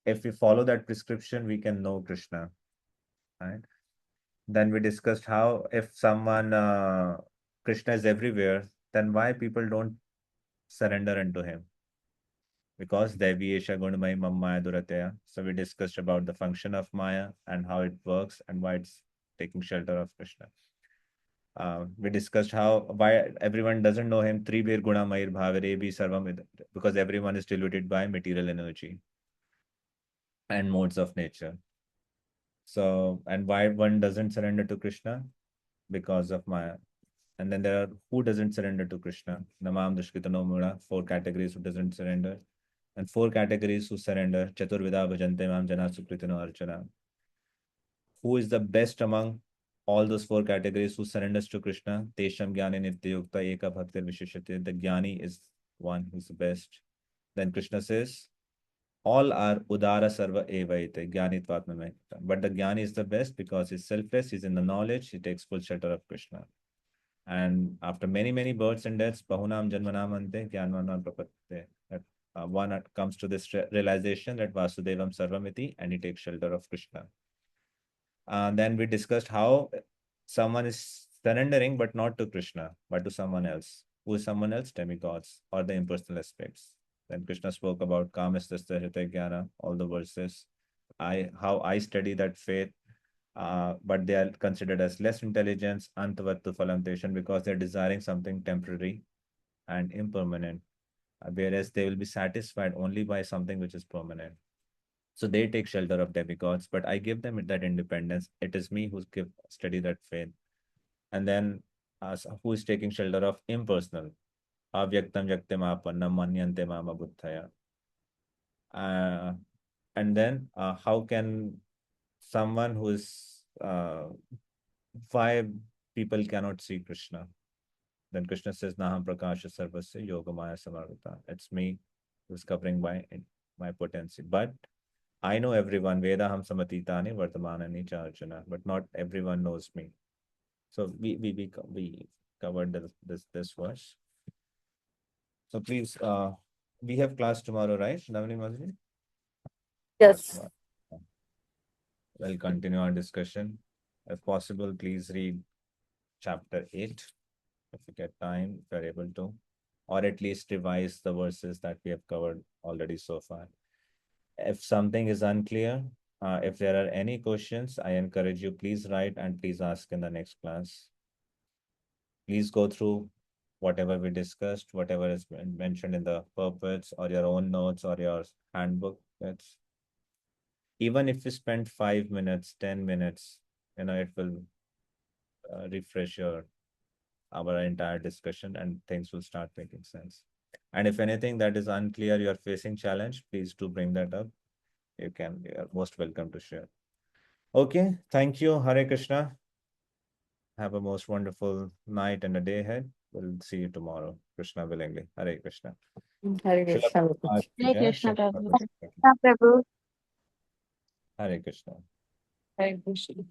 S5: if we follow that prescription, we can know Krishna. Right? Then we discussed how if someone, Krishna is everywhere, then why people don't surrender into him? Because Devi Esha Gunamaya Mammaya Durataya. So we discussed about the function of Maya and how it works and why it's taking shelter of Krishna. We discussed why everyone doesn't know him. Tribir Guna Mayir Bhavare Bhi Sarvam, because everyone is diluted by material energy and modes of nature. So, and why one doesn't surrender to Krishna? Because of Maya. And then there are who doesn't surrender to Krishna. Namam Dushkita no Mura, 4 categories who doesn't surrender. And 4 categories who surrender. Chaturvida Bhajante Mam Jana Sukritino Archana. Who is the best among all those 4 categories who surrenders to Krishna? Tesham Jnani Nityukta Eka Bhaktir Vishishate. The Jnani is one who's the best. Then Krishna says, all are Udara Sarva Evaite, Jnani Tvatmame. But the Jnani is the best because he's selfless, he's in the knowledge, he takes full shelter of Krishna. And after many, many births and deaths, Bahunam Janmanam Ante, Jnanmanam Prapatte. That one comes to this realization that Vasudevam Sarvamiti and he takes shelter of Krishna. Then we discussed how someone is surrendering, but not to Krishna, but to someone else. Who is someone else? Demigods or the impersonal aspects. Then Krishna spoke about Kamastasta Hita Jnana, all the verses. How I study that faith, but they are considered as less intelligence, Antavattu Phalamtation, because they're desiring something temporary and impermanent, whereas they will be satisfied only by something which is permanent. So they take shelter of demigods, but I give them that independence. It is me who's give study that faith. And then who is taking shelter of impersonal. Avyaktam yaktimapanam manyante mama buddhaya. Uh, and then how can someone who is why people cannot see Krishna? Then Krishna says, Naham Prakasha Sarvasya Yogamaya Samarvita. It's me who's covering my potency. But I know everyone. Veda ham samatitani vartamanani cha arjuna. But not everyone knows me. So we covered this verse. So please, we have class tomorrow, right, Navani Mazli?
S1: Yes.
S5: We'll continue our discussion. If possible, please read chapter 8 if you get time, if you're able to, or at least revise the verses that we have covered already so far. If something is unclear, if there are any questions, I encourage you, please write and please ask in the next class. Please go through whatever we discussed, whatever is mentioned in the purports or your own notes or your handbook. That's even if you spend 5 minutes, 10 minutes, it will refresh our entire discussion and things will start making sense. And if anything that is unclear, you're facing challenge, please do bring that up. You are most welcome to share. Okay, thank you. Hare Krishna. Have a most wonderful night and a day ahead. We'll see you tomorrow. Krishna willingly. Hare Krishna.
S1: Hare
S5: Srila
S1: Krishna.
S5: Prabhupada ki
S2: Hare
S5: jai,
S2: Krishna,
S5: Srila
S2: Prabhu.
S5: Prabhupada ki jai.
S11: Prabhu.
S5: Hare Krishna.
S14: Hare Krishna.